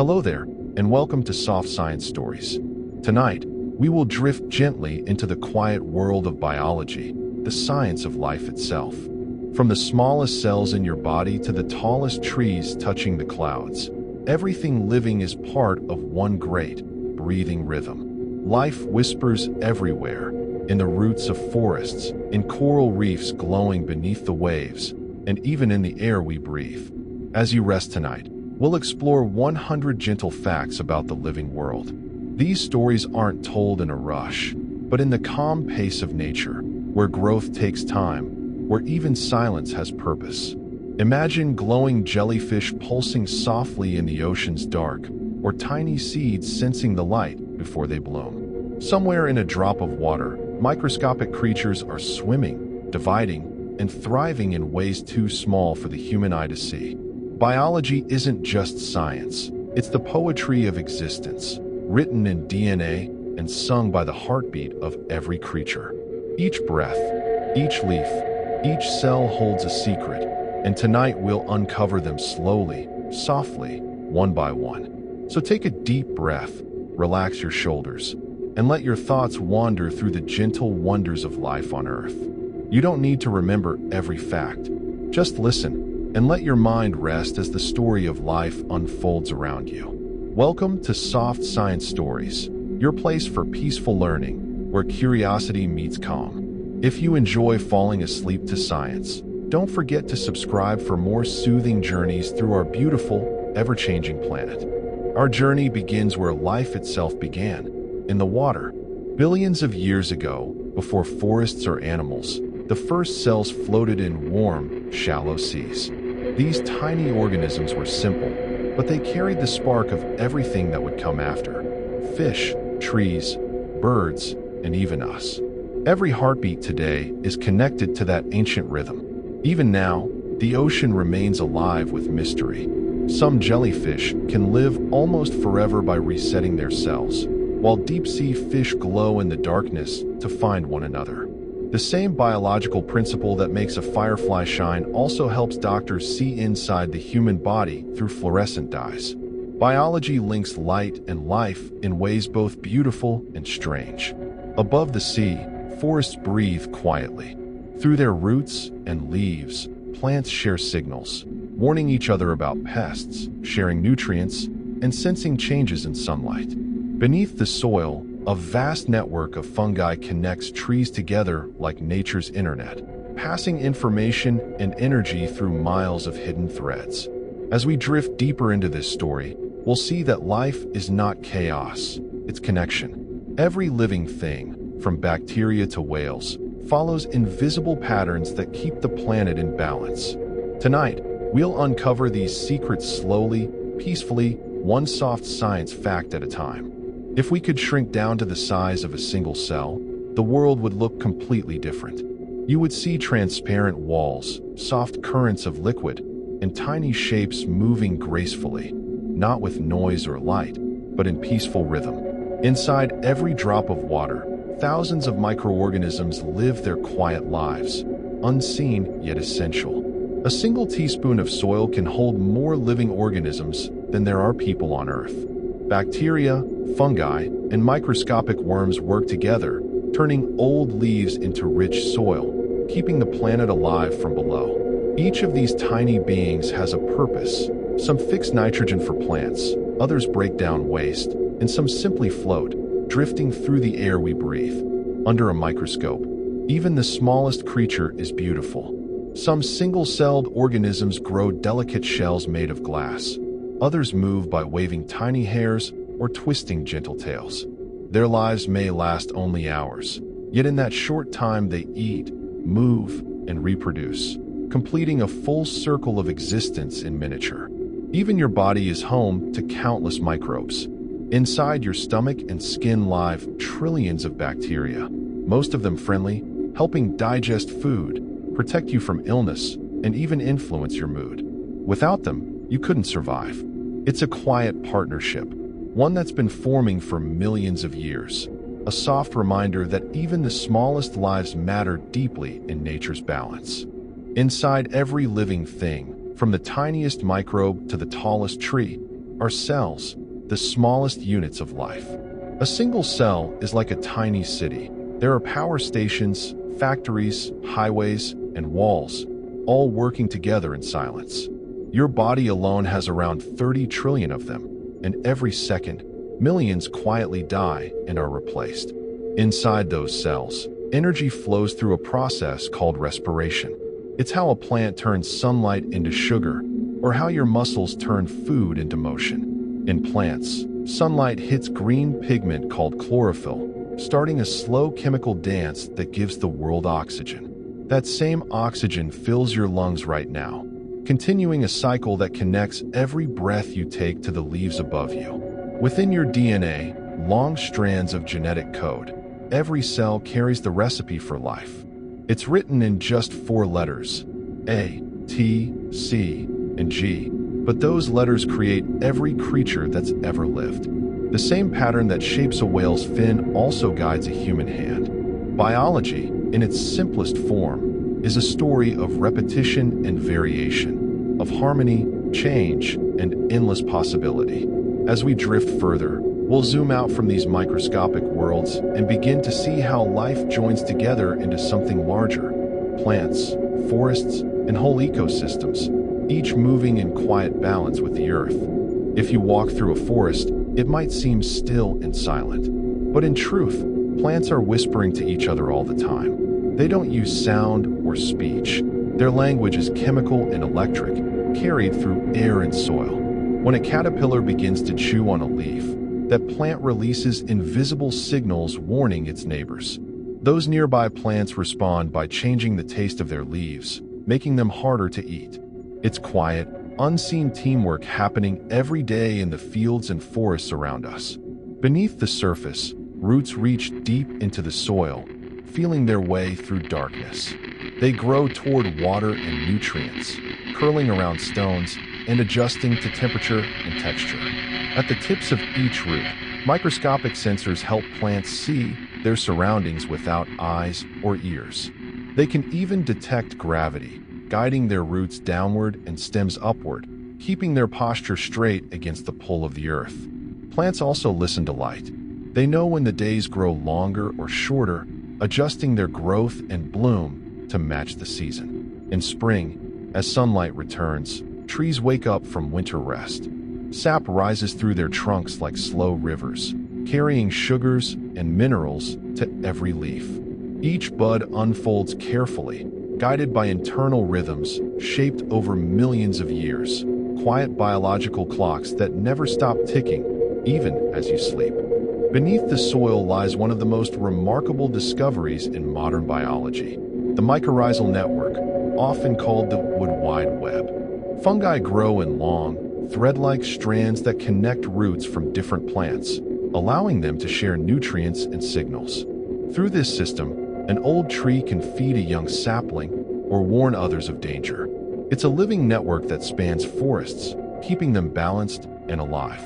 Hello there, and welcome to Soft Science Stories. Tonight, we will drift gently into the quiet world of biology, the science of life itself. From the smallest cells in your body to the tallest trees touching the clouds, everything living is part of one great, breathing rhythm. Life whispers everywhere, in the roots of forests, in coral reefs glowing beneath the waves, and even in the air we breathe. As you rest tonight, we'll explore 100 gentle facts about the living world. These stories aren't told in a rush, but in the calm pace of nature, where growth takes time, where even silence has purpose. Imagine glowing jellyfish pulsing softly in the ocean's dark, or tiny seeds sensing the light before they bloom. Somewhere in a drop of water, microscopic creatures are swimming, dividing, and thriving in ways too small for the human eye to see. Biology isn't just science, it's the poetry of existence, written in DNA and sung by the heartbeat of every creature. Each breath, each leaf, each cell holds a secret, and tonight we'll uncover them slowly, softly, one by one. So take a deep breath, relax your shoulders, and let your thoughts wander through the gentle wonders of life on Earth. You don't need to remember every fact. Just listen and let your mind rest as the story of life unfolds around you. Welcome to Soft Science Stories, your place for peaceful learning, where curiosity meets calm. If you enjoy falling asleep to science, don't forget to subscribe for more soothing journeys through our beautiful, ever-changing planet. Our journey begins where life itself began, in the water. Billions of years ago, before forests or animals, the first cells floated in warm, shallow seas. These tiny organisms were simple, but they carried the spark of everything that would come after. Fish, trees, birds, and even us. Every heartbeat today is connected to that ancient rhythm. Even now, the ocean remains alive with mystery. Some jellyfish can live almost forever by resetting their cells, while deep-sea fish glow in the darkness to find one another. The same biological principle that makes a firefly shine also helps doctors see inside the human body through fluorescent dyes. Biology links light and life in ways both beautiful and strange. Above the sea, forests breathe quietly. Through their roots and leaves, plants share signals, warning each other about pests, sharing nutrients, and sensing changes in sunlight. Beneath the soil, a vast network of fungi connects trees together like nature's internet, passing information and energy through miles of hidden threads. As we drift deeper into this story, we'll see that life is not chaos, it's connection. Every living thing, from bacteria to whales, follows invisible patterns that keep the planet in balance. Tonight, we'll uncover these secrets slowly, peacefully, one soft science fact at a time. If we could shrink down to the size of a single cell, the world would look completely different. You would see transparent walls, soft currents of liquid, and tiny shapes moving gracefully, not with noise or light, but in peaceful rhythm. Inside every drop of water, thousands of microorganisms live their quiet lives, unseen yet essential. A single teaspoon of soil can hold more living organisms than there are people on Earth. Bacteria, fungi, and microscopic worms work together, turning old leaves into rich soil, keeping the planet alive from below. Each of these tiny beings has a purpose. Some fix nitrogen for plants, others break down waste, and some simply float, drifting through the air we breathe. Under a microscope, even the smallest creature is beautiful. Some single-celled organisms grow delicate shells made of glass. Others move by waving tiny hairs or twisting gentle tails. Their lives may last only hours, yet in that short time they eat, move, and reproduce, completing a full circle of existence in miniature. Even your body is home to countless microbes. Inside your stomach and skin live trillions of bacteria, most of them friendly, helping digest food, protect you from illness, and even influence your mood. Without them, you couldn't survive. It's a quiet partnership, one that's been forming for millions of years, a soft reminder that even the smallest lives matter deeply in nature's balance. Inside every living thing, from the tiniest microbe to the tallest tree, are cells, the smallest units of life. A single cell is like a tiny city. There are power stations, factories, highways, and walls, all working together in silence. Your body alone has around 30 trillion of them, and every second, millions quietly die and are replaced. Inside those cells, energy flows through a process called respiration. It's how a plant turns sunlight into sugar, or how your muscles turn food into motion. In plants, sunlight hits green pigment called chlorophyll, starting a slow chemical dance that gives the world oxygen. That same oxygen fills your lungs right now, continuing a cycle that connects every breath you take to the leaves above you. Within your DNA, long strands of genetic code, every cell carries the recipe for life. It's written in just 4 letters, A, T, C, and G, but those letters create every creature that's ever lived. The same pattern that shapes a whale's fin also guides a human hand. Biology, in its simplest form, is a story of repetition and variation, of harmony, change, and endless possibility. As we drift further, we'll zoom out from these microscopic worlds and begin to see how life joins together into something larger. Plants, forests, and whole ecosystems, each moving in quiet balance with the earth. If you walk through a forest, it might seem still and silent. But in truth, plants are whispering to each other all the time. They don't use sound or speech. Their language is chemical and electric, carried through air and soil. When a caterpillar begins to chew on a leaf, that plant releases invisible signals warning its neighbors. Those nearby plants respond by changing the taste of their leaves, making them harder to eat. It's quiet, unseen teamwork happening every day in the fields and forests around us. Beneath the surface, roots reach deep into the soil, feeling their way through darkness. They grow toward water and nutrients, curling around stones and adjusting to temperature and texture. At the tips of each root, microscopic sensors help plants see their surroundings without eyes or ears. They can even detect gravity, guiding their roots downward and stems upward, keeping their posture straight against the pull of the earth. Plants also listen to light. They know when the days grow longer or shorter, adjusting their growth and bloom to match the season. In spring, as sunlight returns, trees wake up from winter rest. Sap rises through their trunks like slow rivers, carrying sugars and minerals to every leaf. Each bud unfolds carefully, guided by internal rhythms shaped over millions of years, quiet biological clocks that never stop ticking, even as you sleep. Beneath the soil lies one of the most remarkable discoveries in modern biology, the mycorrhizal network, often called the Wood Wide Web. Fungi grow in long, thread-like strands that connect roots from different plants, allowing them to share nutrients and signals. Through this system, an old tree can feed a young sapling or warn others of danger. It's a living network that spans forests, keeping them balanced and alive.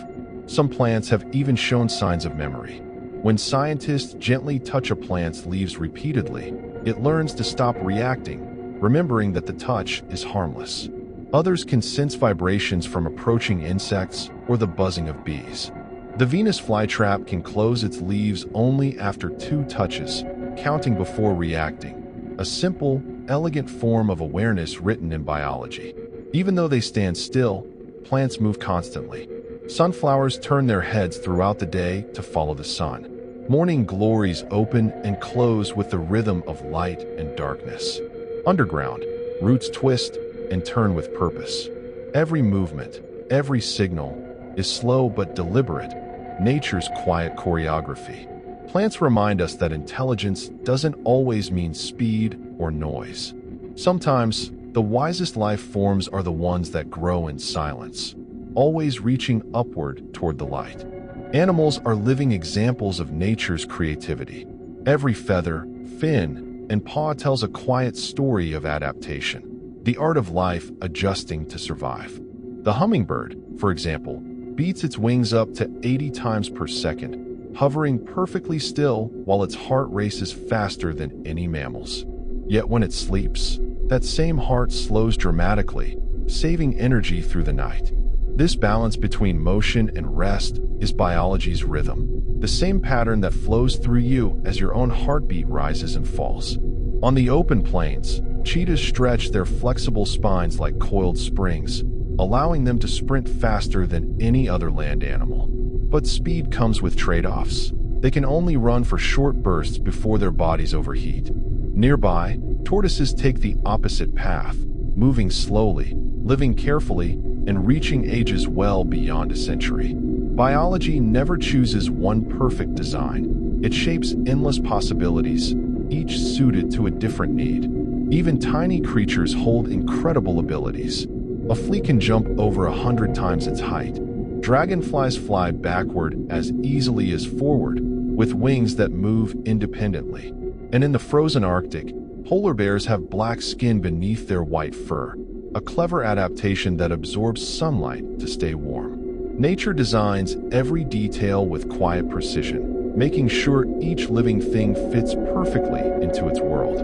Some plants have even shown signs of memory. When scientists gently touch a plant's leaves repeatedly, it learns to stop reacting, remembering that the touch is harmless. Others can sense vibrations from approaching insects or the buzzing of bees. The Venus flytrap can close its leaves only after 2 touches, counting before reacting. A simple, elegant form of awareness written in biology. Even though they stand still, plants move constantly. Sunflowers turn their heads throughout the day to follow the sun. Morning glories open and close with the rhythm of light and darkness. Underground, roots twist and turn with purpose. Every movement, every signal, is slow but deliberate, nature's quiet choreography. Plants remind us that intelligence doesn't always mean speed or noise. Sometimes, the wisest life forms are the ones that grow in silence, always reaching upward toward the light. Animals are living examples of nature's creativity. Every feather, fin, and paw tells a quiet story of adaptation, the art of life adjusting to survive. The hummingbird, for example, beats its wings up to 80 times per second, hovering perfectly still while its heart races faster than any mammal's. Yet when it sleeps, that same heart slows dramatically, saving energy through the night. This balance between motion and rest is biology's rhythm, the same pattern that flows through you as your own heartbeat rises and falls. On the open plains, cheetahs stretch their flexible spines like coiled springs, allowing them to sprint faster than any other land animal. But speed comes with trade-offs. They can only run for short bursts before their bodies overheat. Nearby, tortoises take the opposite path, moving slowly, living carefully, and reaching ages well beyond a century. Biology never chooses one perfect design. It shapes endless possibilities, each suited to a different need. Even tiny creatures hold incredible abilities. A flea can jump over 100 times its height. Dragonflies fly backward as easily as forward, with wings that move independently. And in the frozen Arctic, polar bears have black skin beneath their white fur, a clever adaptation that absorbs sunlight to stay warm. Nature designs every detail with quiet precision, making sure each living thing fits perfectly into its world.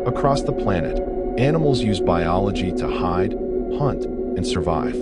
Across the planet, animals use biology to hide, hunt, and survive.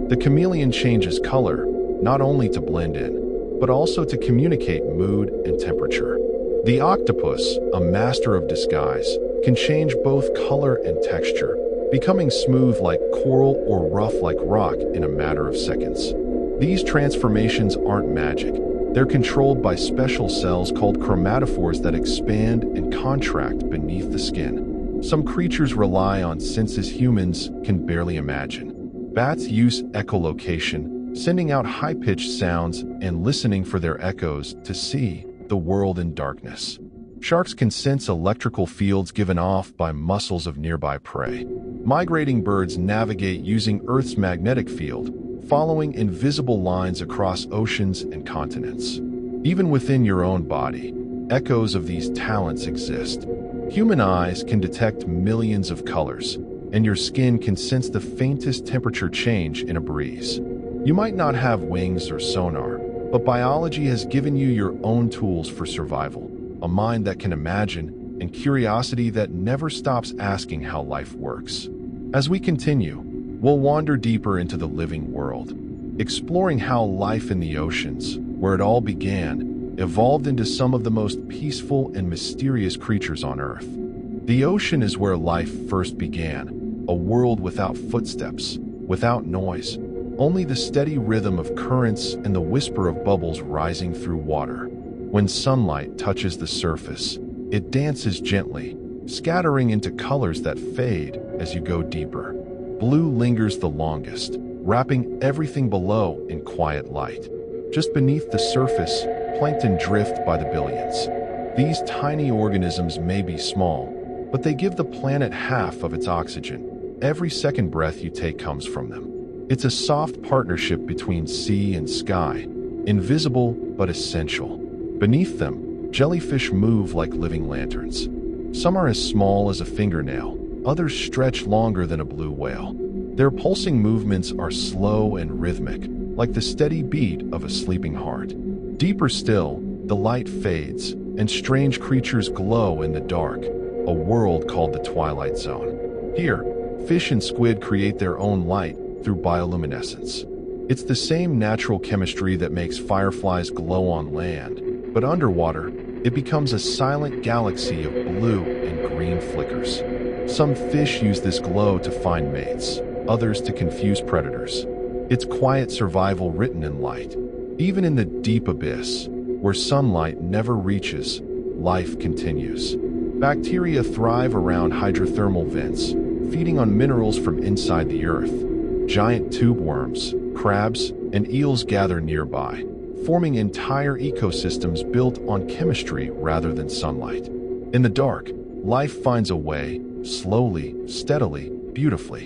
The chameleon changes color, not only to blend in, but also to communicate mood and temperature. The octopus, a master of disguise, can change both color and texture, becoming smooth like coral or rough like rock in a matter of seconds. These transformations aren't magic. They're controlled by special cells called chromatophores that expand and contract beneath the skin. Some creatures rely on senses humans can barely imagine. Bats use echolocation, sending out high-pitched sounds and listening for their echoes to see the world in darkness. Sharks can sense electrical fields given off by muscles of nearby prey. Migrating birds navigate using Earth's magnetic field, following invisible lines across oceans and continents. Even within your own body, echoes of these talents exist. Human eyes can detect millions of colors, and your skin can sense the faintest temperature change in a breeze. You might not have wings or sonar, but biology has given you your own tools for survival, a mind that can imagine, and curiosity that never stops asking how life works. As we continue, we'll wander deeper into the living world, exploring how life in the oceans, where it all began, evolved into some of the most peaceful and mysterious creatures on Earth. The ocean is where life first began, a world without footsteps, without noise, only the steady rhythm of currents and the whisper of bubbles rising through water. When sunlight touches the surface, it dances gently, scattering into colors that fade as you go deeper. Blue lingers the longest, wrapping everything below in quiet light. Just beneath the surface, plankton drift by the billions. These tiny organisms may be small, but they give the planet half of its oxygen. Every second breath you take comes from them. It's a soft partnership between sea and sky, invisible but essential. Beneath them, jellyfish move like living lanterns. Some are as small as a fingernail, others stretch longer than a blue whale. Their pulsing movements are slow and rhythmic, like the steady beat of a sleeping heart. Deeper still, the light fades, and strange creatures glow in the dark, a world called the Twilight Zone. Here, fish and squid create their own light through bioluminescence. It's the same natural chemistry that makes fireflies glow on land, but underwater, it becomes a silent galaxy of blue and green flickers. Some fish use this glow to find mates, others to confuse predators. It's quiet survival written in light. Even in the deep abyss, where sunlight never reaches, life continues. Bacteria thrive around hydrothermal vents, feeding on minerals from inside the earth. Giant tube worms, crabs, and eels gather nearby, forming entire ecosystems built on chemistry rather than sunlight. In the dark, life finds a way, slowly, steadily, beautifully.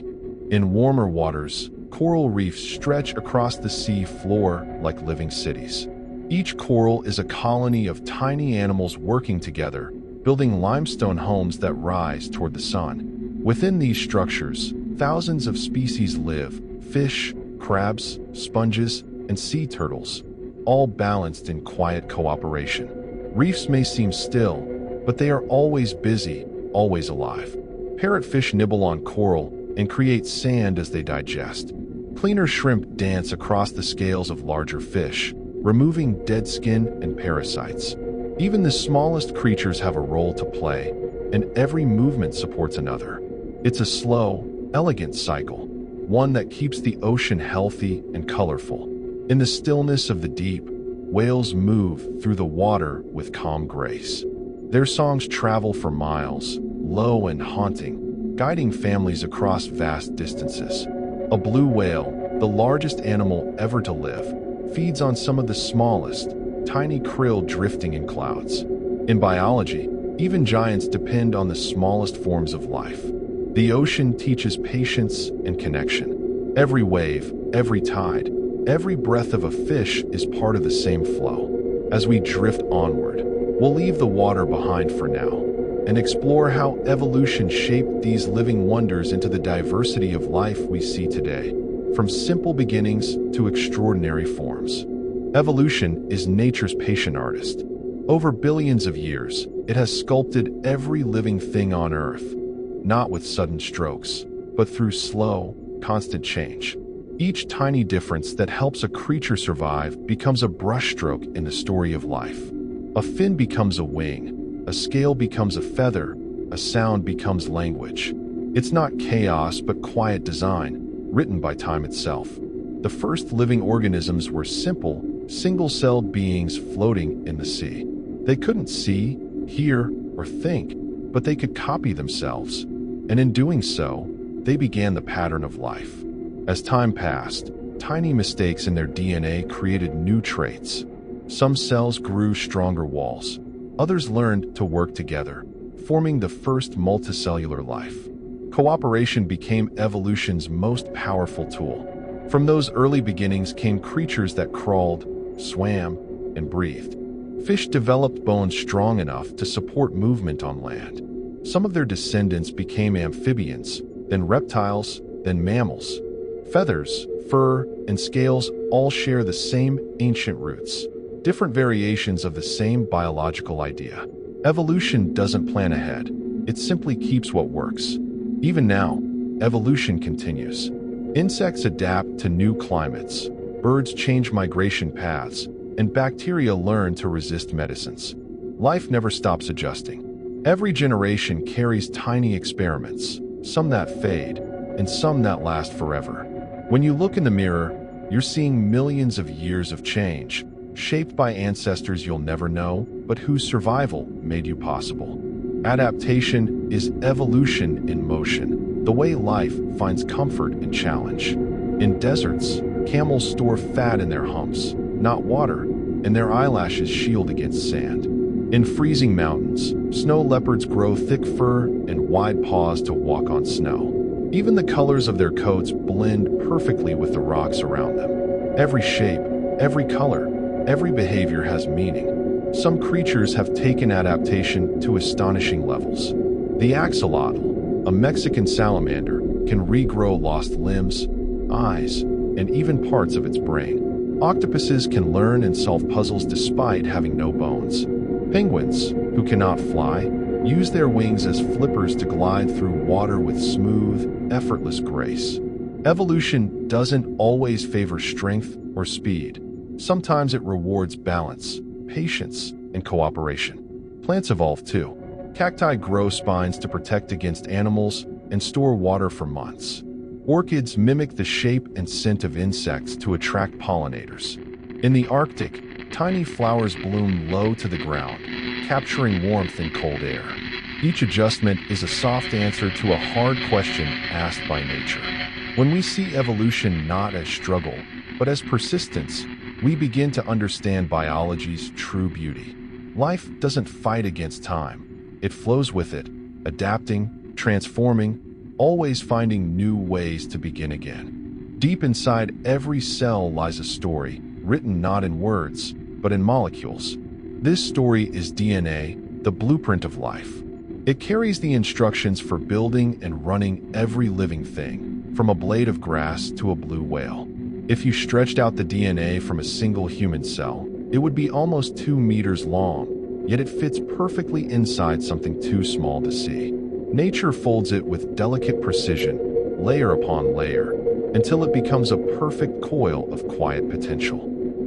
In warmer waters, coral reefs stretch across the sea floor like living cities. Each coral is a colony of tiny animals working together, building limestone homes that rise toward the sun. Within these structures, thousands of species live: fish, crabs, sponges, and sea turtles, all balanced in quiet cooperation. Reefs may seem still, but they are always busy, always alive. Parrotfish nibble on coral and create sand as they digest. Cleaner shrimp dance across the scales of larger fish, removing dead skin and parasites. Even the smallest creatures have a role to play, and every movement supports another. It's a slow, elegant cycle, one that keeps the ocean healthy and colorful. In the stillness of the deep, whales move through the water with calm grace. Their songs travel for miles, low and haunting, guiding families across vast distances. A blue whale, the largest animal ever to live, feeds on some of the smallest, tiny krill drifting in clouds. In biology, even giants depend on the smallest forms of life. The ocean teaches patience and connection. Every wave, every tide, every breath of a fish is part of the same flow. As we drift onward, we'll leave the water behind for now and explore how evolution shaped these living wonders into the diversity of life we see today, from simple beginnings to extraordinary forms. Evolution is nature's patient artist. Over billions of years, it has sculpted every living thing on Earth, not with sudden strokes, but through slow, constant change. Each tiny difference that helps a creature survive becomes a brushstroke in the story of life. A fin becomes a wing, a scale becomes a feather, a sound becomes language. It's not chaos but quiet design, written by time itself. The first living organisms were simple, single-celled beings floating in the sea. They couldn't see, hear, or think, but they could copy themselves. And in doing so, they began the pattern of life. As time passed, tiny mistakes in their DNA created new traits. Some cells grew stronger walls. Others learned to work together, forming the first multicellular life. Cooperation became evolution's most powerful tool. From those early beginnings came creatures that crawled, swam, and breathed. Fish developed bones strong enough to support movement on land. Some of their descendants became amphibians, then reptiles, then mammals. Feathers, fur, and scales all share the same ancient roots, different variations of the same biological idea. Evolution doesn't plan ahead. It simply keeps what works. Even now, evolution continues. Insects adapt to new climates, birds change migration paths, and bacteria learn to resist medicines. Life never stops adjusting. Every generation carries tiny experiments, some that fade, and some that last forever. When you look in the mirror, you're seeing millions of years of change, shaped by ancestors you'll never know, but whose survival made you possible. Adaptation is evolution in motion, the way life finds comfort in challenge. In deserts, camels store fat in their humps, not water, and their eyelashes shield against sand. In freezing mountains, snow leopards grow thick fur and wide paws to walk on snow. Even the colors of their coats blend perfectly with the rocks around them. Every shape, every color, every behavior has meaning. Some creatures have taken adaptation to astonishing levels. The axolotl, a Mexican salamander, can regrow lost limbs, eyes, and even parts of its brain. Octopuses can learn and solve puzzles despite having no bones. Penguins, who cannot fly, use their wings as flippers to glide through water with smooth, effortless grace. Evolution doesn't always favor strength or speed. Sometimes it rewards balance, patience, and cooperation. Plants evolve too. Cacti grow spines to protect against animals and store water for months. Orchids mimic the shape and scent of insects to attract pollinators. In the Arctic, tiny flowers bloom low to the ground, capturing warmth in cold air. Each adjustment is a soft answer to a hard question asked by nature. When we see evolution not as struggle, but as persistence, we begin to understand biology's true beauty. Life doesn't fight against time. It flows with it, adapting, transforming, always finding new ways to begin again. Deep inside every cell lies a story, written not in words, but in molecules. This story is DNA, the blueprint of life. It carries the instructions for building and running every living thing, from a blade of grass to a blue whale. If you stretched out the DNA from a single human cell, it would be almost 2 meters long, yet it fits perfectly inside something too small to see. Nature folds it with delicate precision, layer upon layer, until it becomes a perfect coil of quiet potential.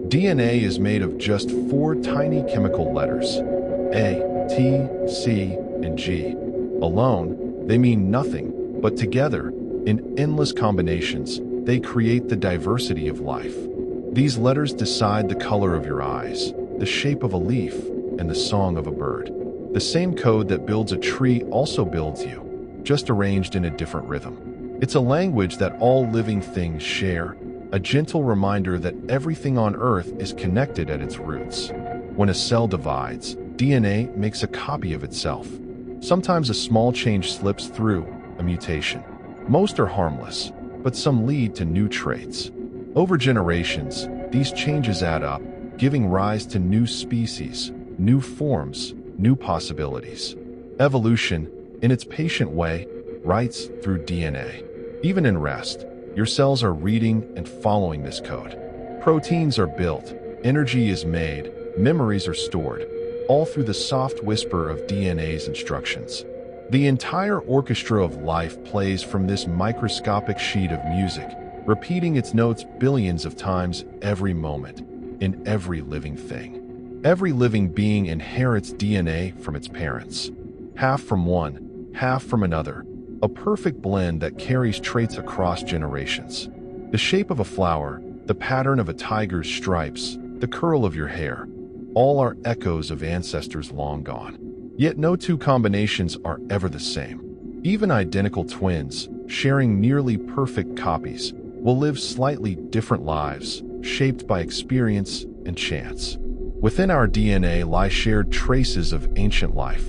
DNA is made of just 4 tiny chemical letters: A, T, C, and G. Alone, they mean nothing, but together, in endless combinations, they create the diversity of life. These letters decide the color of your eyes, the shape of a leaf, and the song of a bird. The same code that builds a tree also builds you, just arranged in a different rhythm. It's a language that all living things share, a gentle reminder that everything on Earth is connected at its roots. When a cell divides, DNA makes a copy of itself. Sometimes a small change slips through, a mutation. Most are harmless, but some lead to new traits. Over generations, these changes add up, giving rise to new species, new forms, new possibilities. Evolution, in its patient way, writes through DNA. Even in rest, your cells are reading and following this code. Proteins are built, energy is made, memories are stored, all through the soft whisper of DNA's instructions. The entire orchestra of life plays from this microscopic sheet of music, repeating its notes billions of times every moment, in every living thing. Every living being inherits DNA from its parents. Half from one, half from another. A perfect blend that carries traits across generations. The shape of a flower, the pattern of a tiger's stripes, the curl of your hair, all are echoes of ancestors long gone. Yet no two combinations are ever the same. Even identical twins, sharing nearly perfect copies, will live slightly different lives, shaped by experience and chance. Within our DNA lie shared traces of ancient life.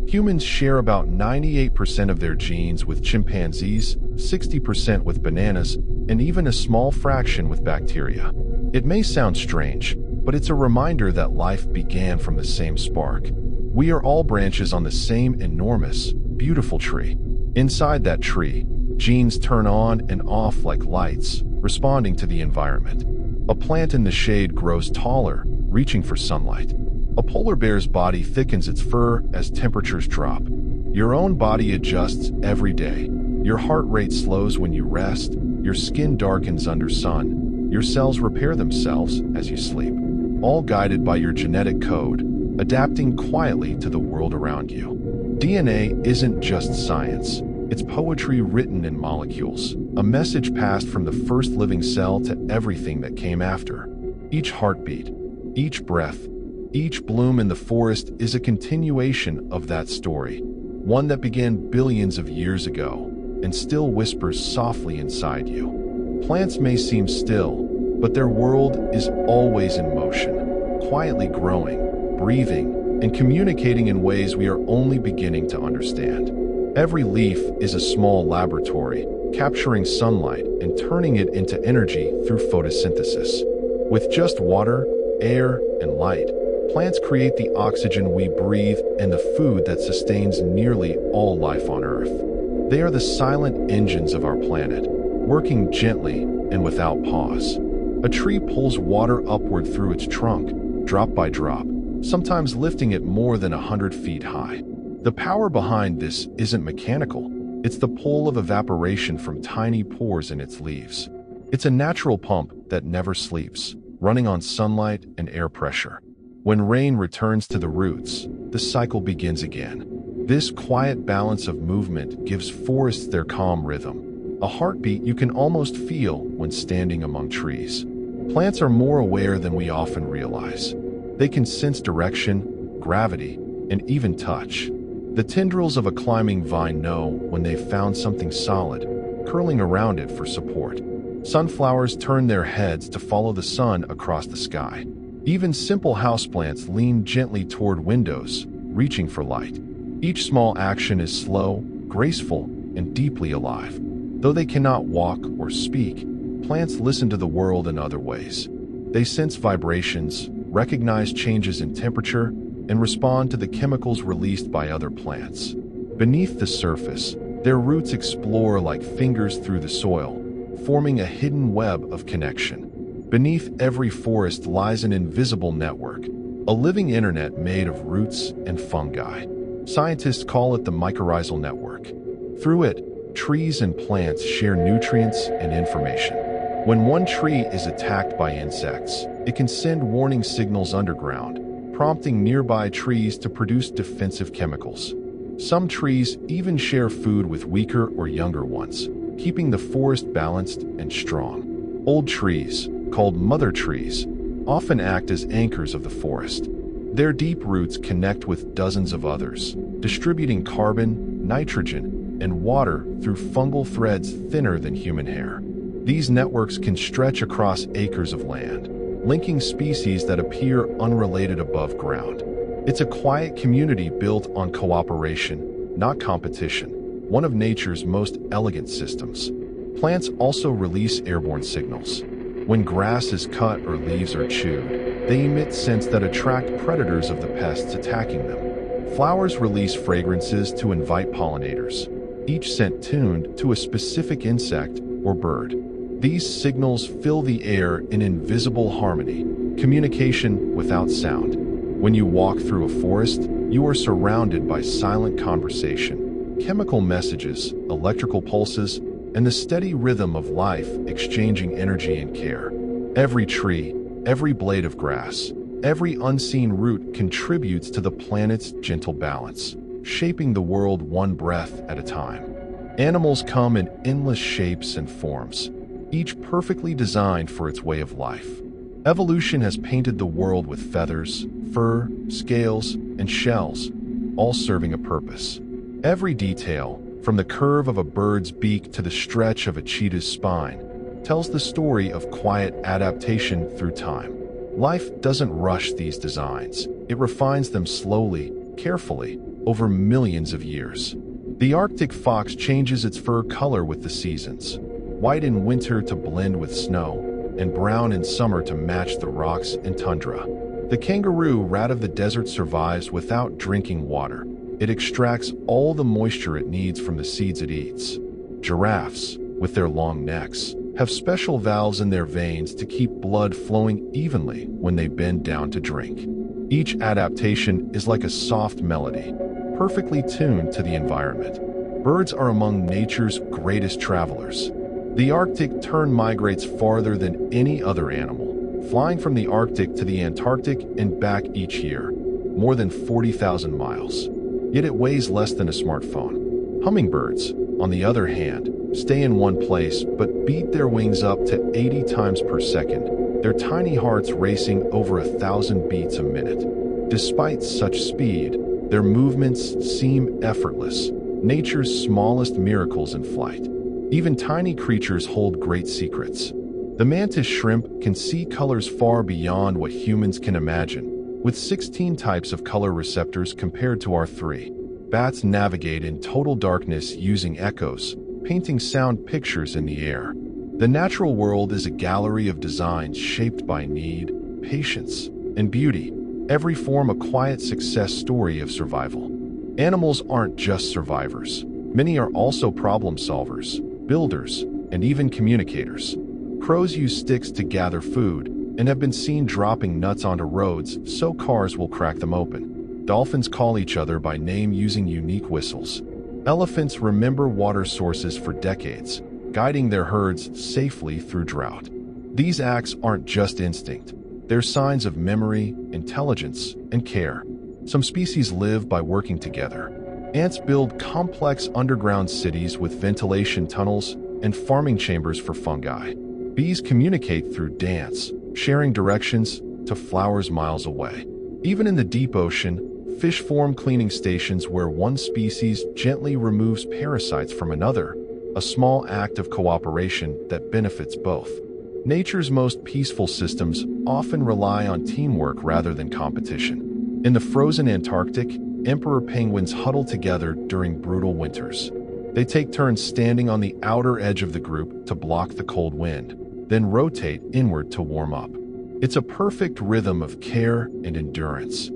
Humans share about 98% of their genes with chimpanzees, 60% with bananas, and even a small fraction with bacteria. It may sound strange, but it's a reminder that life began from the same spark. We are all branches on the same enormous, beautiful tree. Inside that tree, genes turn on and off like lights, responding to the environment. A plant in the shade grows taller, reaching for sunlight. A polar bear's body thickens its fur as temperatures drop. Your own body adjusts every day. Your heart rate slows when you rest. Your skin darkens under sun. Your cells repair themselves as you sleep. All guided by your genetic code, adapting quietly to the world around you. DNA isn't just science. It's poetry written in molecules, a message passed from the first living cell to everything that came after. Each heartbeat, each breath, each bloom in the forest is a continuation of that story, one that began billions of years ago and still whispers softly inside you. Plants may seem still, but their world is always in motion, quietly growing, breathing, and communicating in ways we are only beginning to understand. Every leaf is a small laboratory, capturing sunlight and turning it into energy through photosynthesis. With just water, air, and light, plants create the oxygen we breathe and the food that sustains nearly all life on Earth. They are the silent engines of our planet, working gently and without pause. A tree pulls water upward through its trunk, drop by drop, sometimes lifting it more than 100 feet high. The power behind this isn't mechanical. It's the pull of evaporation from tiny pores in its leaves. It's a natural pump that never sleeps, running on sunlight and air pressure. When rain returns to the roots, the cycle begins again. This quiet balance of movement gives forests their calm rhythm, a heartbeat you can almost feel when standing among trees. Plants are more aware than we often realize. They can sense direction, gravity, and even touch. The tendrils of a climbing vine know when they've found something solid, curling around it for support. Sunflowers turn their heads to follow the sun across the sky. Even simple houseplants lean gently toward windows, reaching for light. Each small action is slow, graceful, and deeply alive. Though they cannot walk or speak, plants listen to the world in other ways. They sense vibrations, recognize changes in temperature, and respond to the chemicals released by other plants. Beneath the surface, their roots explore like fingers through the soil, forming a hidden web of connection. Beneath every forest lies an invisible network, a living internet made of roots and fungi. Scientists call it the mycorrhizal network. Through it, trees and plants share nutrients and information. When one tree is attacked by insects, it can send warning signals underground, prompting nearby trees to produce defensive chemicals. Some trees even share food with weaker or younger ones, keeping the forest balanced and strong. Old trees, called mother trees, often act as anchors of the forest. Their deep roots connect with dozens of others, distributing carbon, nitrogen, and water through fungal threads thinner than human hair. These networks can stretch across acres of land, linking species that appear unrelated above ground. It's a quiet community built on cooperation, not competition, one of nature's most elegant systems. Plants also release airborne signals. When grass is cut or leaves are chewed, they emit scents that attract predators of the pests attacking them. Flowers release fragrances to invite pollinators, each scent tuned to a specific insect or bird. These signals fill the air in invisible harmony, communication without sound. When you walk through a forest, you are surrounded by silent conversation, chemical messages, electrical pulses, and the steady rhythm of life exchanging energy and care. Every tree, every blade of grass, every unseen root contributes to the planet's gentle balance, shaping the world one breath at a time. Animals come in endless shapes and forms, each perfectly designed for its way of life. Evolution has painted the world with feathers, fur, scales, and shells, all serving a purpose. Every detail, from the curve of a bird's beak to the stretch of a cheetah's spine, tells the story of quiet adaptation through time. Life doesn't rush these designs. It refines them slowly, carefully, over millions of years. The Arctic fox changes its fur color with the seasons, white in winter to blend with snow, and brown in summer to match the rocks and tundra. The kangaroo rat of the desert survives without drinking water. It extracts all the moisture it needs from the seeds it eats. Giraffes, with their long necks, have special valves in their veins to keep blood flowing evenly when they bend down to drink. Each adaptation is like a soft melody, perfectly tuned to the environment. Birds are among nature's greatest travelers. The Arctic tern migrates farther than any other animal, flying from the Arctic to the Antarctic and back each year, more than 40,000 miles. Yet it weighs less than a smartphone. Hummingbirds, on the other hand, stay in one place but beat their wings up to 80 times per second, their tiny hearts racing over 1,000 beats a minute. Despite such speed, their movements seem effortless, nature's smallest miracles in flight. Even tiny creatures hold great secrets. The mantis shrimp can see colors far beyond what humans can imagine, with 16 types of color receptors compared to our 3. Bats navigate in total darkness using echoes, painting sound pictures in the air. The natural world is a gallery of designs shaped by need, patience, and beauty, every form a quiet success story of survival. Animals aren't just survivors. Many are also problem solvers, builders, and even communicators. Crows use sticks to gather food and have been seen dropping nuts onto roads so cars will crack them open. Dolphins call each other by name using unique whistles. Elephants remember water sources for decades, guiding their herds safely through drought. These acts aren't just instinct. They're signs of memory, intelligence, and care. Some species live by working together. Ants build complex underground cities with ventilation tunnels and farming chambers for fungi. Bees communicate through dance, sharing directions to flowers miles away. Even in the deep ocean, fish form cleaning stations where one species gently removes parasites from another, a small act of cooperation that benefits both. Nature's most peaceful systems often rely on teamwork rather than competition. In the frozen Antarctic, emperor penguins huddle together during brutal winters. They take turns standing on the outer edge of the group to block the cold wind, then rotate inward to warm up. It's a perfect rhythm of care and endurance,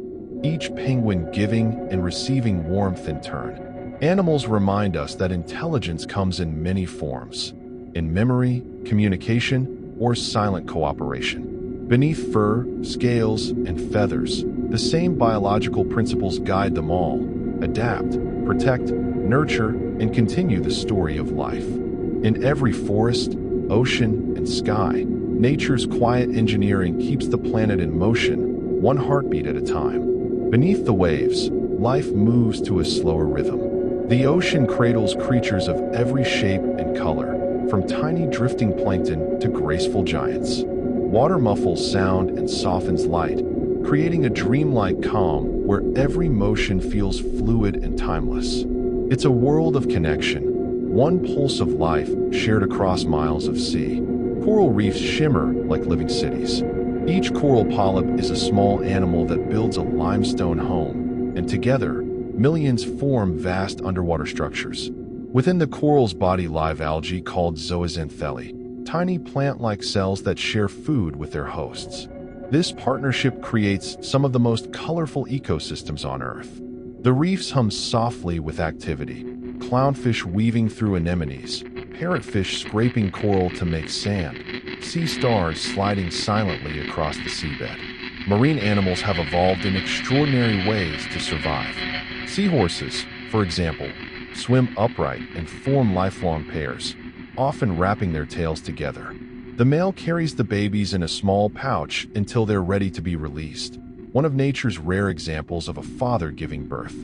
each penguin giving and receiving warmth in turn. Animals remind us that intelligence comes in many forms, in memory, communication, or silent cooperation. Beneath fur, scales, and feathers, the same biological principles guide them all: adapt, protect, nurture, and continue the story of life. In every forest, ocean, and sky, nature's quiet engineering keeps the planet in motion, one heartbeat at a time. Beneath the waves, life moves to a slower rhythm. The ocean cradles creatures of every shape and color, from tiny drifting plankton to graceful giants. Water muffles sound and softens light, creating a dreamlike calm where every motion feels fluid and timeless. It's a world of connection, one pulse of life shared across miles of sea. Coral reefs shimmer like living cities. Each coral polyp is a small animal that builds a limestone home, and together, millions form vast underwater structures. Within the coral's body live algae called zooxanthellae, tiny plant-like cells that share food with their hosts. This partnership creates some of the most colorful ecosystems on Earth. The reefs hum softly with activity, clownfish weaving through anemones, parrotfish scraping coral to make sand, sea stars sliding silently across the seabed. Marine animals have evolved in extraordinary ways to survive. Seahorses, for example, swim upright and form lifelong pairs, often wrapping their tails together. The male carries the babies in a small pouch until they're ready to be released, one of nature's rare examples of a father giving birth.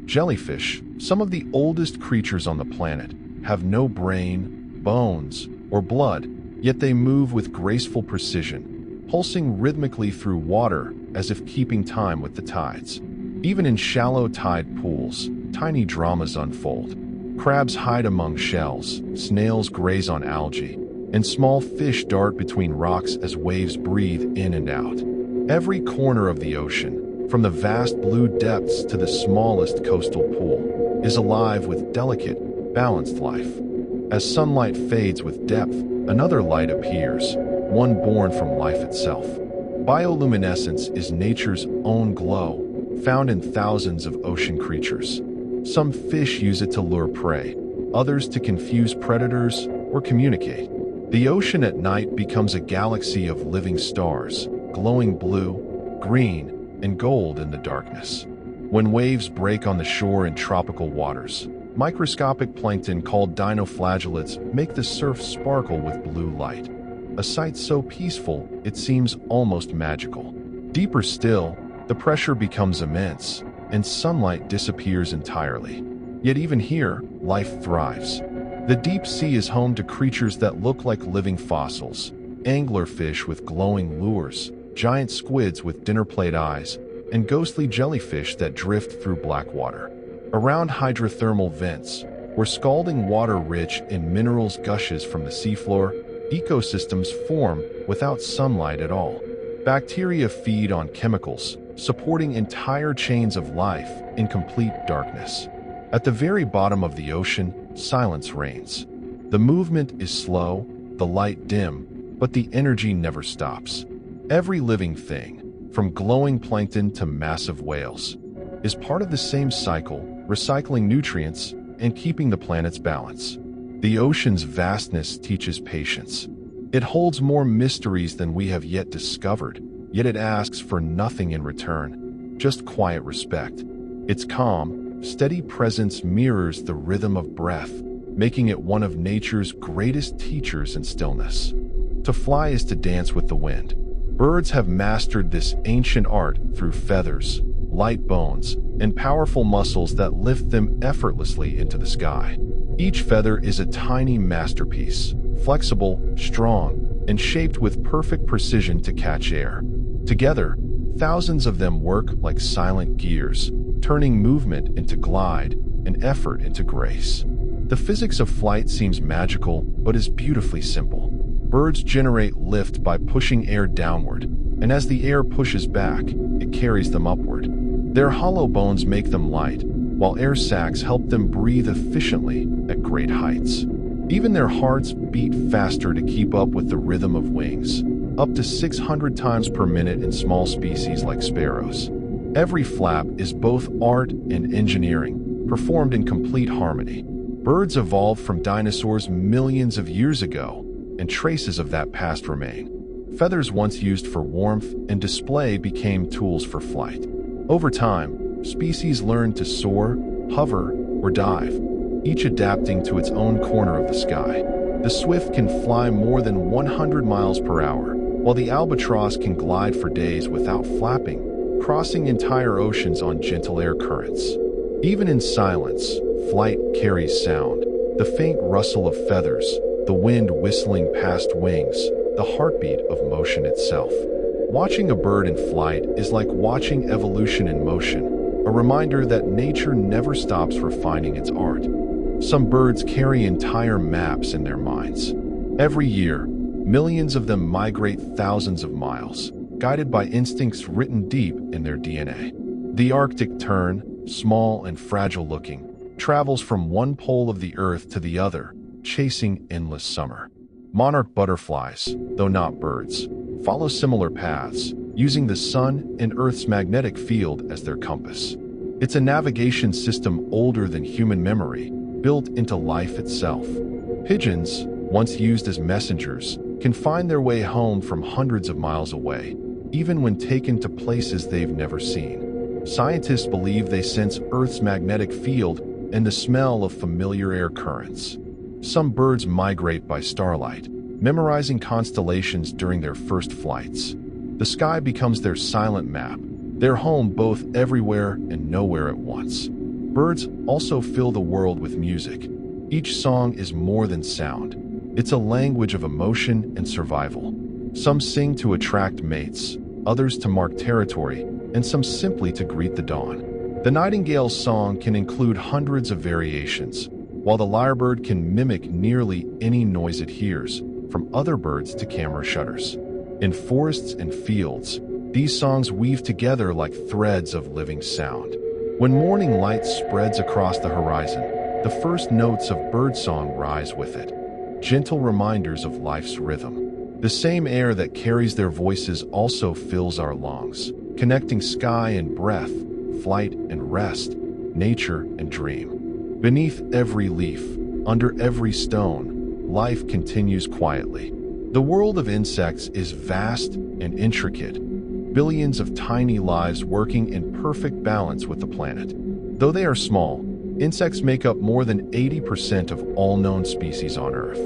Jellyfish, some of the oldest creatures on the planet, have no brain, bones, or blood, yet they move with graceful precision, pulsing rhythmically through water as if keeping time with the tides. Even in shallow tide pools, tiny dramas unfold. Crabs hide among shells, snails graze on algae, and small fish dart between rocks as waves breathe in and out. Every corner of the ocean, from the vast blue depths to the smallest coastal pool, is alive with delicate, balanced life. As sunlight fades with depth, another light appears, one born from life itself. Bioluminescence is nature's own glow, found in thousands of ocean creatures. Some fish use it to lure prey, others to confuse predators or communicate. The ocean at night becomes a galaxy of living stars, glowing blue, green, and gold in the darkness. When waves break on the shore in tropical waters, microscopic plankton called dinoflagellates make the surf sparkle with blue light. A sight so peaceful, it seems almost magical. Deeper still, the pressure becomes immense, and sunlight disappears entirely. Yet even here, life thrives. The deep sea is home to creatures that look like living fossils, anglerfish with glowing lures, giant squids with dinner plate eyes, and ghostly jellyfish that drift through black water. Around hydrothermal vents, where scalding water rich in minerals gushes from the seafloor, ecosystems form without sunlight at all. Bacteria feed on chemicals, supporting entire chains of life in complete darkness. At the very bottom of the ocean, silence reigns. The movement is slow, the light dim, but the energy never stops. Every living thing, from glowing plankton to massive whales, is part of the same cycle, recycling nutrients and keeping the planet's balance. The ocean's vastness teaches patience. It holds more mysteries than we have yet discovered, yet it asks for nothing in return, just quiet respect. Its calm, steady presence mirrors the rhythm of breath, making it one of nature's greatest teachers in stillness. To fly is to dance with the wind. Birds have mastered this ancient art through feathers, light bones, and powerful muscles that lift them effortlessly into the sky. Each feather is a tiny masterpiece, flexible, strong, and shaped with perfect precision to catch air. Together, thousands of them work like silent gears, turning movement into glide and effort into grace. The physics of flight seems magical, but is beautifully simple. Birds generate lift by pushing air downward, and as the air pushes back, it carries them upward. Their hollow bones make them light, while air sacs help them breathe efficiently at great heights. Even their hearts beat faster to keep up with the rhythm of wings, up to 600 times per minute in small species like sparrows. Every flap is both art and engineering, performed in complete harmony. Birds evolved from dinosaurs millions of years ago, and traces of that past remain. Feathers once used for warmth and display became tools for flight. Over time, species learned to soar, hover, or dive, each adapting to its own corner of the sky. The swift can fly more than 100 miles per hour, while the albatross can glide for days without flapping, crossing entire oceans on gentle air currents. Even in silence, flight carries sound. The faint rustle of feathers, the wind whistling past wings, the heartbeat of motion itself. Watching a bird in flight is like watching evolution in motion, a reminder that nature never stops refining its art. Some birds carry entire maps in their minds. Every year, millions of them migrate thousands of miles, guided by instincts written deep in their DNA. The Arctic tern, small and fragile-looking, travels from one pole of the Earth to the other, chasing endless summer. Monarch butterflies, though not birds, follow similar paths, using the sun and Earth's magnetic field as their compass. It's a navigation system older than human memory, built into life itself. Pigeons, once used as messengers, can find their way home from hundreds of miles away, even when taken to places they've never seen. Scientists believe they sense Earth's magnetic field and the smell of familiar air currents. Some birds migrate by starlight, memorizing constellations during their first flights. The sky becomes their silent map, their home both everywhere and nowhere at once. Birds also fill the world with music. Each song is more than sound. It's a language of emotion and survival. Some sing to attract mates, others to mark territory, and some simply to greet the dawn. The nightingale's song can include hundreds of variations, while the lyrebird can mimic nearly any noise it hears, from other birds to camera shutters. In forests and fields, these songs weave together like threads of living sound. When morning light spreads across the horizon, the first notes of birdsong rise with it, gentle reminders of life's rhythm. The same air that carries their voices also fills our lungs, connecting sky and breath, flight and rest, nature and dream. Beneath every leaf, under every stone, life continues quietly. The world of insects is vast and intricate, billions of tiny lives working in perfect balance with the planet. Though they are small, insects make up more than 80% of all known species on Earth.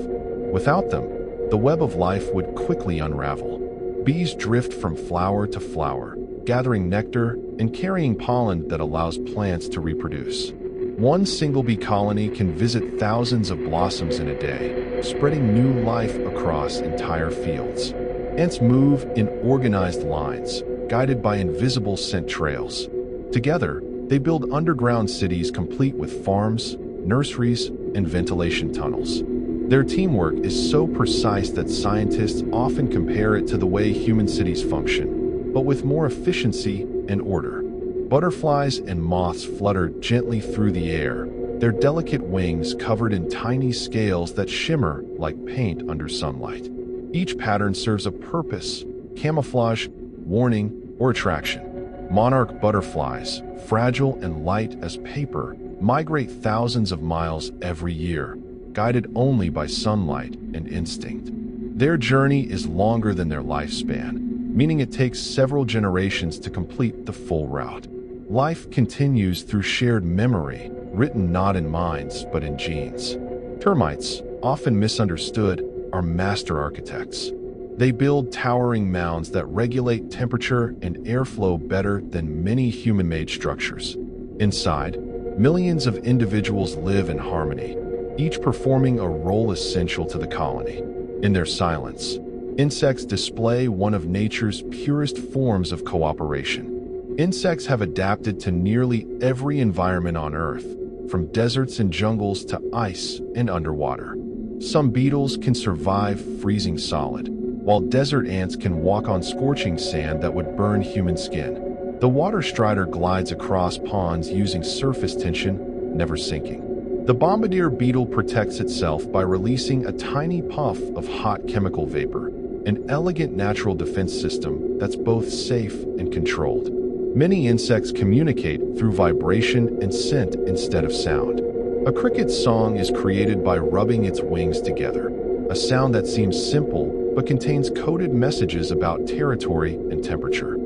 Without them, the web of life would quickly unravel. Bees drift from flower to flower, gathering nectar and carrying pollen that allows plants to reproduce. One single bee colony can visit thousands of blossoms in a day, spreading new life across entire fields. Ants move in organized lines, guided by invisible scent trails. Together, they build underground cities complete with farms, nurseries, and ventilation tunnels. Their teamwork is so precise that scientists often compare it to the way human cities function, but with more efficiency and order. Butterflies and moths flutter gently through the air, their delicate wings covered in tiny scales that shimmer like paint under sunlight. Each pattern serves a purpose: camouflage, warning, or attraction. Monarch butterflies, fragile and light as paper, migrate thousands of miles every year, guided only by sunlight and instinct. Their journey is longer than their lifespan, meaning it takes several generations to complete the full route. Life continues through shared memory, written not in minds but in genes. Termites, often misunderstood, are master architects. They build towering mounds that regulate temperature and airflow better than many human-made structures. Inside, millions of individuals live in harmony, each performing a role essential to the colony. In their silence, insects display one of nature's purest forms of cooperation. Insects have adapted to nearly every environment on Earth, from deserts and jungles to ice and underwater. Some beetles can survive freezing solid, while desert ants can walk on scorching sand that would burn human skin. The water strider glides across ponds using surface tension, never sinking. The bombardier beetle protects itself by releasing a tiny puff of hot chemical vapor, an elegant natural defense system that's both safe and controlled. Many insects communicate through vibration and scent instead of sound. A cricket's song is created by rubbing its wings together, a sound that seems simple but contains coded messages about territory and temperature.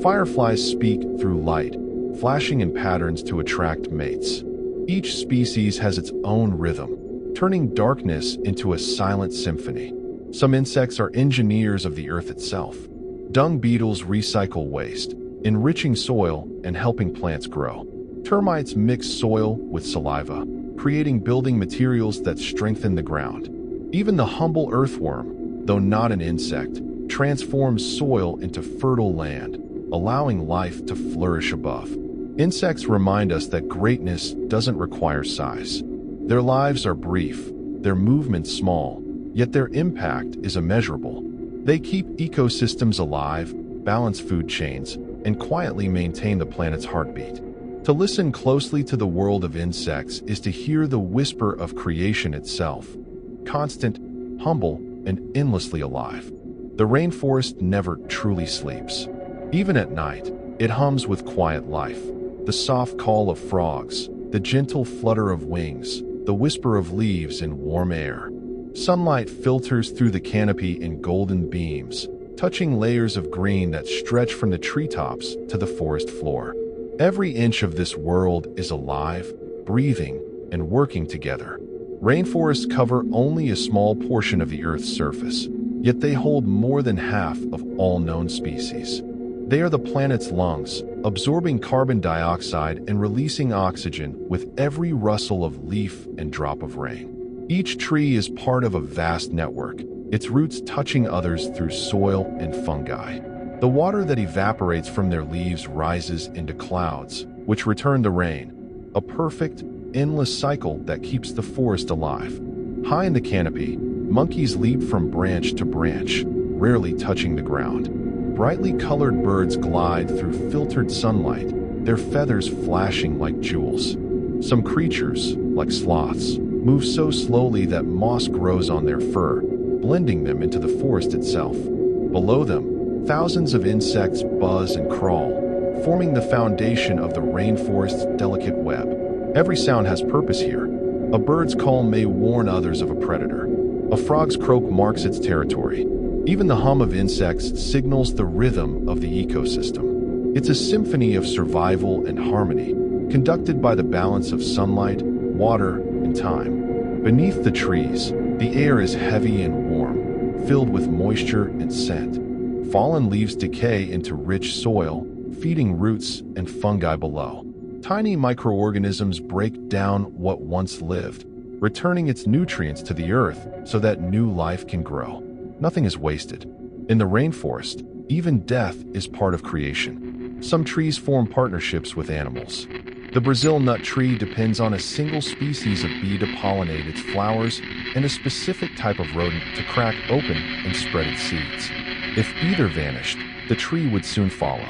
Fireflies speak through light, flashing in patterns to attract mates. Each species has its own rhythm, turning darkness into a silent symphony. Some insects are engineers of the earth itself. Dung beetles recycle waste, enriching soil and helping plants grow. Termites mix soil with saliva, creating building materials that strengthen the ground. Even the humble earthworm, though not an insect, transforms soil into fertile land, allowing life to flourish above. Insects remind us that greatness doesn't require size. Their lives are brief, their movements small, yet their impact is immeasurable. They keep ecosystems alive, balance food chains, and quietly maintain the planet's heartbeat. To listen closely to the world of insects is to hear the whisper of creation itself, constant, humble, and endlessly alive. The rainforest never truly sleeps. Even at night, it hums with quiet life. The soft call of frogs, the gentle flutter of wings, the whisper of leaves in warm air. Sunlight filters through the canopy in golden beams, touching layers of green that stretch from the treetops to the forest floor. Every inch of this world is alive, breathing, and working together. Rainforests cover only a small portion of the Earth's surface, yet they hold more than half of all known species. They are the planet's lungs, absorbing carbon dioxide and releasing oxygen with every rustle of leaf and drop of rain. Each tree is part of a vast network, its roots touching others through soil and fungi. The water that evaporates from their leaves rises into clouds, which return to rain, a perfect, endless cycle that keeps the forest alive. High in the canopy, monkeys leap from branch to branch, rarely touching the ground. Brightly colored birds glide through filtered sunlight, their feathers flashing like jewels. Some creatures, like sloths, move so slowly that moss grows on their fur, blending them into the forest itself. Below them, thousands of insects buzz and crawl, forming the foundation of the rainforest's delicate web. Every sound has purpose here. A bird's call may warn others of a predator. A frog's croak marks its territory. Even the hum of insects signals the rhythm of the ecosystem. It's a symphony of survival and harmony, conducted by the balance of sunlight, water, and time. Beneath the trees, the air is heavy and warm, filled with moisture and scent. Fallen leaves decay into rich soil, feeding roots and fungi below. Tiny microorganisms break down what once lived, returning its nutrients to the earth so that new life can grow. Nothing is wasted. In the rainforest, even death is part of creation. Some trees form partnerships with animals. The Brazil nut tree depends on a single species of bee to pollinate its flowers and a specific type of rodent to crack open and spread its seeds. If either vanished, the tree would soon follow.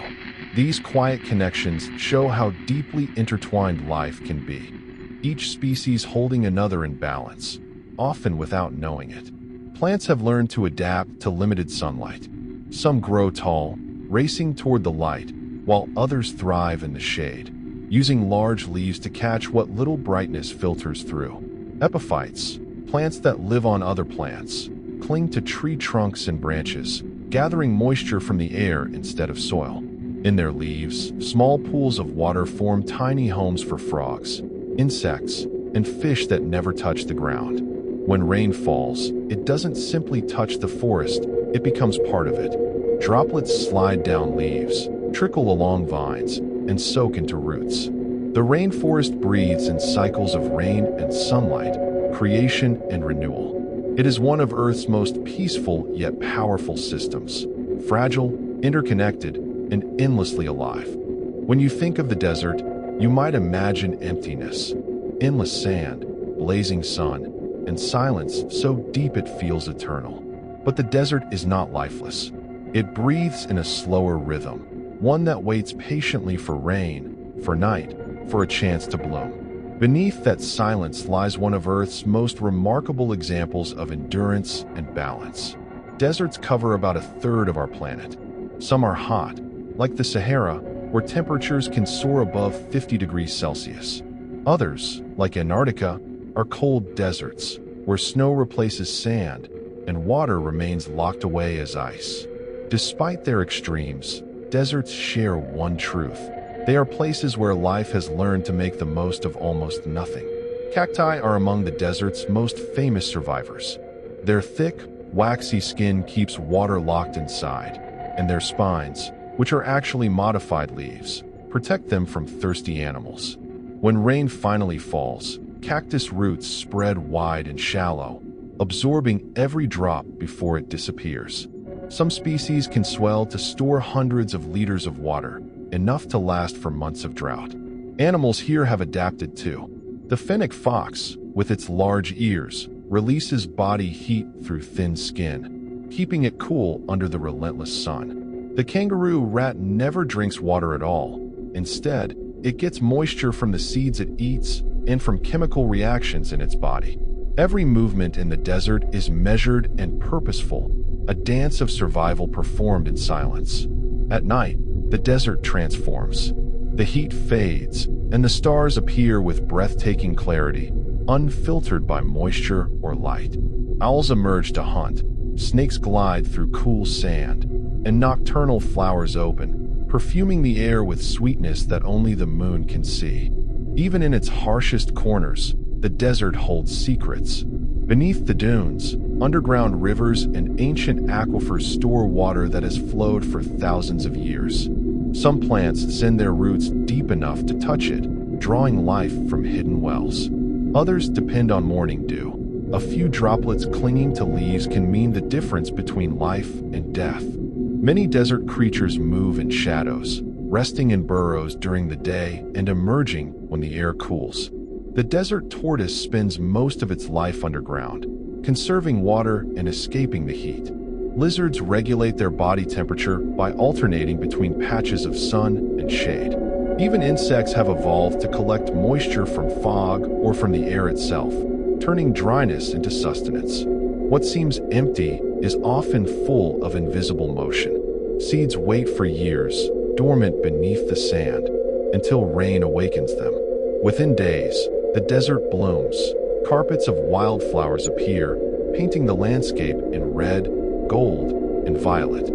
These quiet connections show how deeply intertwined life can be, each species holding another in balance, often without knowing it. Plants have learned to adapt to limited sunlight. Some grow tall, racing toward the light, while others thrive in the shade, using large leaves to catch what little brightness filters through. Epiphytes, plants that live on other plants, cling to tree trunks and branches, gathering moisture from the air instead of soil. In their leaves, small pools of water form tiny homes for frogs, insects, and fish that never touch the ground. When rain falls, it doesn't simply touch the forest, it becomes part of it. Droplets slide down leaves, trickle along vines, and soak into roots. The rainforest breathes in cycles of rain and sunlight, creation and renewal. It is one of Earth's most peaceful yet powerful systems, fragile, interconnected, and endlessly alive. When you think of the desert, you might imagine emptiness, endless sand, blazing sun, and silence so deep it feels eternal. But the desert is not lifeless. It breathes in a slower rhythm, one that waits patiently for rain, for night, for a chance to bloom. Beneath that silence lies one of Earth's most remarkable examples of endurance and balance. Deserts cover about a third of our planet. Some are hot, like the Sahara, where temperatures can soar above 50 degrees Celsius. Others, like Antarctica, are cold deserts, where snow replaces sand and water remains locked away as ice. Despite their extremes, deserts share one truth. They are places where life has learned to make the most of almost nothing. Cacti are among the desert's most famous survivors. Their thick, waxy skin keeps water locked inside, and their spines, which are actually modified leaves, protect them from thirsty animals. When rain finally falls, cactus roots spread wide and shallow, absorbing every drop before it disappears. Some species can swell to store hundreds of liters of water, enough to last for months of drought. Animals here have adapted too. The fennec fox, with its large ears, releases body heat through thin skin, keeping it cool under the relentless sun. The kangaroo rat never drinks water at all. Instead, it gets moisture from the seeds it eats and from chemical reactions in its body. Every movement in the desert is measured and purposeful, a dance of survival performed in silence. At night, the desert transforms. The heat fades, and the stars appear with breathtaking clarity, unfiltered by moisture or light. Owls emerge to hunt, snakes glide through cool sand, and nocturnal flowers open, perfuming the air with sweetness that only the moon can see. Even in its harshest corners, the desert holds secrets. Beneath the dunes, underground rivers and ancient aquifers store water that has flowed for thousands of years. Some plants send their roots deep enough to touch it, drawing life from hidden wells. Others depend on morning dew. A few droplets clinging to leaves can mean the difference between life and death. Many desert creatures move in shadows, resting in burrows during the day and emerging when the air cools. The desert tortoise spends most of its life underground, conserving water and escaping the heat. Lizards regulate their body temperature by alternating between patches of sun and shade. Even insects have evolved to collect moisture from fog or from the air itself, turning dryness into sustenance. What seems empty is often full of invisible motion. Seeds wait for years, dormant beneath the sand, until rain awakens them. Within days, the desert blooms. Carpets of wildflowers appear, painting the landscape in red, gold, and violet.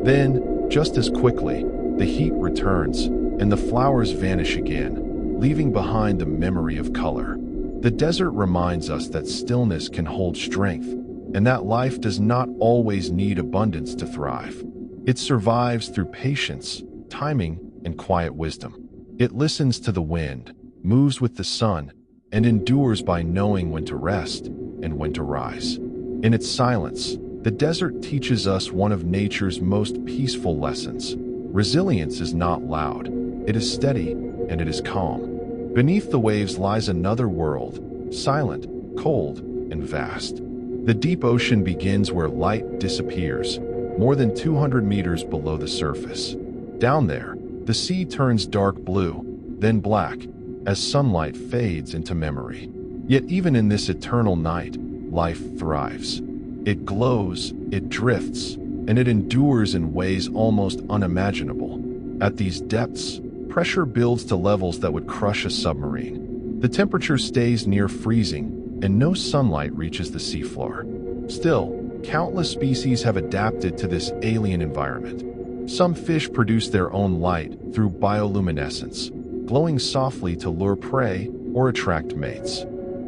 Then, just as quickly, the heat returns, and the flowers vanish again, leaving behind the memory of color. The desert reminds us that stillness can hold strength, and that life does not always need abundance to thrive. It survives through patience, timing, and quiet wisdom. It listens to the wind, moves with the sun, and endures by knowing when to rest and when to rise. In its silence, the desert teaches us one of nature's most peaceful lessons. Resilience is not loud. It is steady, and it is calm. Beneath the waves lies another world, silent, cold, and vast. The deep ocean begins where light disappears, more than 200 meters below the surface. Down there, the sea turns dark blue, then black, as sunlight fades into memory. Yet even in this eternal night, life thrives. It glows, it drifts, and it endures in ways almost unimaginable. At these depths, pressure builds to levels that would crush a submarine. The temperature stays near freezing, and no sunlight reaches the seafloor. Still, countless species have adapted to this alien environment. Some fish produce their own light through bioluminescence, glowing softly to lure prey or attract mates.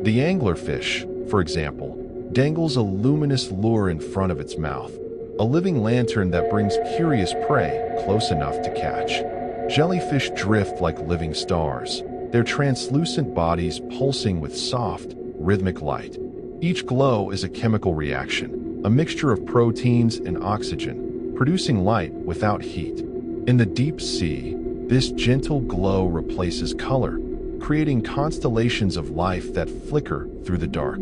The anglerfish, for example, dangles a luminous lure in front of its mouth, a living lantern that brings curious prey close enough to catch. Jellyfish drift like living stars, their translucent bodies pulsing with soft, rhythmic light. Each glow is a chemical reaction, a mixture of proteins and oxygen, producing light without heat. In the deep sea, this gentle glow replaces color, creating constellations of life that flicker through the dark.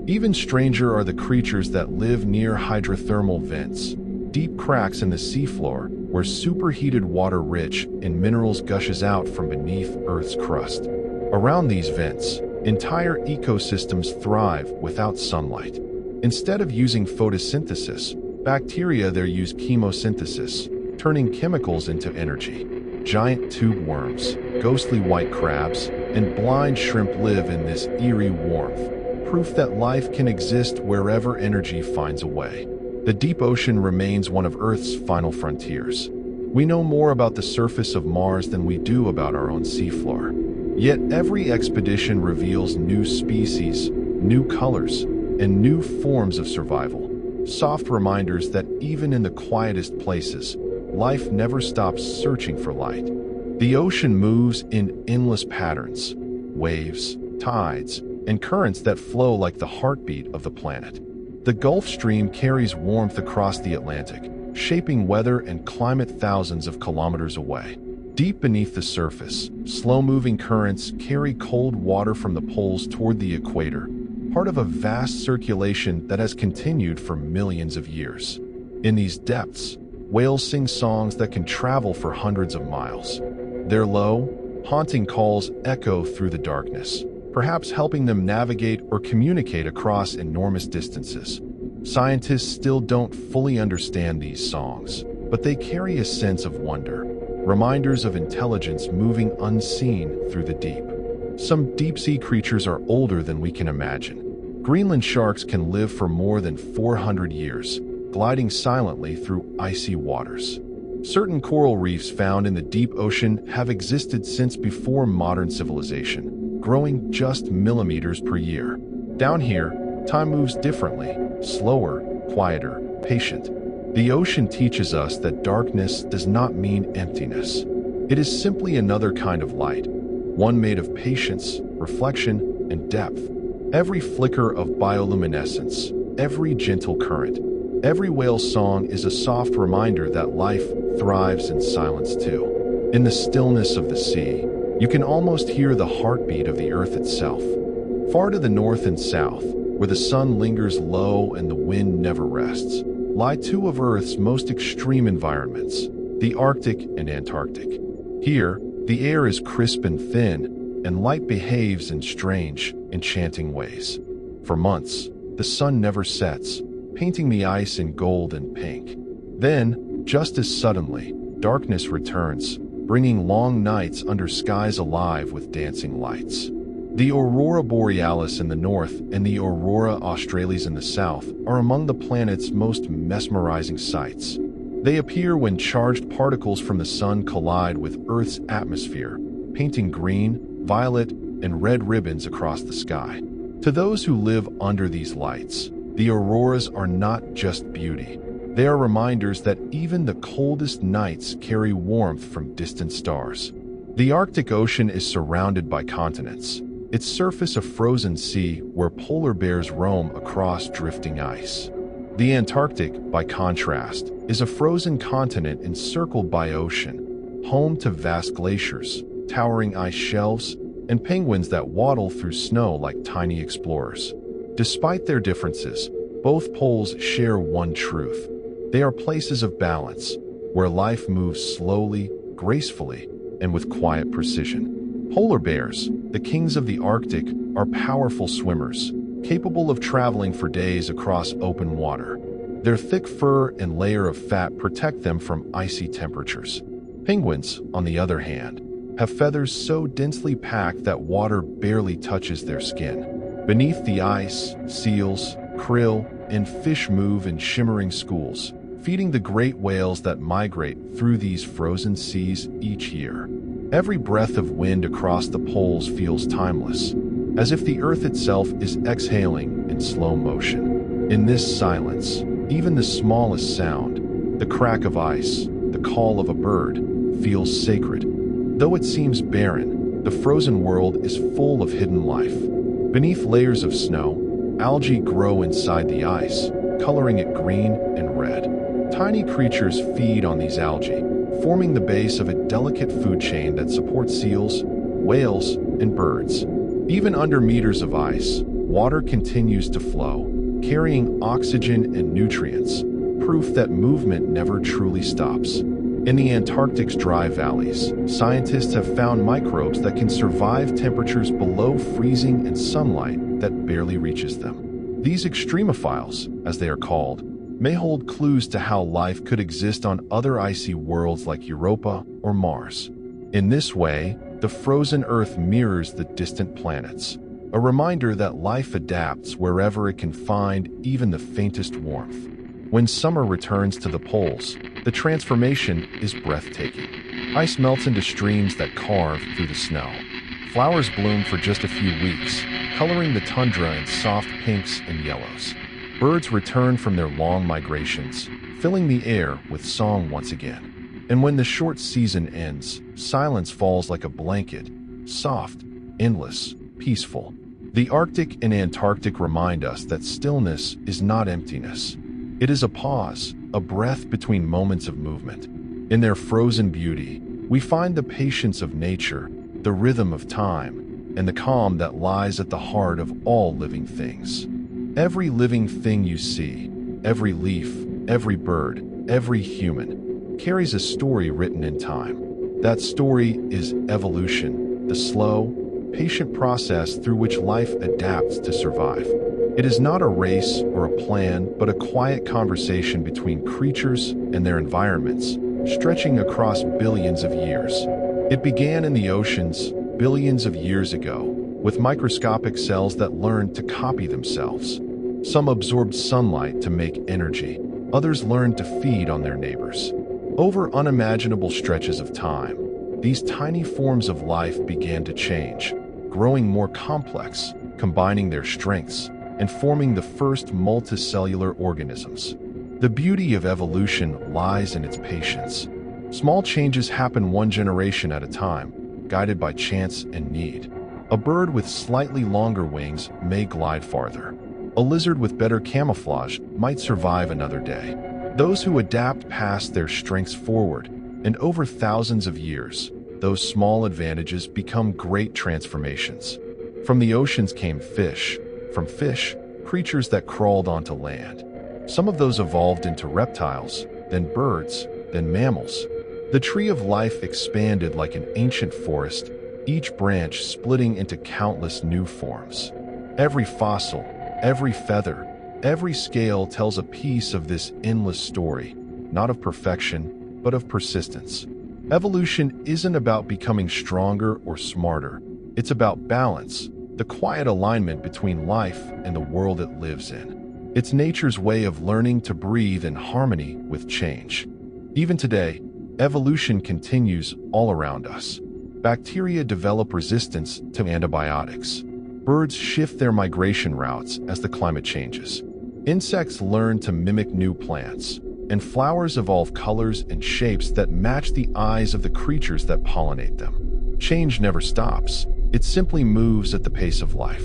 Even stranger are the creatures that live near hydrothermal vents, deep cracks in the seafloor where superheated water rich in minerals gushes out from beneath Earth's crust. Around these vents, entire ecosystems thrive without sunlight. Instead of using photosynthesis, bacteria there use chemosynthesis, turning chemicals into energy. Giant tube worms, ghostly white crabs, and blind shrimp live in this eerie warmth, proof that life can exist wherever energy finds a way. The deep ocean remains one of Earth's final frontiers. We know more about the surface of Mars than we do about our own seafloor. Yet every expedition reveals new species, new colors, and new forms of survival. Soft reminders that even in the quietest places, life never stops searching for light. The ocean moves in endless patterns, waves, tides, and currents that flow like the heartbeat of the planet. The Gulf Stream carries warmth across the Atlantic, shaping weather and climate thousands of kilometers away. Deep beneath the surface, slow-moving currents carry cold water from the poles toward the equator, part of a vast circulation that has continued for millions of years. In these depths, whales sing songs that can travel for hundreds of miles. Their low, haunting calls echo through the darkness, perhaps helping them navigate or communicate across enormous distances. Scientists still don't fully understand these songs, but they carry a sense of wonder, reminders of intelligence moving unseen through the deep. Some deep-sea creatures are older than we can imagine. Greenland sharks can live for more than 400 years, gliding silently through icy waters. Certain coral reefs found in the deep ocean have existed since before modern civilization, growing just millimeters per year. Down here, time moves differently, slower, quieter, patient. The ocean teaches us that darkness does not mean emptiness. It is simply another kind of light, one made of patience, reflection, and depth. Every flicker of bioluminescence, every gentle current, every whale's song is a soft reminder that life thrives in silence too. In the stillness of the sea, you can almost hear the heartbeat of the earth itself. Far to the north and south, where the sun lingers low and the wind never rests, lie two of Earth's most extreme environments, the Arctic and Antarctic. Here, the air is crisp and thin, and light behaves in strange, enchanting ways. For months, the sun never sets, painting the ice in gold and pink. Then, just as suddenly, darkness returns, bringing long nights under skies alive with dancing lights. The aurora borealis in the north and the aurora australis in the south are among the planet's most mesmerizing sights. They appear when charged particles from the sun collide with Earth's atmosphere, painting green, violet, and red ribbons across the sky. To those who live under these lights, the auroras are not just beauty. They are reminders that even the coldest nights carry warmth from distant stars. The Arctic Ocean is surrounded by continents, its surface a frozen sea where polar bears roam across drifting ice. The Antarctic, by contrast, is a frozen continent encircled by ocean, home to vast glaciers, towering ice shelves, and penguins that waddle through snow like tiny explorers. Despite their differences, both poles share one truth. They are places of balance, where life moves slowly, gracefully, and with quiet precision. Polar bears, the kings of the Arctic, are powerful swimmers, capable of traveling for days across open water. Their thick fur and layer of fat protect them from icy temperatures. Penguins, on the other hand, have feathers so densely packed that water barely touches their skin. Beneath the ice, seals, krill, and fish move in shimmering schools, feeding the great whales that migrate through these frozen seas each year. Every breath of wind across the poles feels timeless, as if the earth itself is exhaling in slow motion. In this silence, even the smallest sound, the crack of ice, the call of a bird, feels sacred. Though it seems barren, the frozen world is full of hidden life. Beneath layers of snow, algae grow inside the ice, coloring it green and red. Tiny creatures feed on these algae, forming the base of a delicate food chain that supports seals, whales, and birds. Even under meters of ice, water continues to flow, carrying oxygen and nutrients, proof that movement never truly stops. In the Antarctic's dry valleys, scientists have found microbes that can survive temperatures below freezing and sunlight that barely reaches them. These extremophiles, as they are called, may hold clues to how life could exist on other icy worlds like Europa or Mars. In this way, the frozen Earth mirrors the distant planets, a reminder that life adapts wherever it can find even the faintest warmth. When summer returns to the poles, the transformation is breathtaking. Ice melts into streams that carve through the snow. Flowers bloom for just a few weeks, coloring the tundra in soft pinks and yellows. Birds return from their long migrations, filling the air with song once again. And when the short season ends, silence falls like a blanket, soft, endless, peaceful. The Arctic and Antarctic remind us that stillness is not emptiness. It is a pause, a breath between moments of movement. In their frozen beauty, we find the patience of nature, the rhythm of time, and the calm that lies at the heart of all living things. Every living thing you see, every leaf, every bird, every human, carries a story written in time. That story is evolution, the slow, patient process through which life adapts to survive. It is not a race or a plan, but a quiet conversation between creatures and their environments, stretching across billions of years. It began in the oceans billions of years ago, with microscopic cells that learned to copy themselves. Some absorbed sunlight to make energy, others learned to feed on their neighbors. Over unimaginable stretches of time, these tiny forms of life began to change, growing more complex, combining their strengths, and forming the first multicellular organisms. The beauty of evolution lies in its patience. Small changes happen one generation at a time, guided by chance and need. A bird with slightly longer wings may glide farther. A lizard with better camouflage might survive another day. Those who adapt pass their strengths forward, and over thousands of years, those small advantages become great transformations. From the oceans came fish. From fish, creatures that crawled onto land. Some of those evolved into reptiles, then birds, then mammals. The tree of life expanded like an ancient forest, each branch splitting into countless new forms. Every fossil, every feather, every scale tells a piece of this endless story, not of perfection, but of persistence. Evolution isn't about becoming stronger or smarter. It's about balance, the quiet alignment between life and the world it lives in. It's nature's way of learning to breathe in harmony with change. Even today, evolution continues all around us. Bacteria develop resistance to antibiotics. Birds shift their migration routes as the climate changes. Insects learn to mimic new plants, and flowers evolve colors and shapes that match the eyes of the creatures that pollinate them. Change never stops. It simply moves at the pace of life.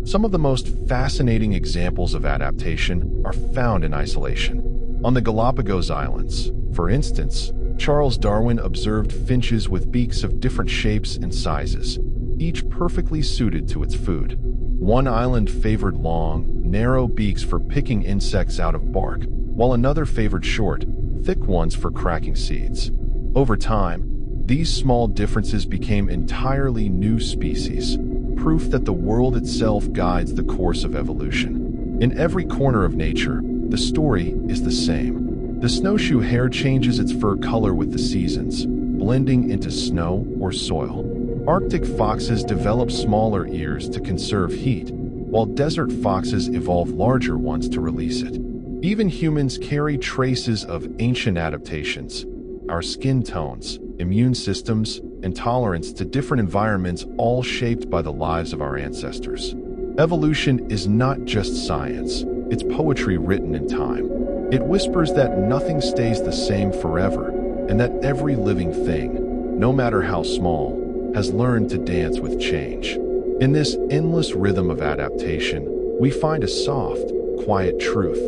Some of the most fascinating examples of adaptation are found in isolation. On the Galapagos Islands, for instance, Charles Darwin observed finches with beaks of different shapes and sizes, each perfectly suited to its food. One island favored long, narrow beaks for picking insects out of bark, while another favored short, thick ones for cracking seeds. Over time, these small differences became entirely new species, proof that the world itself guides the course of evolution. In every corner of nature, the story is the same. The snowshoe hare changes its fur color with the seasons, blending into snow or soil. Arctic foxes develop smaller ears to conserve heat, while desert foxes evolve larger ones to release it. Even humans carry traces of ancient adaptations. Our skin tones, immune systems, and tolerance to different environments all shaped by the lives of our ancestors. Evolution is not just science, it's poetry written in time. It whispers that nothing stays the same forever, and that every living thing, no matter how small, has learned to dance with change. In this endless rhythm of adaptation, we find a soft, quiet truth.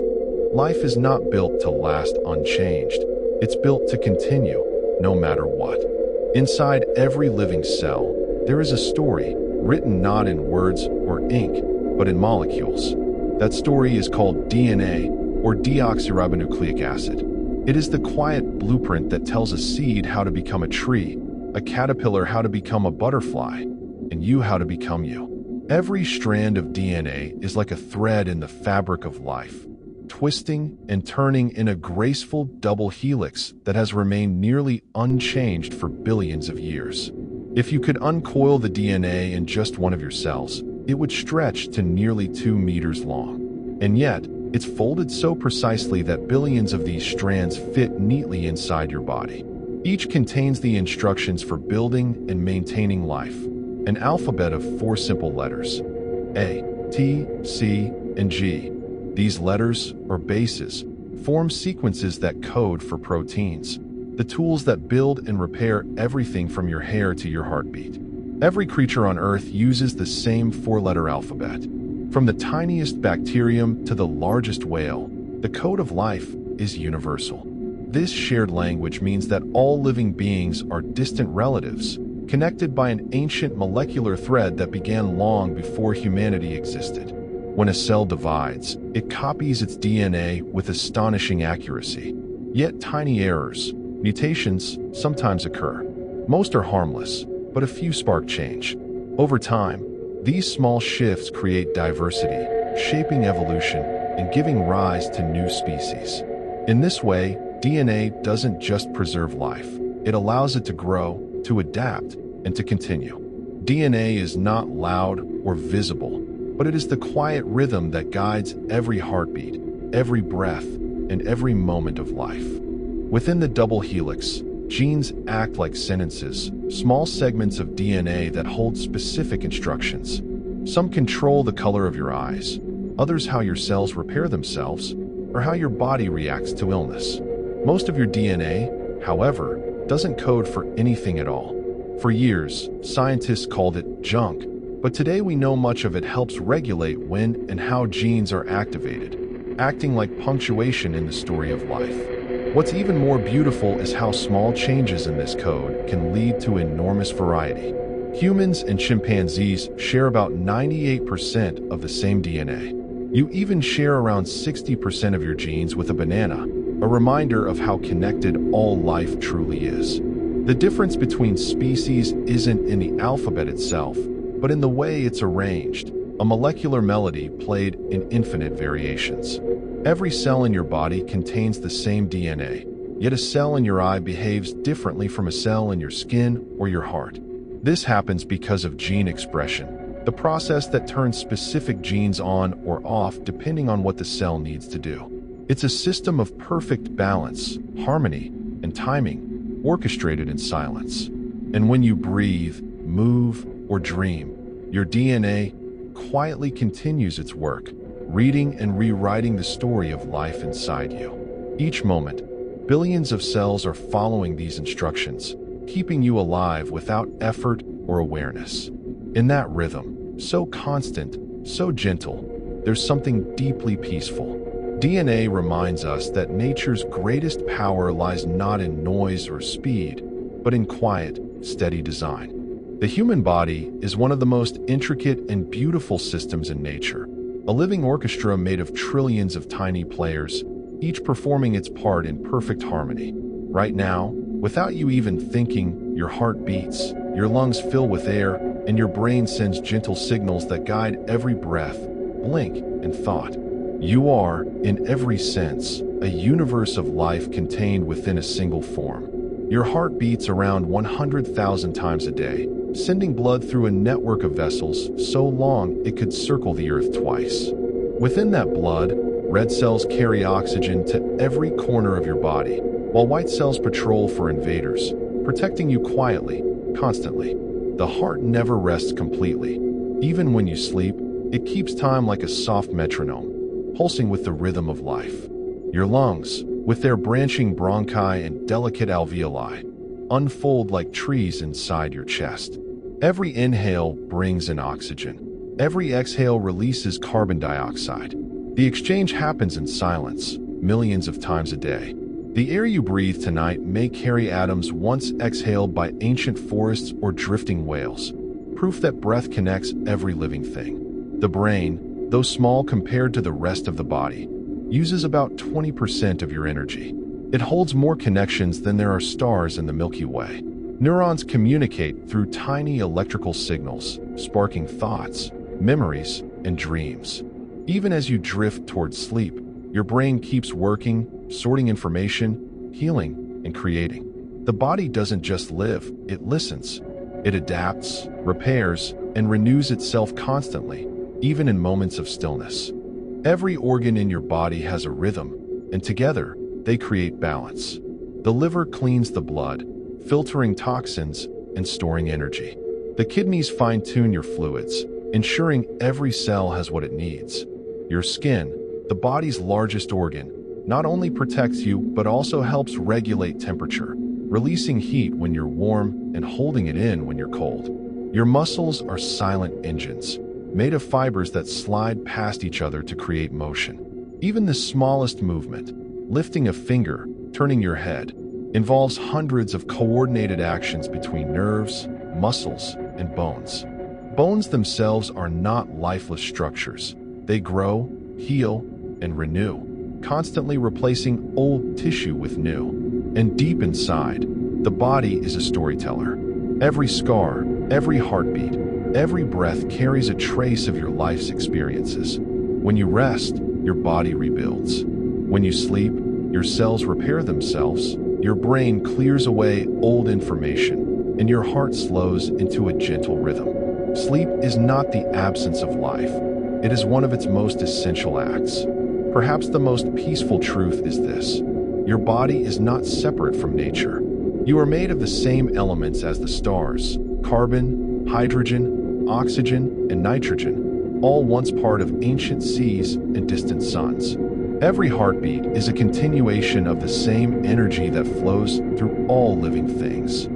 Life is not built to last unchanged. It's built to continue, no matter what. Inside every living cell, there is a story, written not in words or ink, but in molecules. That story is called DNA, or deoxyribonucleic acid. It is the quiet blueprint that tells a seed how to become a tree, a caterpillar how to become a butterfly, and you how to become you. Every strand of DNA is like a thread in the fabric of life, twisting and turning in a graceful double helix that has remained nearly unchanged for billions of years. If you could uncoil the DNA in just one of your cells, it would stretch to nearly 2 meters long. And yet, It's folded so precisely that billions of these strands fit neatly inside your body. Each contains the instructions for building and maintaining life, an alphabet of 4 simple letters: A, T, C, and G. These letters, or bases, form sequences that code for proteins, the tools that build and repair everything from your hair to your heartbeat. Every creature on Earth uses the same 4-letter alphabet. From the tiniest bacterium to the largest whale, the code of life is universal. This shared language means that all living beings are distant relatives, connected by an ancient molecular thread that began long before humanity existed. When a cell divides, it copies its DNA with astonishing accuracy. Yet tiny errors, mutations, sometimes occur. Most are harmless, but a few spark change. Over time, these small shifts create diversity, shaping evolution and giving rise to new species. In this way, DNA doesn't just preserve life. It allows it to grow, to adapt, and to continue. DNA is not loud or visible, but it is the quiet rhythm that guides every heartbeat, every breath, and every moment of life. Within the double helix, genes act like sentences, small segments of DNA that hold specific instructions. Some control the color of your eyes, others how your cells repair themselves, or how your body reacts to illness. Most of your DNA, however, doesn't code for anything at all. For years, scientists called it junk, but today we know much of it helps regulate when and how genes are activated, acting like punctuation in the story of life. What's even more beautiful is how small changes in this code can lead to enormous variety. Humans and chimpanzees share about 98% of the same DNA. You even share around 60% of your genes with a banana, a reminder of how connected all life truly is. The difference between species isn't in the alphabet itself, but in the way it's arranged, a molecular melody played in infinite variations. Every cell in your body contains the same DNA, yet a cell in your eye behaves differently from a cell in your skin or your heart. This happens because of gene expression, the process that turns specific genes on or off depending on what the cell needs to do. It's a system of perfect balance, harmony, and timing, orchestrated in silence. And when you breathe, move, or dream, your DNA quietly continues its work, reading and rewriting the story of life inside you. Each moment, billions of cells are following these instructions, keeping you alive without effort or awareness. In that rhythm, so constant, so gentle, there's something deeply peaceful. DNA reminds us that nature's greatest power lies not in noise or speed, but in quiet, steady design. The human body is one of the most intricate and beautiful systems in nature, a living orchestra made of trillions of tiny players, each performing its part in perfect harmony. Right now, without you even thinking, your heart beats, your lungs fill with air, and your brain sends gentle signals that guide every breath, blink, and thought. You are, in every sense, a universe of life contained within a single form. Your heart beats around 100,000 times a day, sending blood through a network of vessels so long it could circle the earth twice. Within that blood, red cells carry oxygen to every corner of your body, while white cells patrol for invaders, protecting you quietly, constantly. The heart never rests completely. Even when you sleep, it keeps time like a soft metronome, pulsing with the rhythm of life. Your lungs, with their branching bronchi and delicate alveoli, unfold like trees inside your chest. Every inhale brings in oxygen. Every exhale releases carbon dioxide. The exchange happens in silence, millions of times a day. The air you breathe tonight may carry atoms once exhaled by ancient forests or drifting whales, proof that breath connects every living thing. The brain, though small compared to the rest of the body, uses about 20% of your energy. It holds more connections than there are stars in the Milky Way. Neurons communicate through tiny electrical signals, sparking thoughts, memories, and dreams. Even as you drift towards sleep, your brain keeps working, sorting information, healing, and creating. The body doesn't just live, it listens. It adapts, repairs, and renews itself constantly, even in moments of stillness. Every organ in your body has a rhythm, and together, they create balance. The liver cleans the blood, filtering toxins and storing energy. The kidneys fine-tune your fluids, ensuring every cell has what it needs. Your skin, the body's largest organ, not only protects you but also helps regulate temperature, releasing heat when you're warm and holding it in when you're cold. Your muscles are silent engines, made of fibers that slide past each other to create motion. Even the smallest movement, lifting a finger, turning your head, involves hundreds of coordinated actions between nerves, muscles, and bones. Bones themselves are not lifeless structures. They grow, heal, and renew, constantly replacing old tissue with new. And deep inside, the body is a storyteller. Every scar, every heartbeat, every breath carries a trace of your life's experiences. When you rest, your body rebuilds. When you sleep, your cells repair themselves, your brain clears away old information, and your heart slows into a gentle rhythm. Sleep is not the absence of life. It is one of its most essential acts. Perhaps the most peaceful truth is this: your body is not separate from nature. You are made of the same elements as the stars: carbon, hydrogen, oxygen, and nitrogen, all once part of ancient seas and distant suns. Every heartbeat is a continuation of the same energy that flows through all living things.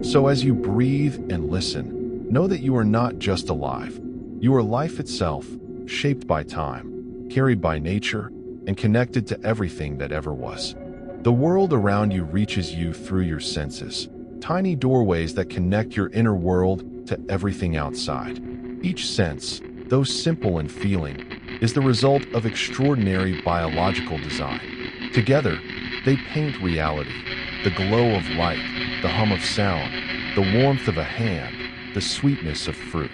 So as you breathe and listen, know that you are not just alive. You are life itself, shaped by time, carried by nature, and connected to everything that ever was. The world around you reaches you through your senses, tiny doorways that connect your inner world to everything outside. Each sense, though simple in feeling, is the result of extraordinary biological design. Together, they paint reality: the glow of light, the hum of sound, the warmth of a hand, the sweetness of fruit.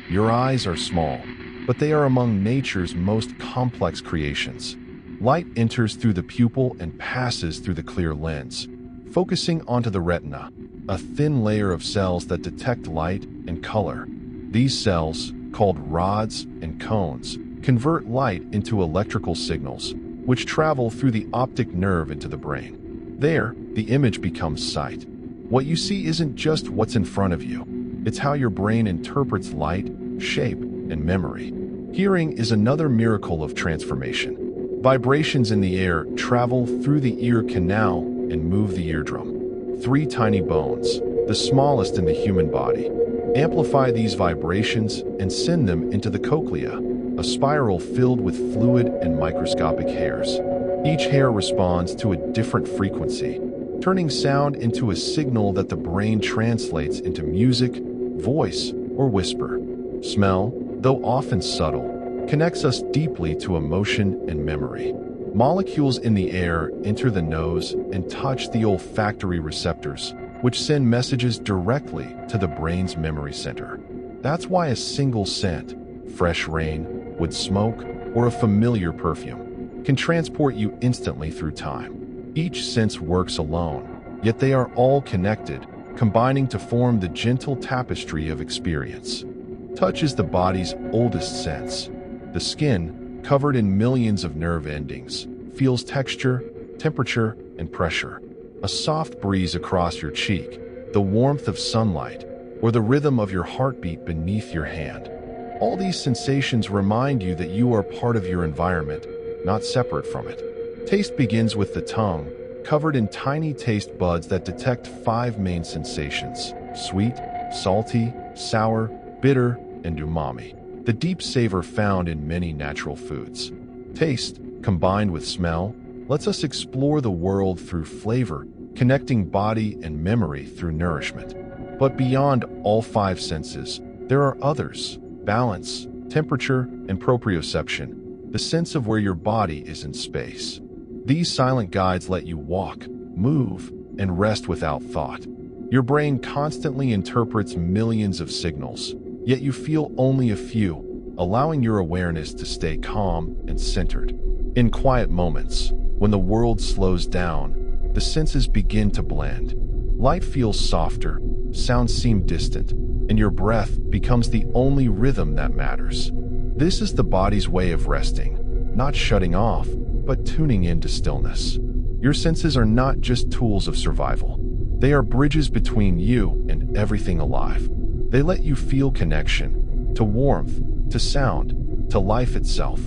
Your eyes are small, but they are among nature's most complex creations. Light enters through the pupil and passes through the clear lens, focusing onto the retina, a thin layer of cells that detect light and color. These cells, called rods and cones, convert light into electrical signals, which travel through the optic nerve into the brain. There, the image becomes sight. What you see isn't just what's in front of you. It's how your brain interprets light, shape, and memory. Hearing is another miracle of transformation. Vibrations in the air travel through the ear canal and move the eardrum. 3 tiny bones, the smallest in the human body, amplify these vibrations and send them into the cochlea, a spiral filled with fluid and microscopic hairs. Each hair responds to a different frequency, turning sound into a signal that the brain translates into music, voice, or whisper. Smell, though often subtle, connects us deeply to emotion and memory. Molecules in the air enter the nose and touch the olfactory receptors, which send messages directly to the brain's memory center. That's why a single scent, fresh rain, wood smoke, or a familiar perfume, can transport you instantly through time. Each sense works alone, yet they are all connected, combining to form the gentle tapestry of experience. Touch is the body's oldest sense. The skin, covered in millions of nerve endings, feels texture, temperature, and pressure. A soft breeze across your cheek, the warmth of sunlight, or the rhythm of your heartbeat beneath your hand. All these sensations remind you that you are part of your environment, not separate from it. Taste begins with the tongue, covered in tiny taste buds that detect 5 main sensations: sweet, salty, sour, bitter, and umami, the deep savor found in many natural foods. Taste, combined with smell, lets us explore the world through flavor, connecting body and memory through nourishment. But beyond all 5 senses, there are others: balance, temperature, and proprioception, the sense of where your body is in space. These silent guides let you walk, move, and rest without thought. Your brain constantly interprets millions of signals, yet you feel only a few, allowing your awareness to stay calm and centered. In quiet moments, when the world slows down, the senses begin to blend. Light feels softer, sounds seem distant, and your breath becomes the only rhythm that matters. This is the body's way of resting, not shutting off, but tuning into stillness. Your senses are not just tools of survival. They are bridges between you and everything alive. They let you feel connection, to warmth, to sound, to life itself.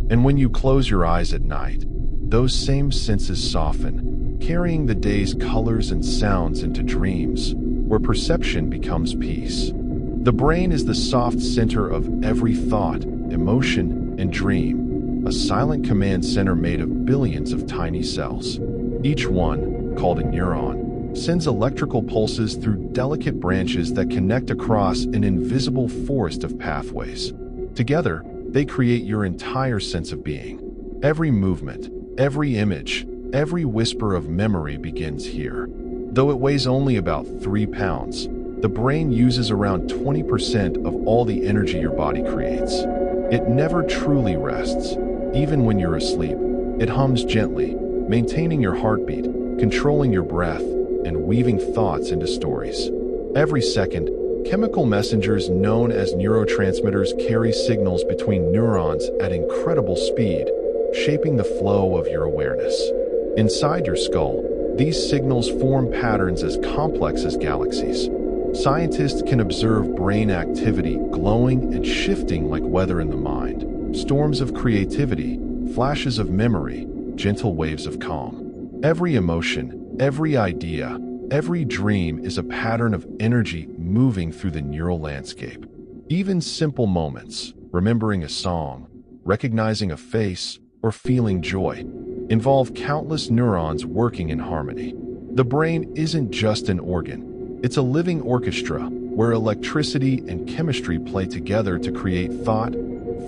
And when you close your eyes at night, those same senses soften, carrying the day's colors and sounds into dreams, where perception becomes peace. The brain is the soft center of every thought, emotion, and dream, a silent command center made of billions of tiny cells. Each one, called a neuron, sends electrical pulses through delicate branches that connect across an invisible forest of pathways. Together, they create your entire sense of being. Every movement, every image, every whisper of memory begins here. Though it weighs only about 3 pounds, the brain uses around 20% of all the energy your body creates. It never truly rests. Even when you're asleep, it hums gently, maintaining your heartbeat, controlling your breath, and weaving thoughts into stories. Every second, chemical messengers known as neurotransmitters carry signals between neurons at incredible speed, shaping the flow of your awareness. Inside your skull, these signals form patterns as complex as galaxies. Scientists can observe brain activity glowing and shifting like weather in the mind, storms of creativity, flashes of memory, gentle waves of calm. Every emotion, every idea, every dream is a pattern of energy moving through the neural landscape. Even simple moments, remembering a song, recognizing a face, or feeling joy, involve countless neurons working in harmony. The brain isn't just an organ. It's a living orchestra where electricity and chemistry play together to create thought,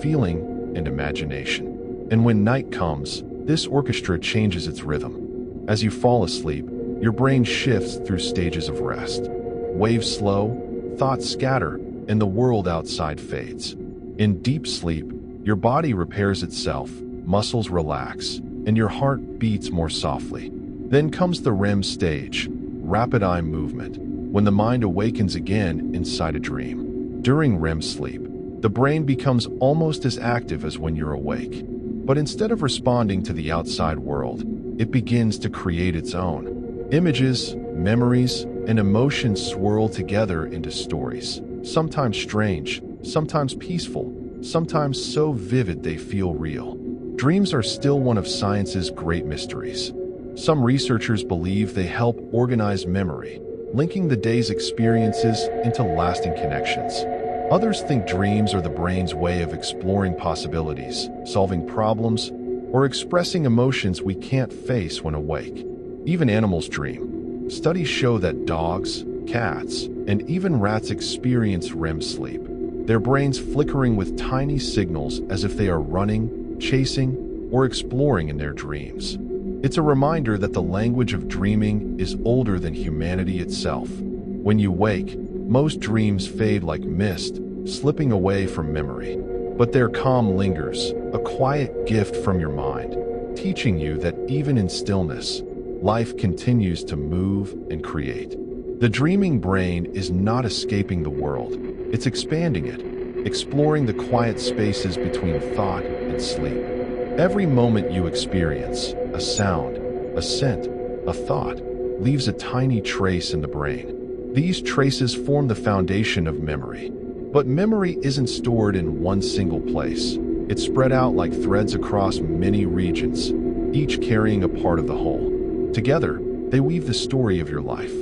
feeling, and imagination. And when night comes, this orchestra changes its rhythm. As you fall asleep, your brain shifts through stages of rest. Waves slow, thoughts scatter, and the world outside fades. In deep sleep, your body repairs itself, muscles relax, and your heart beats more softly. Then comes the REM stage, rapid eye movement, when the mind awakens again inside a dream. During REM sleep, the brain becomes almost as active as when you're awake. But instead of responding to the outside world, it begins to create its own. Images, memories, and emotions swirl together into stories, sometimes strange, sometimes peaceful, sometimes so vivid they feel real. Dreams are still one of science's great mysteries. Some researchers believe they help organize memory, linking the day's experiences into lasting connections. Others think dreams are the brain's way of exploring possibilities, solving problems, or expressing emotions we can't face when awake. Even animals dream. Studies show that dogs, cats, and even rats experience REM sleep, their brains flickering with tiny signals as if they are running, chasing, or exploring in their dreams. It's a reminder that the language of dreaming is older than humanity itself. When you wake, most dreams fade like mist, slipping away from memory. But their calm lingers, a quiet gift from your mind, teaching you that even in stillness, life continues to move and create. The dreaming brain is not escaping the world, it's expanding it, exploring the quiet spaces between thought and sleep. Every moment you experience, a sound, a scent, a thought, leaves a tiny trace in the brain. These traces form the foundation of memory. But memory isn't stored in one single place. It's spread out like threads across many regions, each carrying a part of the whole. Together, they weave the story of your life.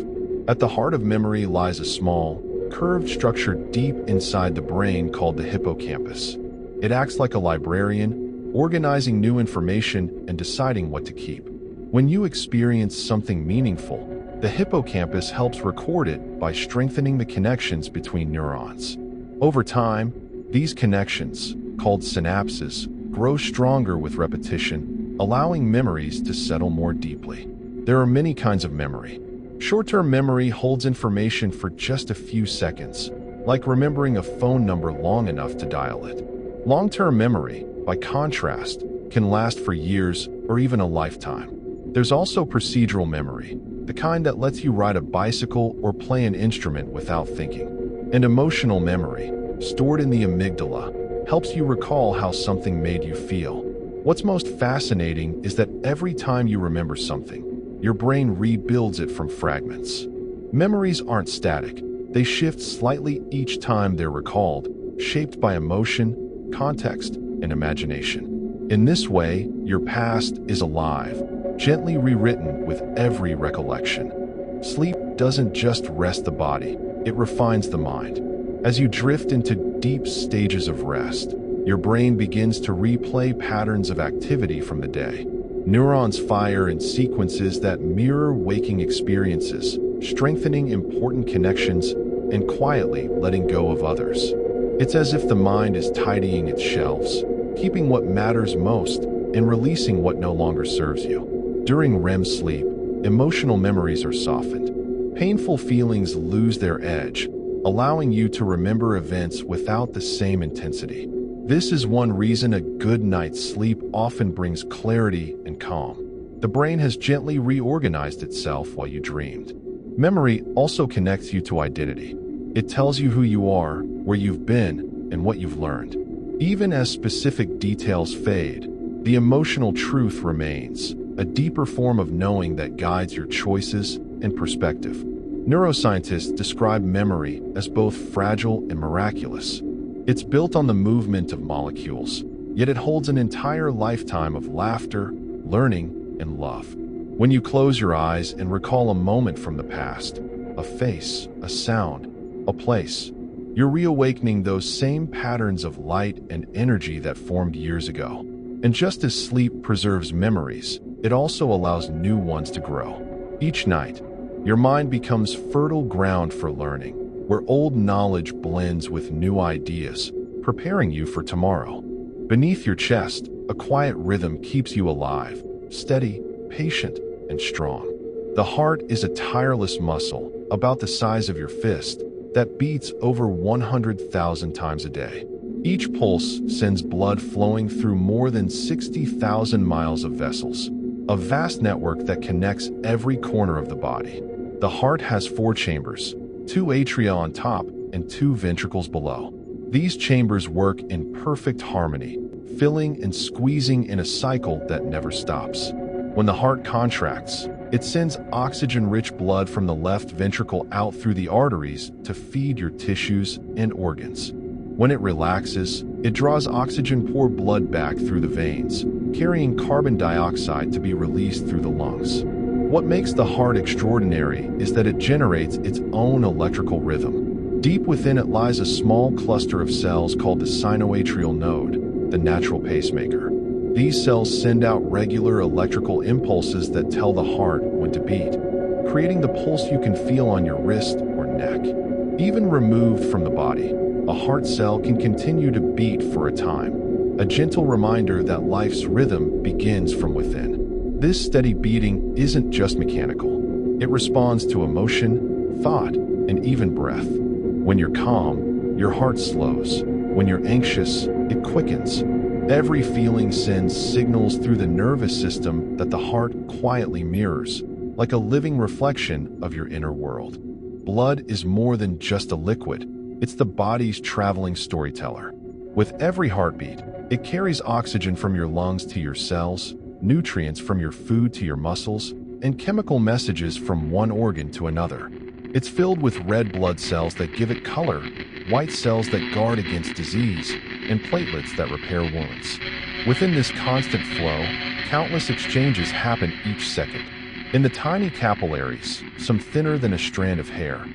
At the heart of memory lies a small, curved structure deep inside the brain called the hippocampus. It acts like a librarian, organizing new information and deciding what to keep. When you experience something meaningful, the hippocampus helps record it by strengthening the connections between neurons. Over time, these connections, called synapses, grow stronger with repetition, allowing memories to settle more deeply. There are many kinds of memory. Short-term memory holds information for just a few seconds, like remembering a phone number long enough to dial it. Long-term memory, by contrast, can last for years or even a lifetime. There's also procedural memory, the kind that lets you ride a bicycle or play an instrument without thinking. And emotional memory, stored in the amygdala, helps you recall how something made you feel. What's most fascinating is that every time you remember something, your brain rebuilds it from fragments. Memories aren't static. They shift slightly each time they're recalled, shaped by emotion, context, and imagination. In this way, your past is alive, gently rewritten with every recollection. Sleep doesn't just rest the body, it refines the mind. As you drift into deep stages of rest, your brain begins to replay patterns of activity from the day. Neurons fire in sequences that mirror waking experiences, strengthening important connections and quietly letting go of others. It's as if the mind is tidying its shelves, keeping what matters most and releasing what no longer serves you. During REM sleep, emotional memories are softened. Painful feelings lose their edge, allowing you to remember events without the same intensity. This is one reason a good night's sleep often brings clarity and calm. The brain has gently reorganized itself while you dreamed. Memory also connects you to identity. It tells you who you are, where you've been, and what you've learned. Even as specific details fade, the emotional truth remains, a deeper form of knowing that guides your choices and perspective. Neuroscientists describe memory as both fragile and miraculous. It's built on the movement of molecules, yet it holds an entire lifetime of laughter, learning, and love. When you close your eyes and recall a moment from the past, a face, a sound, a place, you're reawakening those same patterns of light and energy that formed years ago. And just as sleep preserves memories, it also allows new ones to grow. Each night, your mind becomes fertile ground for learning, where old knowledge blends with new ideas, preparing you for tomorrow. Beneath your chest, a quiet rhythm keeps you alive, steady, patient, and strong. The heart is a tireless muscle, about the size of your fist, that beats over 100,000 times a day. Each pulse sends blood flowing through more than 60,000 miles of vessels, a vast network that connects every corner of the body. The heart has 4 chambers, 2 atria on top and 2 ventricles below. These chambers work in perfect harmony, filling and squeezing in a cycle that never stops. When the heart contracts, it sends oxygen-rich blood from the left ventricle out through the arteries to feed your tissues and organs. When it relaxes, it draws oxygen-poor blood back through the veins, carrying carbon dioxide to be released through the lungs. What makes the heart extraordinary is that it generates its own electrical rhythm. Deep within it lies a small cluster of cells called the sinoatrial node, the natural pacemaker. These cells send out regular electrical impulses that tell the heart when to beat, creating the pulse you can feel on your wrist or neck. Even removed from the body, a heart cell can continue to beat for a time, a gentle reminder that life's rhythm begins from within. This steady beating isn't just mechanical. It responds to emotion, thought, and even breath. When you're calm, your heart slows. When you're anxious, it quickens. Every feeling sends signals through the nervous system that the heart quietly mirrors, like a living reflection of your inner world. Blood is more than just a liquid. It's the body's traveling storyteller. With every heartbeat, it carries oxygen from your lungs to your cells, nutrients from your food to your muscles, and chemical messages from one organ to another. It's filled with red blood cells that give it color, white cells that guard against disease, and platelets that repair wounds. Within this constant flow, countless exchanges happen each second. In the tiny capillaries, some thinner than a strand of hair,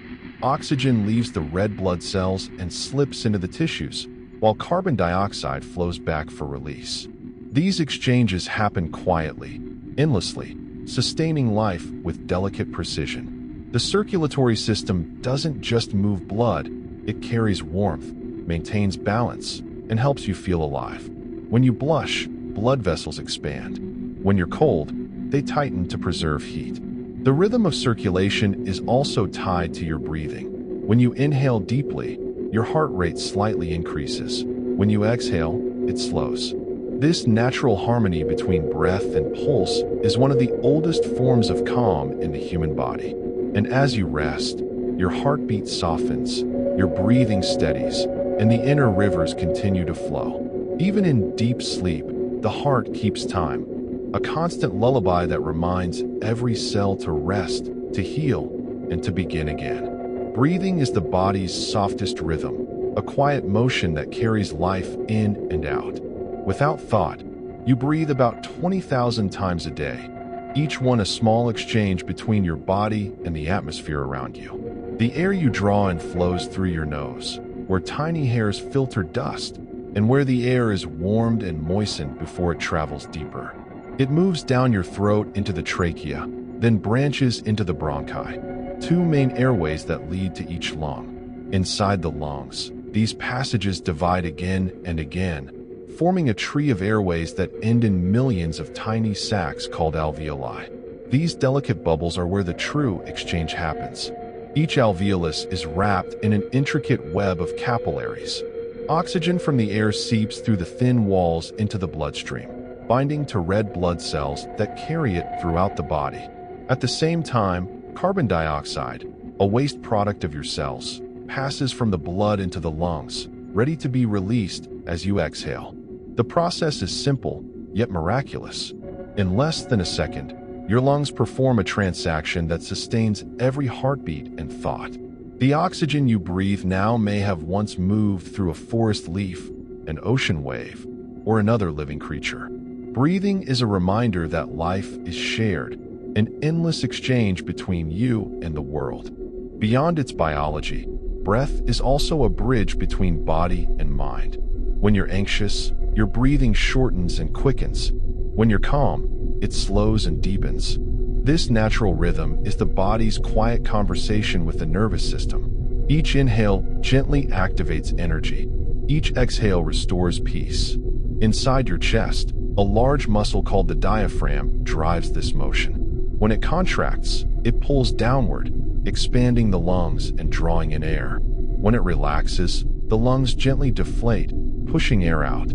oxygen leaves the red blood cells and slips into the tissues, while carbon dioxide flows back for release. These exchanges happen quietly, endlessly, sustaining life with delicate precision. The circulatory system doesn't just move blood, it carries warmth, maintains balance, and helps you feel alive. When you blush, blood vessels expand. When you're cold, they tighten to preserve heat. The rhythm of circulation is also tied to your breathing. When you inhale deeply, your heart rate slightly increases. When you exhale, it slows. This natural harmony between breath and pulse is one of the oldest forms of calm in the human body. And as you rest, your heartbeat softens, your breathing steadies, and the inner rivers continue to flow. Even in deep sleep, the heart keeps time, a constant lullaby that reminds every cell to rest, to heal, and to begin again. Breathing is the body's softest rhythm, a quiet motion that carries life in and out. Without thought, you breathe about 20,000 times a day, each one a small exchange between your body and the atmosphere around you. The air you draw in flows through your nose, where tiny hairs filter dust, and where the air is warmed and moistened before it travels deeper. It moves down your throat into the trachea, then branches into the bronchi, two main airways that lead to each lung. Inside the lungs, these passages divide again and again, forming a tree of airways that end in millions of tiny sacs called alveoli. These delicate bubbles are where the true exchange happens. Each alveolus is wrapped in an intricate web of capillaries. Oxygen from the air seeps through the thin walls into the bloodstream, binding to red blood cells that carry it throughout the body. At the same time, carbon dioxide, a waste product of your cells, passes from the blood into the lungs, ready to be released as you exhale. The process is simple, yet miraculous. In less than a second, your lungs perform a transaction that sustains every heartbeat and thought. The oxygen you breathe now may have once moved through a forest leaf, an ocean wave, or another living creature. Breathing is a reminder that life is shared, an endless exchange between you and the world. Beyond its biology, breath is also a bridge between body and mind. When you're anxious, your breathing shortens and quickens. When you're calm, it slows and deepens. This natural rhythm is the body's quiet conversation with the nervous system. Each inhale gently activates energy. Each exhale restores peace. Inside your chest, a large muscle called the diaphragm drives this motion. When it contracts, it pulls downward, expanding the lungs and drawing in air. When it relaxes, the lungs gently deflate, pushing air out.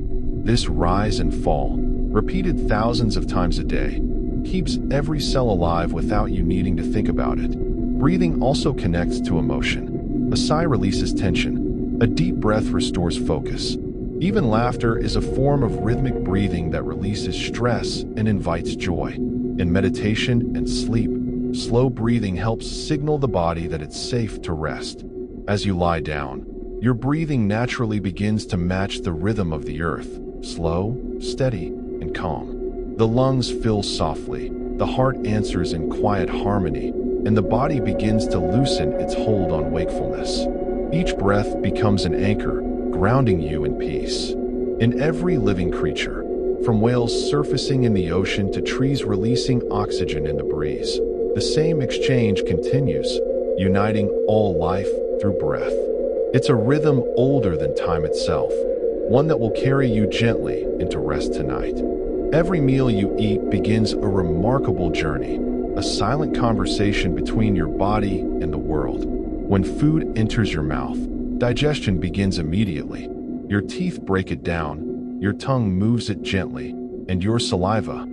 This rise and fall, repeated thousands of times a day, keeps every cell alive without you needing to think about it. Breathing also connects to emotion. A sigh releases tension. A deep breath restores focus. Even laughter is a form of rhythmic breathing that releases stress and invites joy. In meditation and sleep, slow breathing helps signal the body that it's safe to rest. As you lie down, your breathing naturally begins to match the rhythm of the earth, slow, steady, and calm. The lungs fill softly, the heart answers in quiet harmony, and the body begins to loosen its hold on wakefulness. Each breath becomes an anchor, grounding you in peace. In every living creature, from whales surfacing in the ocean to trees releasing oxygen in the breeze, the same exchange continues, uniting all life through breath. It's a rhythm older than time itself, one that will carry you gently into rest tonight. Every meal you eat begins a remarkable journey, a silent conversation between your body and the world. When food enters your mouth, digestion begins immediately. Your teeth break it down, your tongue moves it gently, and your saliva,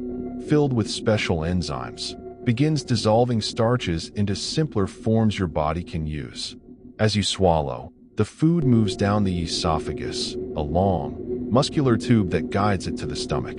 filled with special enzymes, begins dissolving starches into simpler forms your body can use. As you swallow, the food moves down the esophagus, a long, muscular tube that guides it to the stomach.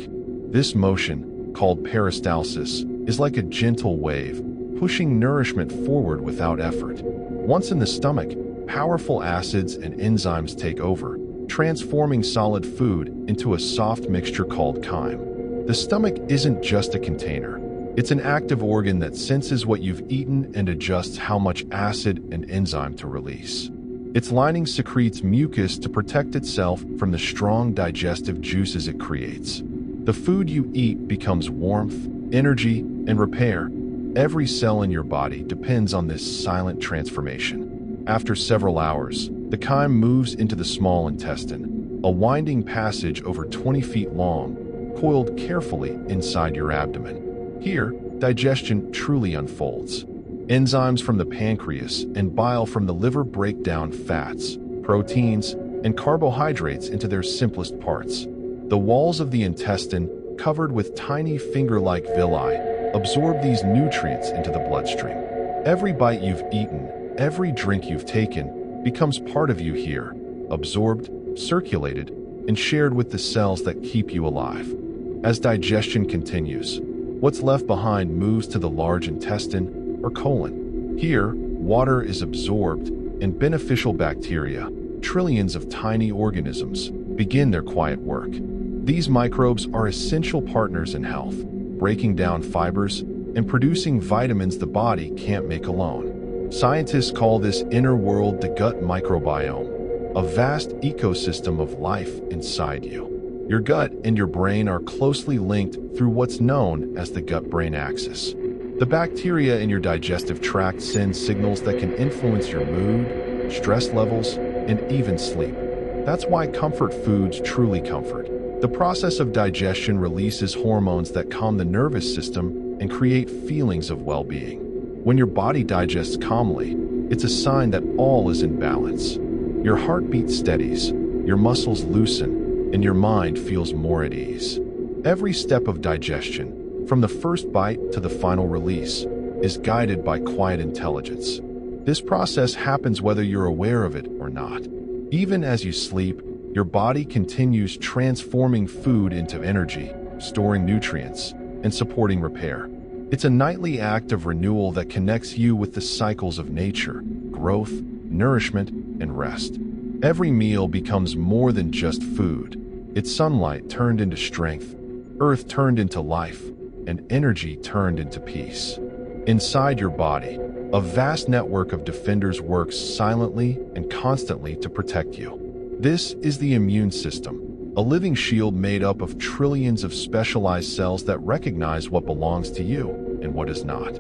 This motion, called peristalsis, is like a gentle wave, pushing nourishment forward without effort. Once in the stomach, powerful acids and enzymes take over, transforming solid food into a soft mixture called chyme. The stomach isn't just a container. It's an active organ that senses what you've eaten and adjusts how much acid and enzyme to release. Its lining secretes mucus to protect itself from the strong digestive juices it creates. The food you eat becomes warmth, energy, and repair. Every cell in your body depends on this silent transformation. After several hours, the chyme moves into the small intestine, a winding passage over 20 feet long, coiled carefully inside your abdomen. Here, digestion truly unfolds. Enzymes from the pancreas and bile from the liver break down fats, proteins, and carbohydrates into their simplest parts. The walls of the intestine, covered with tiny finger-like villi, absorb these nutrients into the bloodstream. Every bite you've eaten, every drink you've taken, becomes part of you here, absorbed, circulated, and shared with the cells that keep you alive. As digestion continues, what's left behind moves to the large intestine or colon. Here, water is absorbed and beneficial bacteria, trillions of tiny organisms, begin their quiet work. These microbes are essential partners in health, breaking down fibers and producing vitamins the body can't make alone. Scientists call this inner world the gut microbiome, a vast ecosystem of life inside you. Your gut and your brain are closely linked through what's known as the gut-brain axis. The bacteria in your digestive tract send signals that can influence your mood, stress levels, and even sleep. That's why comfort foods truly comfort. The process of digestion releases hormones that calm the nervous system and create feelings of well-being. When your body digests calmly, it's a sign that all is in balance. Your heartbeat steadies, your muscles loosen, and your mind feels more at ease. Every step of digestion, from the first bite to the final release, is guided by quiet intelligence. This process happens whether you're aware of it or not. Even as you sleep, your body continues transforming food into energy, storing nutrients, and supporting repair. It's a nightly act of renewal that connects you with the cycles of nature, growth, nourishment, and rest. Every meal becomes more than just food. It's sunlight turned into strength, earth turned into life, and energy turned into peace. Inside your body, a vast network of defenders works silently and constantly to protect you. This is the immune system, a living shield made up of trillions of specialized cells that recognize what belongs to you and what is not.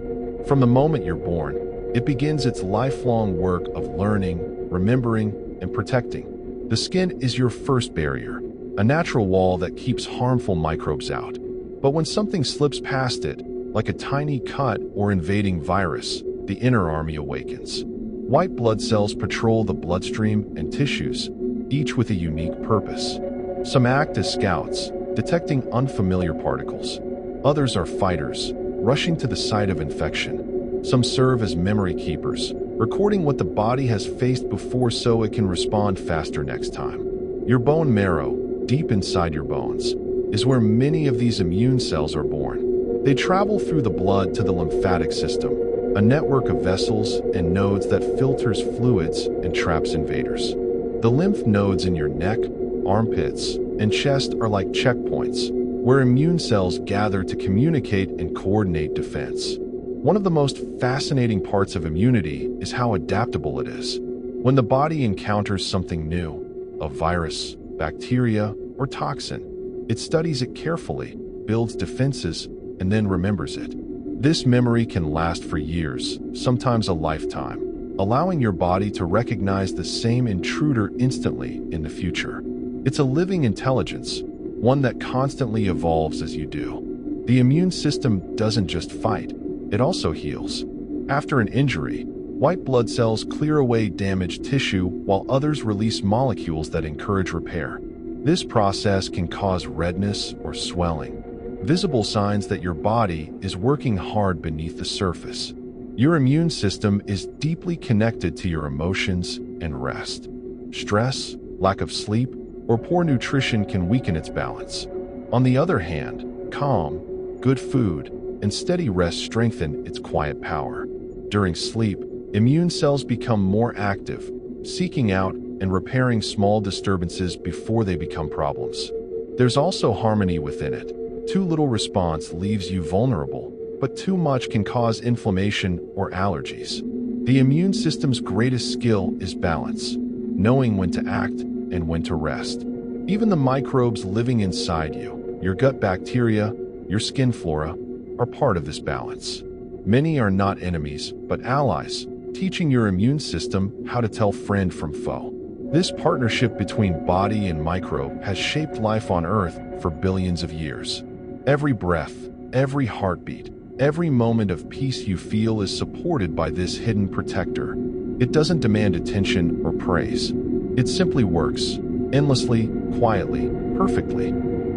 From the moment you're born, it begins its lifelong work of learning, remembering, and protecting. The skin is your first barrier, a natural wall that keeps harmful microbes out. But when something slips past it, like a tiny cut or invading virus, the inner army awakens. White blood cells patrol the bloodstream and tissues, each with a unique purpose. Some act as scouts, detecting unfamiliar particles. Others are fighters, rushing to the site of infection. Some serve as memory keepers, recording what the body has faced before so it can respond faster next time. Your bone marrow, deep inside your bones, is where many of these immune cells are born. They travel through the blood to the lymphatic system, a network of vessels and nodes that filters fluids and traps invaders. The lymph nodes in your neck, armpits, and chest are like checkpoints, where immune cells gather to communicate and coordinate defense. One of the most fascinating parts of immunity is how adaptable it is. When the body encounters something new, a virus, bacteria, or toxin, it studies it carefully, builds defenses, and then remembers it. This memory can last for years, sometimes a lifetime, allowing your body to recognize the same intruder instantly in the future. It's a living intelligence, one that constantly evolves as you do. The immune system doesn't just fight, it also heals. After an injury, white blood cells clear away damaged tissue while others release molecules that encourage repair. This process can cause redness or swelling, visible signs that your body is working hard beneath the surface. Your immune system is deeply connected to your emotions and rest. Stress, lack of sleep, or poor nutrition can weaken its balance. On the other hand, calm, good food, and steady rest strengthen its quiet power. During sleep, immune cells become more active, seeking out and repairing small disturbances before they become problems. There's also harmony within it. Too little response leaves you vulnerable, but too much can cause inflammation or allergies. The immune system's greatest skill is balance, knowing when to act and when to rest. Even the microbes living inside you, your gut bacteria, your skin flora, are part of this balance. Many are not enemies, but allies, teaching your immune system how to tell friend from foe. This partnership between body and microbe has shaped life on Earth for billions of years. Every breath, every heartbeat, every moment of peace you feel is supported by this hidden protector. It doesn't demand attention or praise. It simply works, endlessly, quietly, perfectly.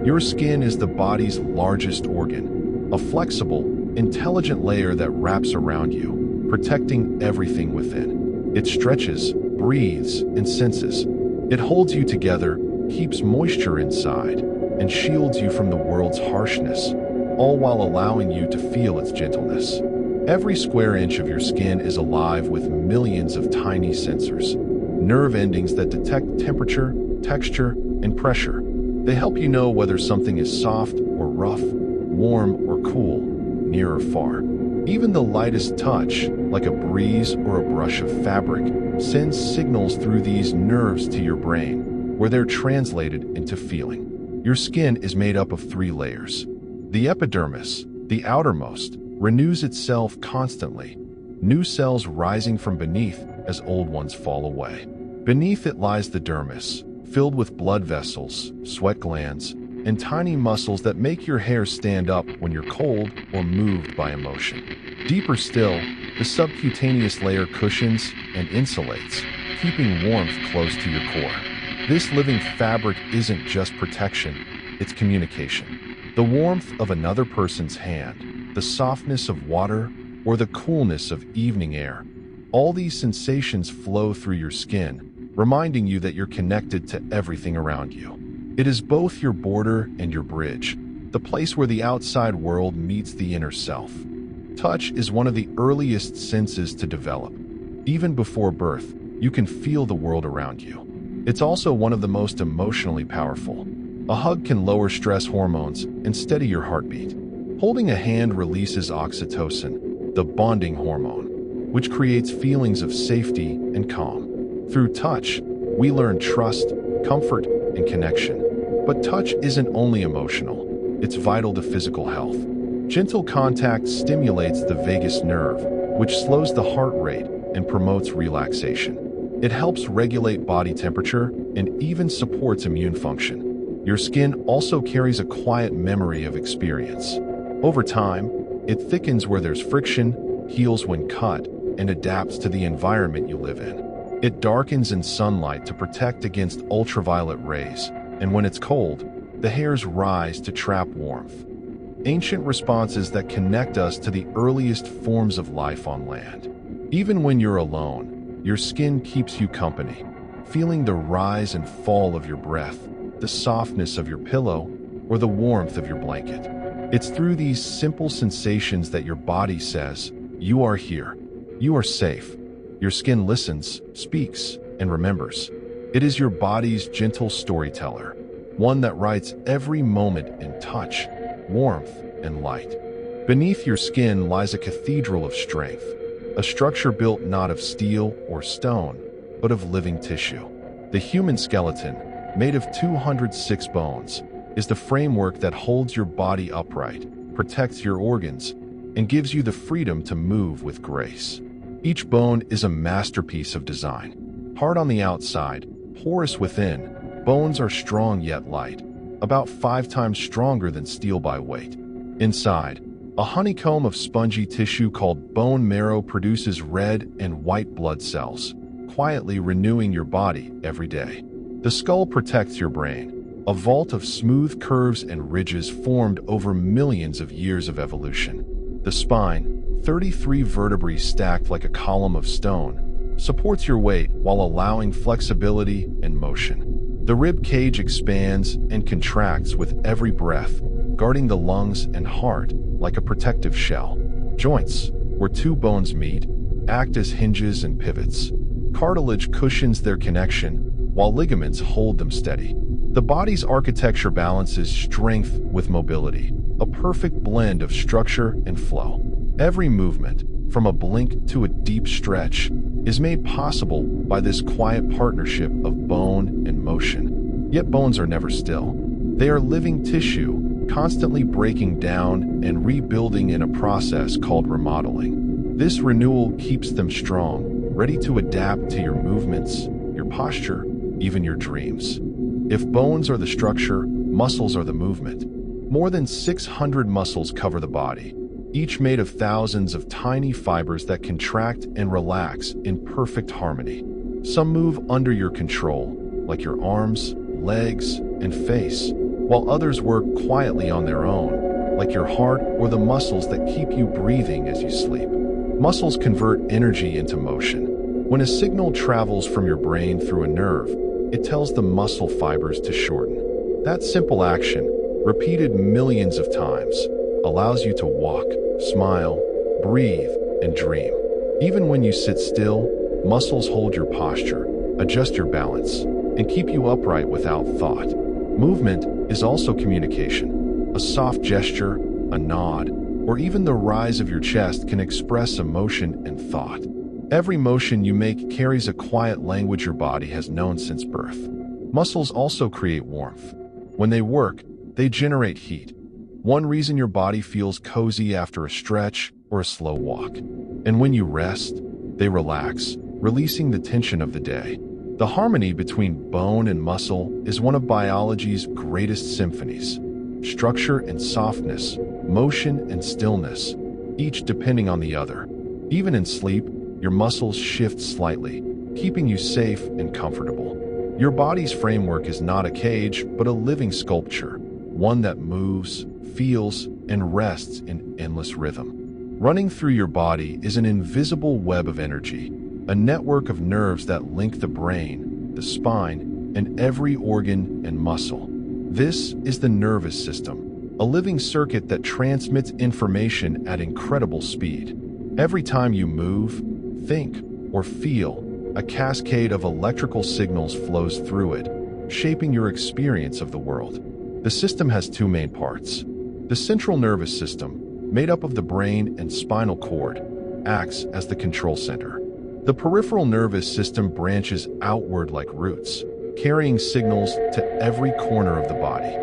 Your skin is the body's largest organ, a flexible, intelligent layer that wraps around you, protecting everything within. It stretches, breathes, and senses. It holds you together, keeps moisture inside, and shields you from the world's harshness, all while allowing you to feel its gentleness. Every square inch of your skin is alive with millions of tiny sensors, nerve endings that detect temperature, texture, and pressure. They help you know whether something is soft or rough, warm or cool, near or far. Even the lightest touch, like a breeze or a brush of fabric, sends signals through these nerves to your brain, where they're translated into feeling. Your skin is made up of 3 layers. The epidermis, the outermost, renews itself constantly, new cells rising from beneath as old ones fall away. Beneath it lies the dermis, filled with blood vessels, sweat glands, and tiny muscles that make your hair stand up when you're cold or moved by emotion. Deeper still, the subcutaneous layer cushions and insulates, keeping warmth close to your core. This living fabric isn't just protection, it's communication. The warmth of another person's hand, the softness of water, or the coolness of evening air. All these sensations flow through your skin, reminding you that you're connected to everything around you. It is both your border and your bridge, the place where the outside world meets the inner self. Touch is one of the earliest senses to develop. Even before birth, you can feel the world around you. It's also one of the most emotionally powerful. A hug can lower stress hormones and steady your heartbeat. Holding a hand releases oxytocin, the bonding hormone, which creates feelings of safety and calm. Through touch, we learn trust, comfort, and connection. But touch isn't only emotional, it's vital to physical health. Gentle contact stimulates the vagus nerve, which slows the heart rate and promotes relaxation. It helps regulate body temperature and even supports immune function. Your skin also carries a quiet memory of experience. Over time, it thickens where there's friction, heals when cut, and adapts to the environment you live in. It darkens in sunlight to protect against ultraviolet rays, and when it's cold, the hairs rise to trap warmth. Ancient responses that connect us to the earliest forms of life on land. Even when you're alone, your skin keeps you company, feeling the rise and fall of your breath, the softness of your pillow, or the warmth of your blanket. It's through these simple sensations that your body says, "You are here. You are safe." Your skin listens, speaks, and remembers. It is your body's gentle storyteller, one that writes every moment in touch, warmth, and light. Beneath your skin lies a cathedral of strength, a structure built not of steel or stone, but of living tissue. The human skeleton, made of 206 bones, is the framework that holds your body upright, protects your organs, and gives you the freedom to move with grace. Each bone is a masterpiece of design. Hard on the outside, porous within, bones are strong yet light, about 5 times stronger than steel by weight. Inside, a honeycomb of spongy tissue called bone marrow produces red and white blood cells, quietly renewing your body every day. The skull protects your brain, a vault of smooth curves and ridges formed over millions of years of evolution. The spine, 33 vertebrae stacked like a column of stone, supports your weight while allowing flexibility and motion. The rib cage expands and contracts with every breath, guarding the lungs and heart like a protective shell. Joints, where 2 bones meet, act as hinges and pivots. Cartilage cushions their connection, while ligaments hold them steady. The body's architecture balances strength with mobility, a perfect blend of structure and flow. Every movement, from a blink to a deep stretch, is made possible by this quiet partnership of bone and motion. Yet bones are never still. They are living tissue, constantly breaking down and rebuilding in a process called remodeling. This renewal keeps them strong, ready to adapt to your movements, your posture, even your dreams. If bones are the structure, muscles are the movement. More than 600 muscles cover the body, each made of thousands of tiny fibers that contract and relax in perfect harmony. Some move under your control, like your arms, legs, and face, while others work quietly on their own, like your heart or the muscles that keep you breathing as you sleep. Muscles convert energy into motion. When a signal travels from your brain through a nerve, it tells the muscle fibers to shorten. That simple action, repeated millions of times, allows you to walk, smile, breathe, and dream. Even when you sit still, muscles hold your posture, adjust your balance, and keep you upright without thought. Movement is also communication. A soft gesture, a nod, or even the rise of your chest can express emotion and thought. Every motion you make carries a quiet language your body has known since birth. Muscles also create warmth. When they work, they generate heat. One reason your body feels cozy after a stretch or a slow walk. And when you rest, they relax, releasing the tension of the day. The harmony between bone and muscle is one of biology's greatest symphonies. Structure and softness, motion and stillness, each depending on the other. Even in sleep, your muscles shift slightly, keeping you safe and comfortable. Your body's framework is not a cage, but a living sculpture, one that moves, feels, and rests in endless rhythm. Running through your body is an invisible web of energy, a network of nerves that link the brain, the spine, and every organ and muscle. This is the nervous system, a living circuit that transmits information at incredible speed. Every time you move, think, or feel, a cascade of electrical signals flows through it, shaping your experience of the world. The system has two main parts. The central nervous system, made up of the brain and spinal cord, acts as the control center. The peripheral nervous system branches outward like roots, carrying signals to every corner of the body.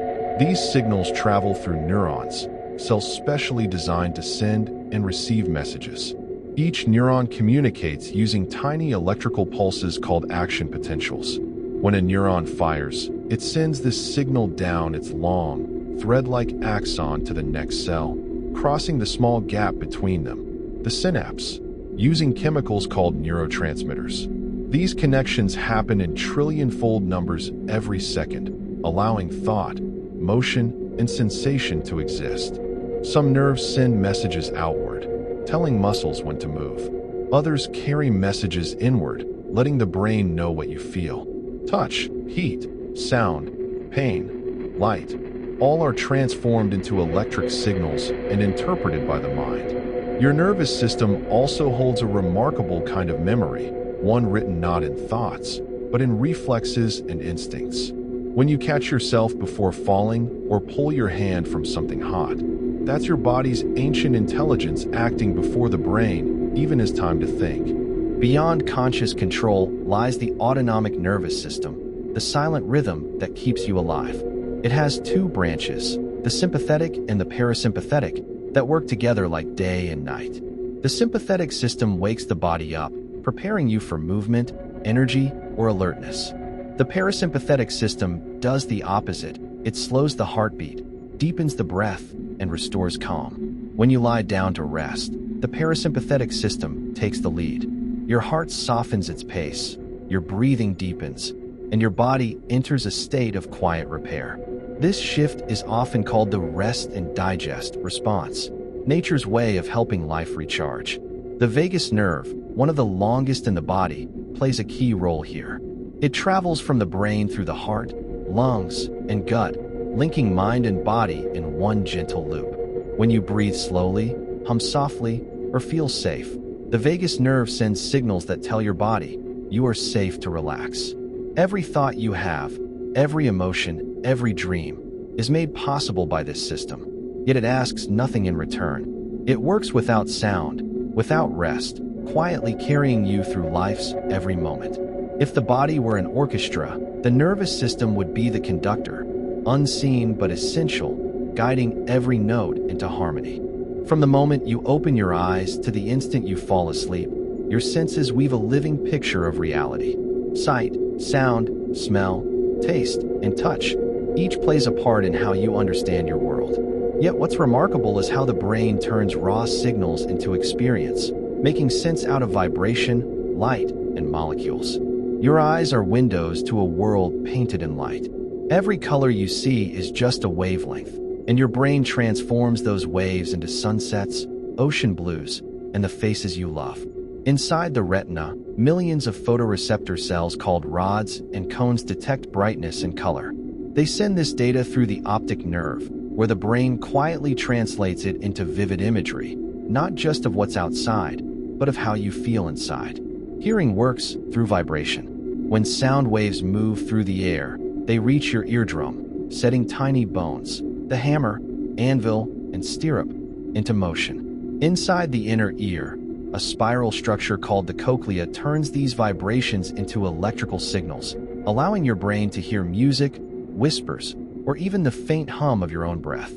These signals travel through neurons, cells specially designed to send and receive messages. Each neuron communicates using tiny electrical pulses called action potentials. When a neuron fires, it sends this signal down its long, thread-like axon to the next cell, crossing the small gap between them, the synapse, using chemicals called neurotransmitters. These connections happen in trillion-fold numbers every second, allowing thought, motion, and sensation to exist. Some nerves send messages outward, telling muscles when to move. Others carry messages inward, letting the brain know what you feel. Touch, heat, sound, pain, light, all are transformed into electric signals and interpreted by the mind. Your nervous system also holds a remarkable kind of memory, one written not in thoughts, but in reflexes and instincts. When you catch yourself before falling or pull your hand from something hot, that's your body's ancient intelligence acting before the brain even has time to think. Beyond conscious control lies the autonomic nervous system, the silent rhythm that keeps you alive. It has two branches, the sympathetic and the parasympathetic, that work together like day and night. The sympathetic system wakes the body up, preparing you for movement, energy, or alertness. The parasympathetic system does the opposite. It slows the heartbeat, deepens the breath, and restores calm. When you lie down to rest, the parasympathetic system takes the lead. Your heart softens its pace, your breathing deepens, and your body enters a state of quiet repair. This shift is often called the rest and digest response, nature's way of helping life recharge. The vagus nerve, one of the longest in the body, plays a key role here. It travels from the brain through the heart, lungs, and gut, linking mind and body in one gentle loop. When you breathe slowly, hum softly, or feel safe, the vagus nerve sends signals that tell your body you are safe to relax. Every thought you have, every emotion, every dream is made possible by this system, yet it asks nothing in return. It works without sound, without rest, quietly carrying you through life's every moment. If the body were an orchestra, the nervous system would be the conductor, unseen but essential, guiding every note into harmony. From the moment you open your eyes to the instant you fall asleep, your senses weave a living picture of reality. Sight, sound, smell, taste, and touch, each plays a part in how you understand your world. Yet what's remarkable is how the brain turns raw signals into experience, making sense out of vibration, light, and molecules. Your eyes are windows to a world painted in light. Every color you see is just a wavelength, and your brain transforms those waves into sunsets, ocean blues, and the faces you love. Inside the retina, millions of photoreceptor cells called rods and cones detect brightness and color. They send this data through the optic nerve, where the brain quietly translates it into vivid imagery, not just of what's outside, but of how you feel inside. Hearing works through vibration. When sound waves move through the air, they reach your eardrum, setting tiny bones, the hammer, anvil, and stirrup, into motion. Inside the inner ear, a spiral structure called the cochlea turns these vibrations into electrical signals, allowing your brain to hear music, whispers, or even the faint hum of your own breath.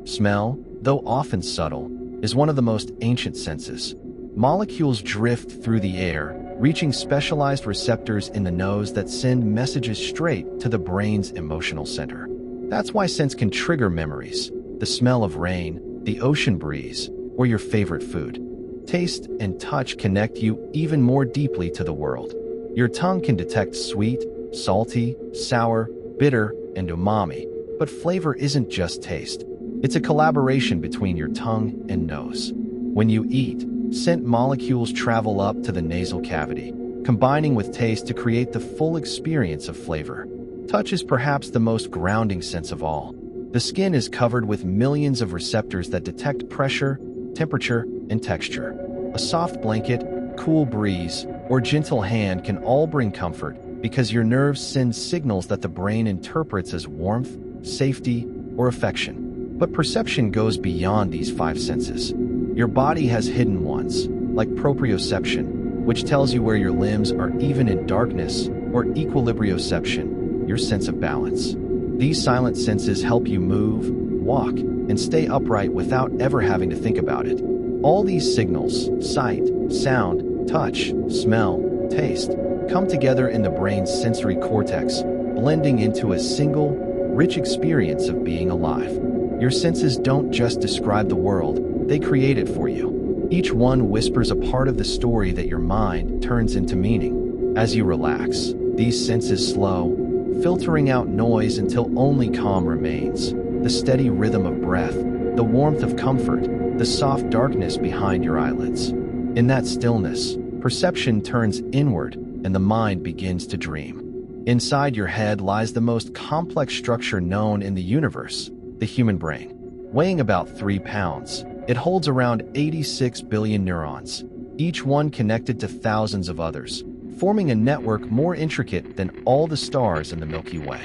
Smell, though often subtle, is one of the most ancient senses. Molecules drift through the air, reaching specialized receptors in the nose that send messages straight to the brain's emotional center. That's why scents can trigger memories: the smell of rain, the ocean breeze, or your favorite food. Taste and touch connect you even more deeply to the world. Your tongue can detect sweet, salty, sour, bitter, and umami, but flavor isn't just taste. It's a collaboration between your tongue and nose. When you eat, scent molecules travel up to the nasal cavity, combining with taste to create the full experience of flavor. Touch is perhaps the most grounding sense of all. The skin is covered with millions of receptors that detect pressure, temperature, and texture. A soft blanket, cool breeze, or gentle hand can all bring comfort because your nerves send signals that the brain interprets as warmth, safety, or affection. But perception goes beyond these five senses. Your body has hidden ones, like proprioception, which tells you where your limbs are even in darkness, or equilibrioception, your sense of balance. These silent senses help you move, walk, and stay upright without ever having to think about it. All these signals, sight, sound, touch, smell, taste, come together in the brain's sensory cortex, blending into a single, rich experience of being alive. Your senses don't just describe the world, they create it for you. Each one whispers a part of the story that your mind turns into meaning. As you relax, these senses slow, filtering out noise until only calm remains. The steady rhythm of breath, the warmth of comfort, the soft darkness behind your eyelids. In that stillness, perception turns inward and the mind begins to dream. Inside your head lies the most complex structure known in the universe, the human brain. Weighing about 3 pounds, it holds around 86 billion neurons, each one connected to thousands of others, forming a network more intricate than all the stars in the Milky Way.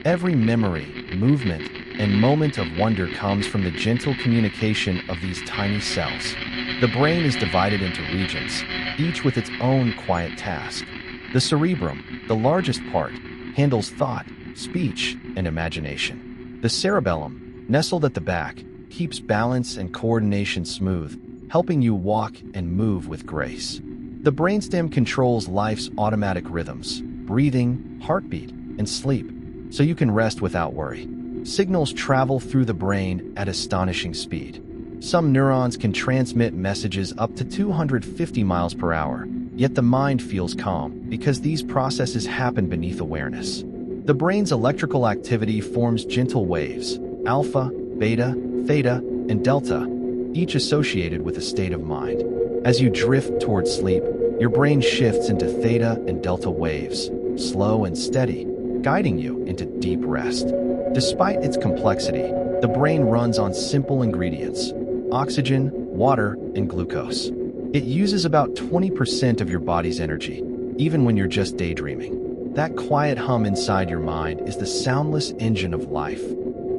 Every memory, movement, and moment of wonder comes from the gentle communication of these tiny cells. The brain is divided into regions, each with its own quiet task. The cerebrum, the largest part, handles thought, speech, and imagination. The cerebellum, nestled at the back, keeps balance and coordination smooth, helping you walk and move with grace. The brainstem controls life's automatic rhythms, breathing, heartbeat, and sleep, so you can rest without worry. Signals travel through the brain at astonishing speed. Some neurons can transmit messages up to 250 miles per hour, yet the mind feels calm because these processes happen beneath awareness. The brain's electrical activity forms gentle waves, alpha, beta, theta, and delta, each associated with a state of mind. As you drift towards sleep, your brain shifts into theta and delta waves, slow and steady, guiding you into deep rest. Despite its complexity, the brain runs on simple ingredients: oxygen, water, and glucose. It uses about 20% of your body's energy, even when you're just daydreaming. That quiet hum inside your mind is the soundless engine of life,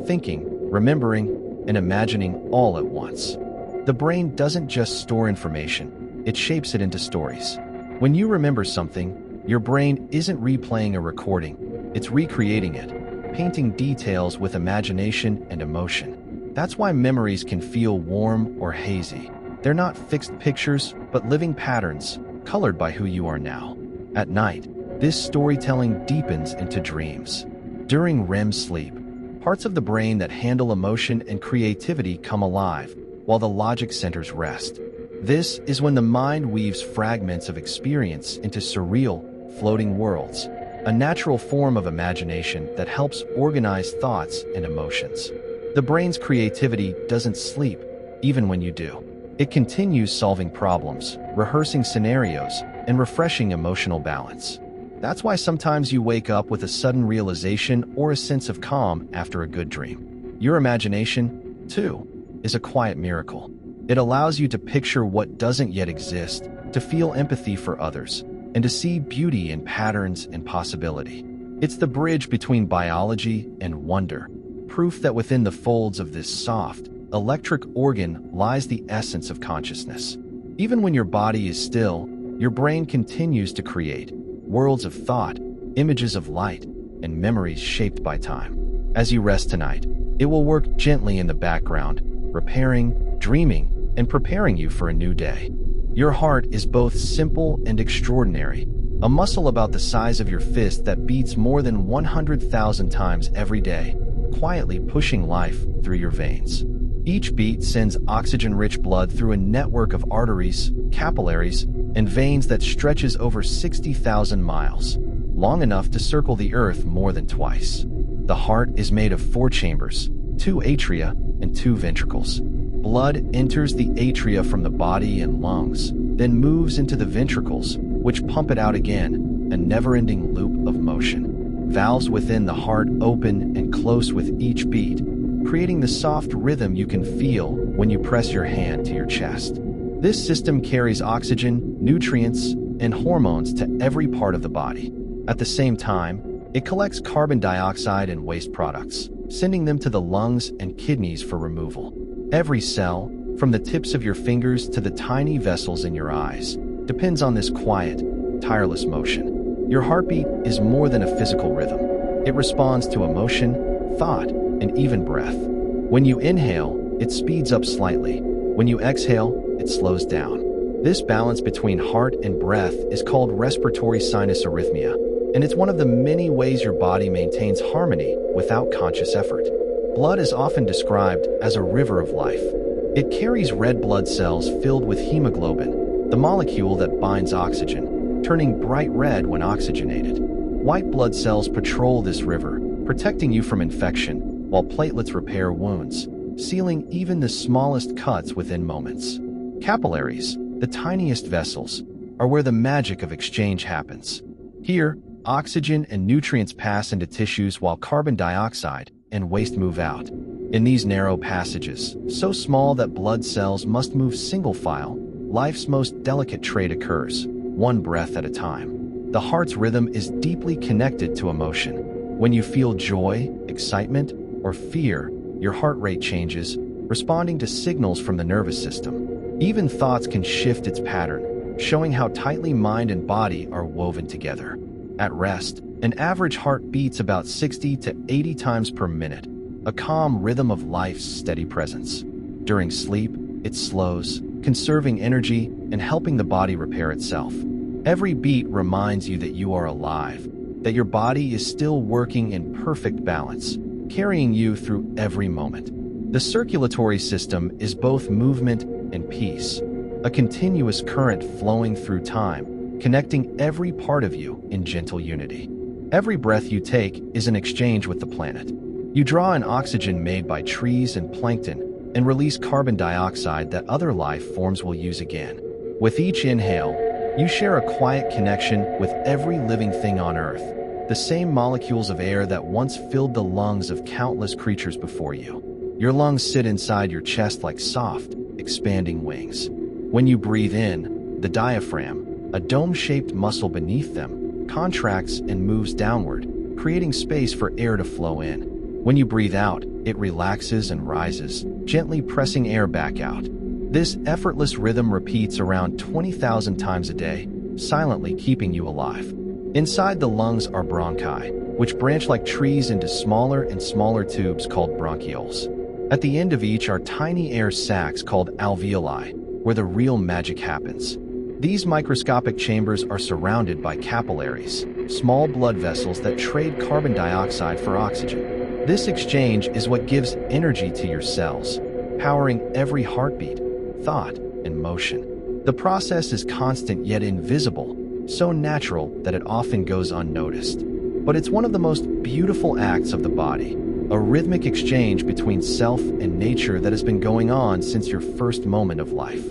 thinking, remembering, and imagining all at once. The brain doesn't just store information, it shapes it into stories. When you remember something, your brain isn't replaying a recording, it's recreating it, painting details with imagination and emotion. That's why memories can feel warm or hazy. They're not fixed pictures, but living patterns, colored by who you are now. At night, this storytelling deepens into dreams. During REM sleep, parts of the brain that handle emotion and creativity come alive, while the logic centers rest. This is when the mind weaves fragments of experience into surreal, floating worlds, a natural form of imagination that helps organize thoughts and emotions. The brain's creativity doesn't sleep, even when you do. It continues solving problems, rehearsing scenarios, and refreshing emotional balance. That's why sometimes you wake up with a sudden realization or a sense of calm after a good dream. Your imagination, too, is a quiet miracle. It allows you to picture what doesn't yet exist, to feel empathy for others, and to see beauty in patterns and possibility. It's the bridge between biology and wonder, proof that within the folds of this soft, electric organ lies the essence of consciousness. Even when your body is still, your brain continues to create worlds of thought, images of light, and memories shaped by time. As you rest tonight, it will work gently in the background, repairing, dreaming, and preparing you for a new day. Your heart is both simple and extraordinary, a muscle about the size of your fist that beats more than 100,000 times every day, quietly pushing life through your veins. Each beat sends oxygen-rich blood through a network of arteries, capillaries, and veins that stretches over 60,000 miles, long enough to circle the Earth more than twice. The heart is made of 4 chambers, 2 atria, and 2 ventricles. Blood enters the atria from the body and lungs, then moves into the ventricles, which pump it out again, a never-ending loop of motion. Valves within the heart open and close with each beat, creating the soft rhythm you can feel when you press your hand to your chest. This system carries oxygen, nutrients, and hormones to every part of the body. At the same time, it collects carbon dioxide and waste products, sending them to the lungs and kidneys for removal. Every cell, from the tips of your fingers to the tiny vessels in your eyes, depends on this quiet, tireless motion. Your heartbeat is more than a physical rhythm. It responds to emotion, thought, and even breath. When you inhale, it speeds up slightly. When you exhale, it slows down. This balance between heart and breath is called respiratory sinus arrhythmia, and it's one of the many ways your body maintains harmony without conscious effort. Blood is often described as a river of life. It carries red blood cells filled with hemoglobin, the molecule that binds oxygen, turning bright red when oxygenated. White blood cells patrol this river, protecting you from infection, while platelets repair wounds, sealing even the smallest cuts within moments. Capillaries, the tiniest vessels, are where the magic of exchange happens. Here, oxygen and nutrients pass into tissues while carbon dioxide and waste move out. In these narrow passages, so small that blood cells must move single file, life's most delicate trait occurs, one breath at a time. The heart's rhythm is deeply connected to emotion. When you feel joy, excitement, or fear, your heart rate changes, responding to signals from the nervous system. Even thoughts can shift its pattern, showing how tightly mind and body are woven together. At rest, an average heart beats about 60 to 80 times per minute, a calm rhythm of life's steady presence. During sleep, it slows, conserving energy and helping the body repair itself. Every beat reminds you that you are alive, that your body is still working in perfect balance, carrying you through every moment. The circulatory system is both movement and peace, a continuous current flowing through time, connecting every part of you in gentle unity. Every breath you take is an exchange with the planet. You draw in oxygen made by trees and plankton and release carbon dioxide that other life forms will use again. With each inhale, you share a quiet connection with every living thing on Earth, the same molecules of air that once filled the lungs of countless creatures before you. Your lungs sit inside your chest like soft, expanding wings. When you breathe in, the diaphragm, a dome-shaped muscle beneath them, contracts and moves downward, creating space for air to flow in. When you breathe out, it relaxes and rises, gently pressing air back out. This effortless rhythm repeats around 20,000 times a day, silently keeping you alive. Inside the lungs are bronchi, which branch like trees into smaller and smaller tubes called bronchioles. At the end of each are tiny air sacs called alveoli, where the real magic happens. These microscopic chambers are surrounded by capillaries, small blood vessels that trade carbon dioxide for oxygen. This exchange is what gives energy to your cells, powering every heartbeat, thought, and motion. The process is constant yet invisible, so natural that it often goes unnoticed. But it's one of the most beautiful acts of the body, a rhythmic exchange between self and nature that has been going on since your first moment of life.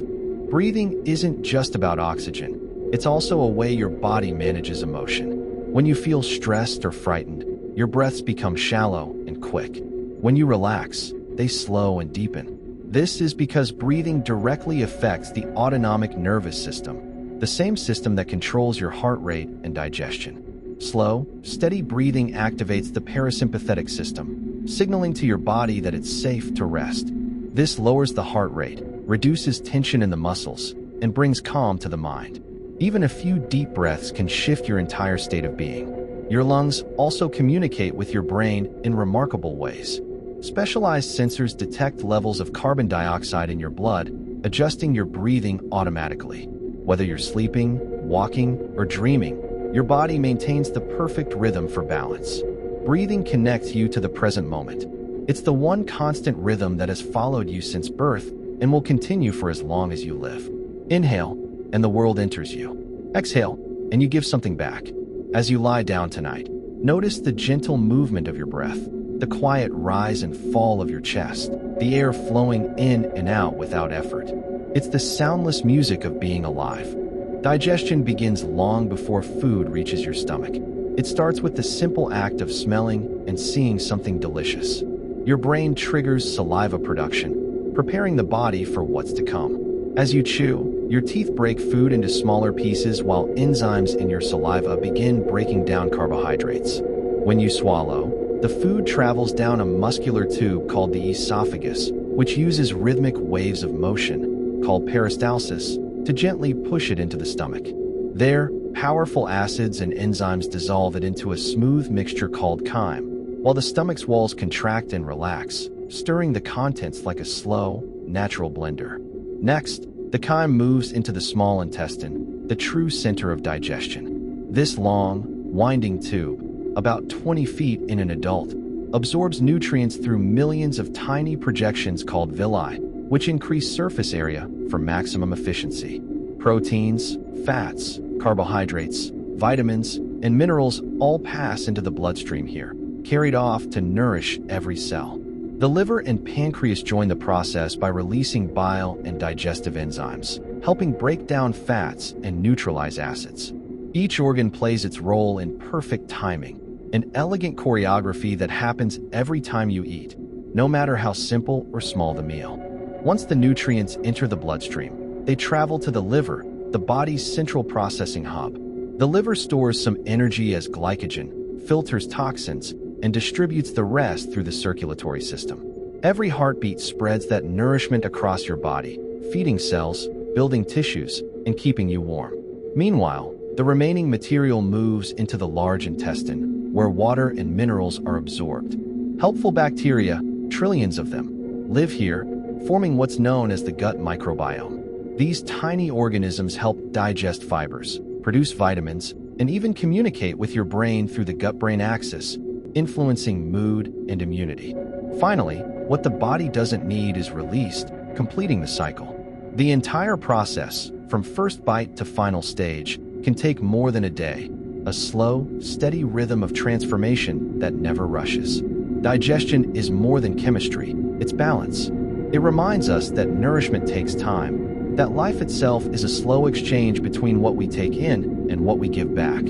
Breathing isn't just about oxygen. It's also a way your body manages emotion. When you feel stressed or frightened, your breaths become shallow and quick. When you relax, they slow and deepen. This is because breathing directly affects the autonomic nervous system, the same system that controls your heart rate and digestion. Slow, steady breathing activates the parasympathetic system, signaling to your body that it's safe to rest. This lowers the heart rate, reduces tension in the muscles, and brings calm to the mind. Even a few deep breaths can shift your entire state of being. Your lungs also communicate with your brain in remarkable ways. Specialized sensors detect levels of carbon dioxide in your blood, adjusting your breathing automatically. Whether you're sleeping, walking, or dreaming, your body maintains the perfect rhythm for balance. Breathing connects you to the present moment. It's the one constant rhythm that has followed you since birth and will continue for as long as you live. Inhale, and the world enters you. Exhale, and you give something back. As you lie down tonight, notice the gentle movement of your breath, the quiet rise and fall of your chest, the air flowing in and out without effort. It's the soundless music of being alive. Digestion begins long before food reaches your stomach. It starts with the simple act of smelling and seeing something delicious. Your brain triggers saliva production, preparing the body for what's to come. As you chew, your teeth break food into smaller pieces while enzymes in your saliva begin breaking down carbohydrates. When you swallow, the food travels down a muscular tube called the esophagus, which uses rhythmic waves of motion, called peristalsis, to gently push it into the stomach. There, powerful acids and enzymes dissolve it into a smooth mixture called chyme, while the stomach's walls contract and relax, stirring the contents like a slow, natural blender. Next, the chyme moves into the small intestine, the true center of digestion. This long, winding tube, about 20 feet in an adult, absorbs nutrients through millions of tiny projections called villi, which increase surface area for maximum efficiency. Proteins, fats, carbohydrates, vitamins, and minerals all pass into the bloodstream here, carried off to nourish every cell. The liver and pancreas join the process by releasing bile and digestive enzymes, helping break down fats and neutralize acids. Each organ plays its role in perfect timing, an elegant choreography that happens every time you eat, no matter how simple or small the meal. Once the nutrients enter the bloodstream, they travel to the liver, the body's central processing hub. The liver stores some energy as glycogen, filters toxins, and distributes the rest through the circulatory system. Every heartbeat spreads that nourishment across your body, feeding cells, building tissues, and keeping you warm. Meanwhile, the remaining material moves into the large intestine, where water and minerals are absorbed. Helpful bacteria, trillions of them, live here, forming what's known as the gut microbiome. These tiny organisms help digest fibers, produce vitamins, and even communicate with your brain through the gut-brain axis, influencing mood and immunity. Finally, what the body doesn't need is released, completing the cycle. The entire process, from first bite to final stage, can take more than a day, a slow, steady rhythm of transformation that never rushes. Digestion is more than chemistry, it's balance. It reminds us that nourishment takes time, that life itself is a slow exchange between what we take in and what we give back.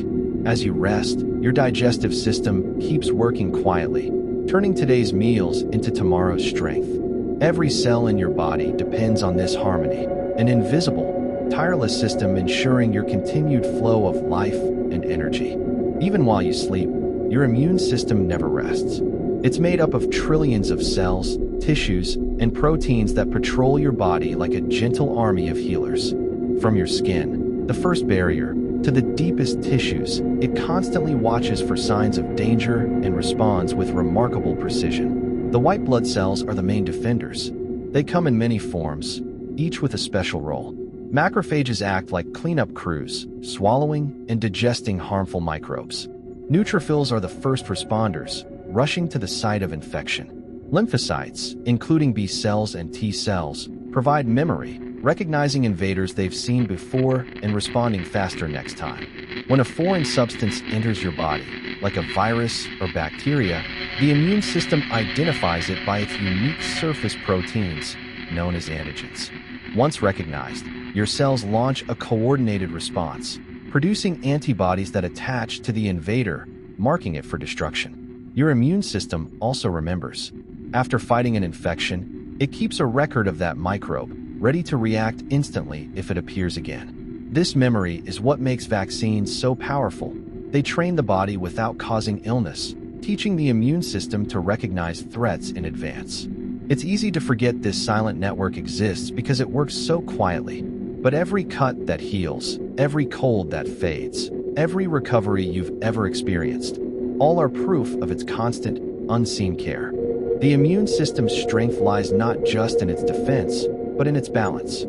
As you rest, your digestive system keeps working quietly, turning today's meals into tomorrow's strength. Every cell in your body depends on this harmony, an invisible, tireless system ensuring your continued flow of life and energy. Even while you sleep, your immune system never rests. It's made up of trillions of cells, tissues, and proteins that patrol your body like a gentle army of healers. From your skin, the first barrier, to the deepest tissues, it constantly watches for signs of danger and responds with remarkable precision. The white blood cells are the main defenders. They come in many forms, each with a special role. Macrophages act like cleanup crews, swallowing and digesting harmful microbes. Neutrophils are the first responders, rushing to the site of infection. Lymphocytes, including B cells and T cells, provide memory, recognizing invaders they've seen before and responding faster next time. When a foreign substance enters your body, like a virus or bacteria, the immune system identifies it by its unique surface proteins, known as antigens. Once recognized, your cells launch a coordinated response, producing antibodies that attach to the invader, marking it for destruction. Your immune system also remembers. After fighting an infection, it keeps a record of that microbe, ready to react instantly if it appears again. This memory is what makes vaccines so powerful. They train the body without causing illness, teaching the immune system to recognize threats in advance. It's easy to forget this silent network exists because it works so quietly. But every cut that heals, every cold that fades, every recovery you've ever experienced, all are proof of its constant, unseen care. The immune system's strength lies not just in its defense, but in its balance.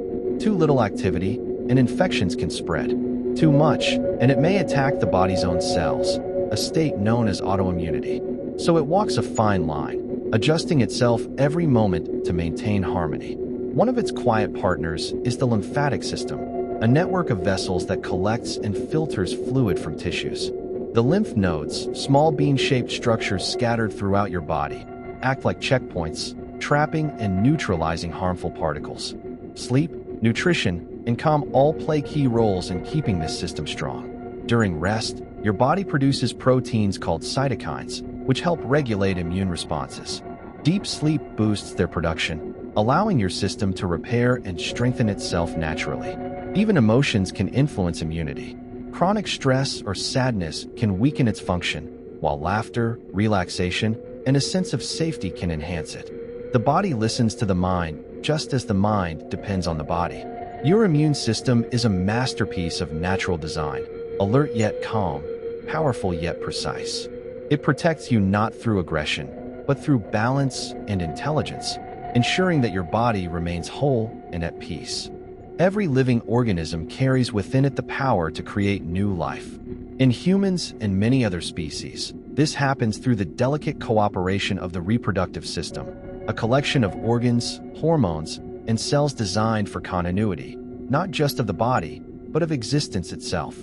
Too little activity, and infections can spread. Too much, and it may attack the body's own cells, a state known as autoimmunity. So it walks a fine line, adjusting itself every moment to maintain harmony. One of its quiet partners is the lymphatic system, a network of vessels that collects and filters fluid from tissues. The lymph nodes, small bean-shaped structures scattered throughout your body, act like checkpoints, trapping and neutralizing harmful particles. Sleep, nutrition, and calm all play key roles in keeping this system strong. During rest, your body produces proteins called cytokines, which help regulate immune responses. Deep sleep boosts their production, allowing your system to repair and strengthen itself naturally. Even emotions can influence immunity. Chronic stress or sadness can weaken its function, while laughter, relaxation, and a sense of safety can enhance it. The body listens to the mind, just as the mind depends on the body. Your immune system is a masterpiece of natural design, alert yet calm, powerful yet precise. It protects you not through aggression, but through balance and intelligence, ensuring that your body remains whole and at peace. Every living organism carries within it the power to create new life. In humans and many other species, this happens through the delicate cooperation of the reproductive system, a collection of organs, hormones, and cells designed for continuity, not just of the body, but of existence itself.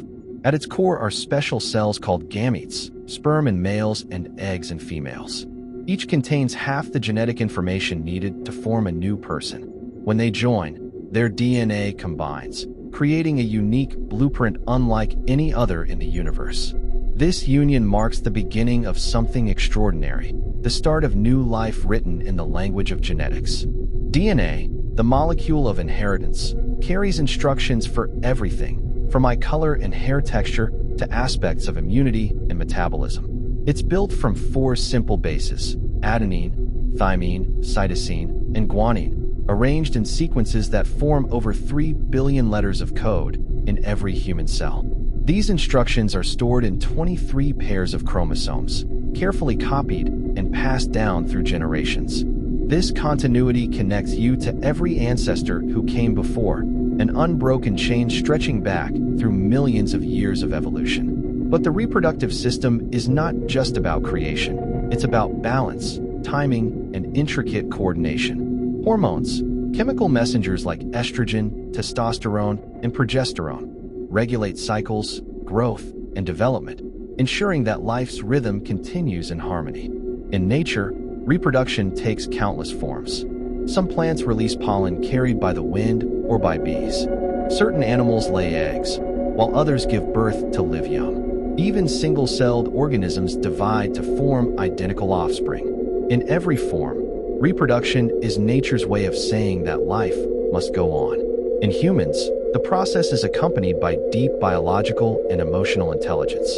At its core are special cells called gametes, sperm in males and eggs in females. Each contains half the genetic information needed to form a new person. When they join, their DNA combines, creating a unique blueprint unlike any other in the universe. This union marks the beginning of something extraordinary, the start of new life written in the language of genetics. DNA, the molecule of inheritance, carries instructions for everything, from eye color and hair texture to aspects of immunity and metabolism. It's built from 4 simple bases: adenine, thymine, cytosine, and guanine, arranged in sequences that form over 3 billion letters of code in every human cell. These instructions are stored in 23 pairs of chromosomes, carefully copied and passed down through generations. This continuity connects you to every ancestor who came before, an unbroken chain stretching back through millions of years of evolution. But the reproductive system is not just about creation. It's about balance, timing, and intricate coordination. Hormones, chemical messengers like estrogen, testosterone, and progesterone, regulate cycles, growth, and development, ensuring that life's rhythm continues in harmony. In nature, reproduction takes countless forms. Some plants release pollen carried by the wind or by bees. Certain animals lay eggs, while others give birth to live young. Even single-celled organisms divide to form identical offspring. In every form, reproduction is nature's way of saying that life must go on. In humans, the process is accompanied by deep biological and emotional intelligence.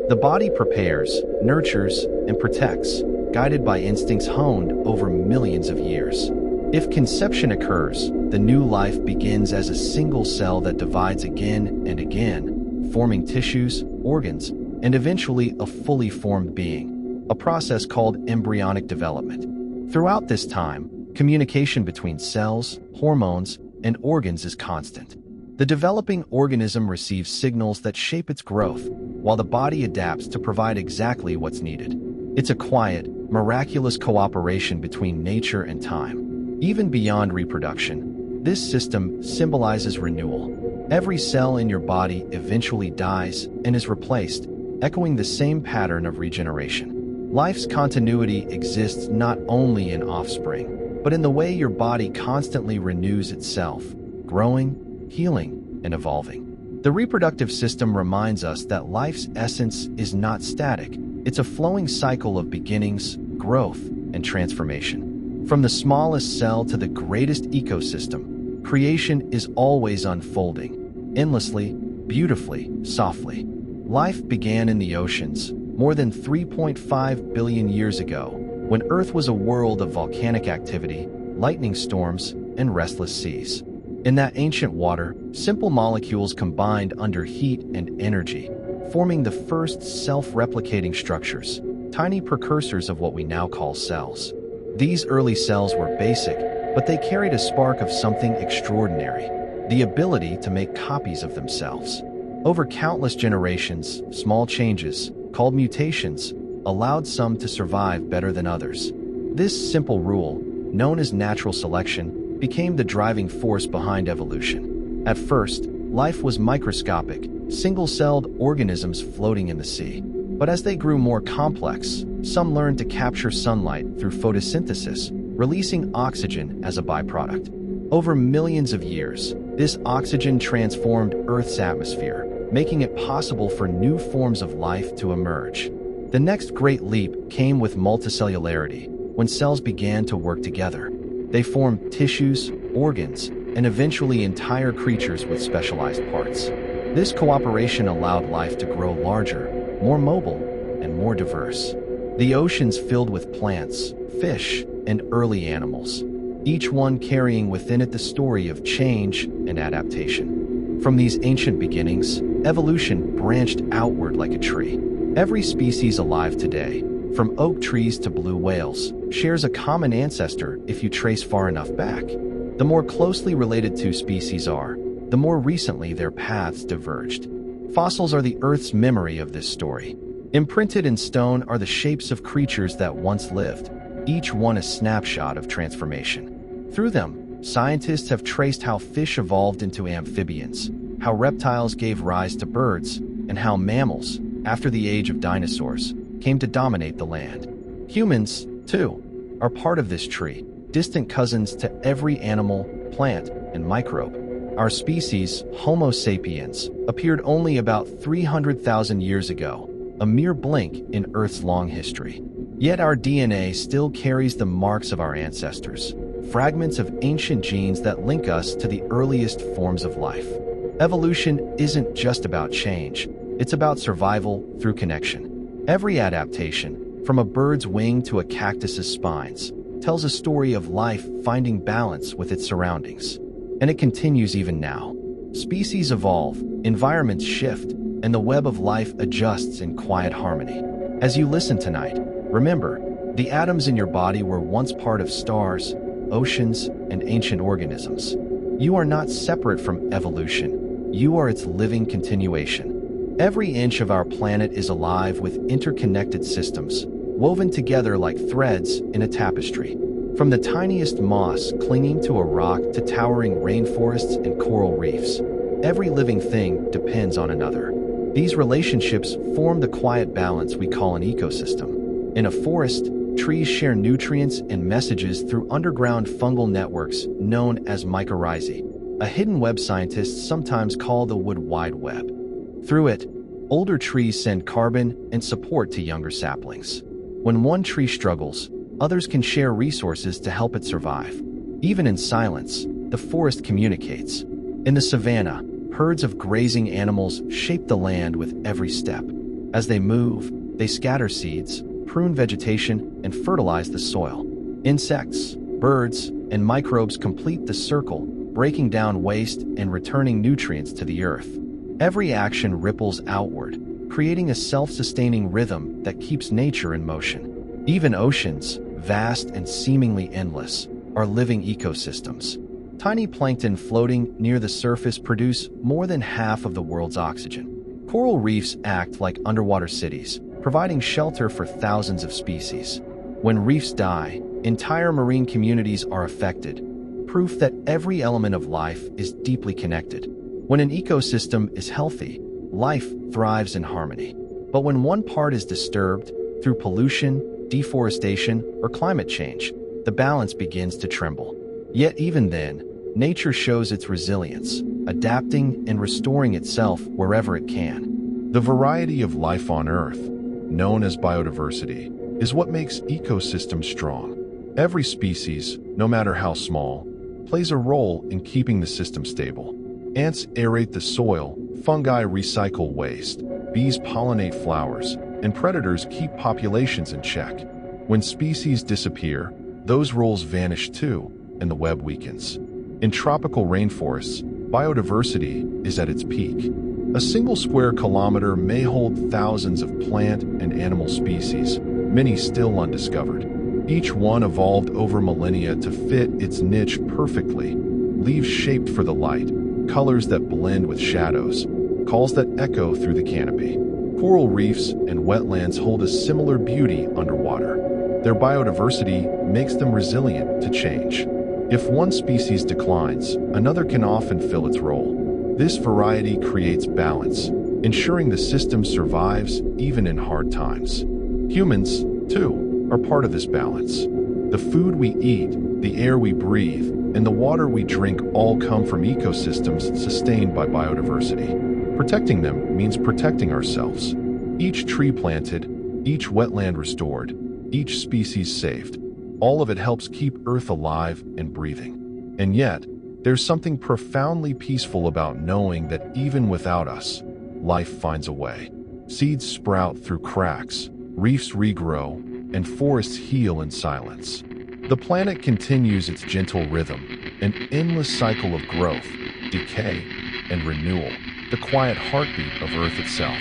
The body prepares, nurtures, and protects, guided by instincts honed over millions of years. If conception occurs, the new life begins as a single cell that divides again and again, forming tissues, organs, and eventually a fully formed being, a process called embryonic development. Throughout this time, communication between cells, hormones, and organs is constant. The developing organism receives signals that shape its growth, while the body adapts to provide exactly what's needed. It's a quiet, miraculous cooperation between nature and time. Even beyond reproduction, this system symbolizes renewal. Every cell in your body eventually dies and is replaced, echoing the same pattern of regeneration. Life's continuity exists not only in offspring, but in the way your body constantly renews itself, growing, healing, and evolving. The reproductive system reminds us that life's essence is not static. It's a flowing cycle of beginnings, growth, and transformation. From the smallest cell to the greatest ecosystem, creation is always unfolding, endlessly, beautifully, softly. Life began in the oceans, more than 3.5 billion years ago, when Earth was a world of volcanic activity, lightning storms, and restless seas. In that ancient water, simple molecules combined under heat and energy, forming the first self-replicating structures, tiny precursors of what we now call cells. These early cells were basic, but they carried a spark of something extraordinary, the ability to make copies of themselves. Over countless generations, small changes, called mutations, allowed some to survive better than others. This simple rule, known as natural selection, became the driving force behind evolution. At first, life was microscopic, single-celled organisms floating in the sea. But as they grew more complex, some learned to capture sunlight through photosynthesis, releasing oxygen as a byproduct. Over millions of years, this oxygen transformed Earth's atmosphere, making it possible for new forms of life to emerge. The next great leap came with multicellularity, when cells began to work together. They formed tissues, organs, and eventually entire creatures with specialized parts. This cooperation allowed life to grow larger, more mobile, and more diverse. The oceans filled with plants, fish, and early animals, each one carrying within it the story of change and adaptation. From these ancient beginnings, evolution branched outward like a tree. Every species alive today, from oak trees to blue whales, shares a common ancestor if you trace far enough back. The more closely related two species are, the more recently their paths diverged. Fossils are the Earth's memory of this story. Imprinted in stone are the shapes of creatures that once lived, each one a snapshot of transformation. Through them, scientists have traced how fish evolved into amphibians, how reptiles gave rise to birds, and how mammals, after the age of dinosaurs, came to dominate the land. Humans, too, are part of this tree, distant cousins to every animal, plant, and microbe. Our species, Homo sapiens, appeared only about 300,000 years ago, a mere blink in Earth's long history. Yet our DNA still carries the marks of our ancestors, fragments of ancient genes that link us to the earliest forms of life. Evolution isn't just about change, it's about survival through connection. Every adaptation, from a bird's wing to a cactus's spines, tells a story of life finding balance with its surroundings. And it continues even now. Species evolve, environments shift, and the web of life adjusts in quiet harmony. As you listen tonight, remember, the atoms in your body were once part of stars, oceans, and ancient organisms. You are not separate from evolution. You are its living continuation. Every inch of our planet is alive with interconnected systems, woven together like threads in a tapestry. From the tiniest moss clinging to a rock to towering rainforests and coral reefs, every living thing depends on another. These relationships form the quiet balance we call an ecosystem. In a forest, trees share nutrients and messages through underground fungal networks known as mycorrhizae, a hidden web scientists sometimes call the wood wide web. Through it, older trees send carbon and support to younger saplings. When one tree struggles, others can share resources to help it survive. Even in silence, the forest communicates. In the savanna, herds of grazing animals shape the land with every step. As they move, they scatter seeds, prune vegetation, and fertilize the soil. Insects, birds, and microbes complete the circle, breaking down waste and returning nutrients to the earth. Every action ripples outward, creating a self-sustaining rhythm that keeps nature in motion. Even oceans, vast and seemingly endless, are living ecosystems. Tiny plankton floating near the surface produce more than half of the world's oxygen. Coral reefs act like underwater cities, providing shelter for thousands of species. When reefs die, entire marine communities are affected, proof that every element of life is deeply connected. When an ecosystem is healthy, life thrives in harmony. But when one part is disturbed, through pollution, deforestation, or climate change, the balance begins to tremble. Yet even then, Nature shows its resilience, adapting and restoring itself wherever it can. The variety of life on Earth, known as biodiversity, is what makes ecosystems strong. Every species, no matter how small, plays a role in keeping the system stable. Ants aerate the soil, fungi recycle waste, bees pollinate flowers, and predators keep populations in check. When species disappear, those roles vanish too, and the web weakens. In tropical rainforests, biodiversity is at its peak. A single square kilometer may hold thousands of plant and animal species, many still undiscovered. Each one evolved over millennia to fit its niche perfectly. Leaves shaped for the light, colors that blend with shadows, calls that echo through the canopy. Coral reefs and wetlands hold a similar beauty underwater. Their biodiversity makes them resilient to change. If one species declines, another can often fill its role. This variety creates balance, ensuring the system survives even in hard times. Humans, too, are part of this balance. The food we eat, the air we breathe, and the water we drink all come from ecosystems sustained by biodiversity. Protecting them means protecting ourselves. Each tree planted, each wetland restored, each species saved. All of it helps keep Earth alive and breathing. And yet, there's something profoundly peaceful about knowing that even without us, life finds a way. Seeds sprout through cracks, reefs regrow, and forests heal in silence. The planet continues its gentle rhythm, an endless cycle of growth, decay, and renewal, the quiet heartbeat of Earth itself.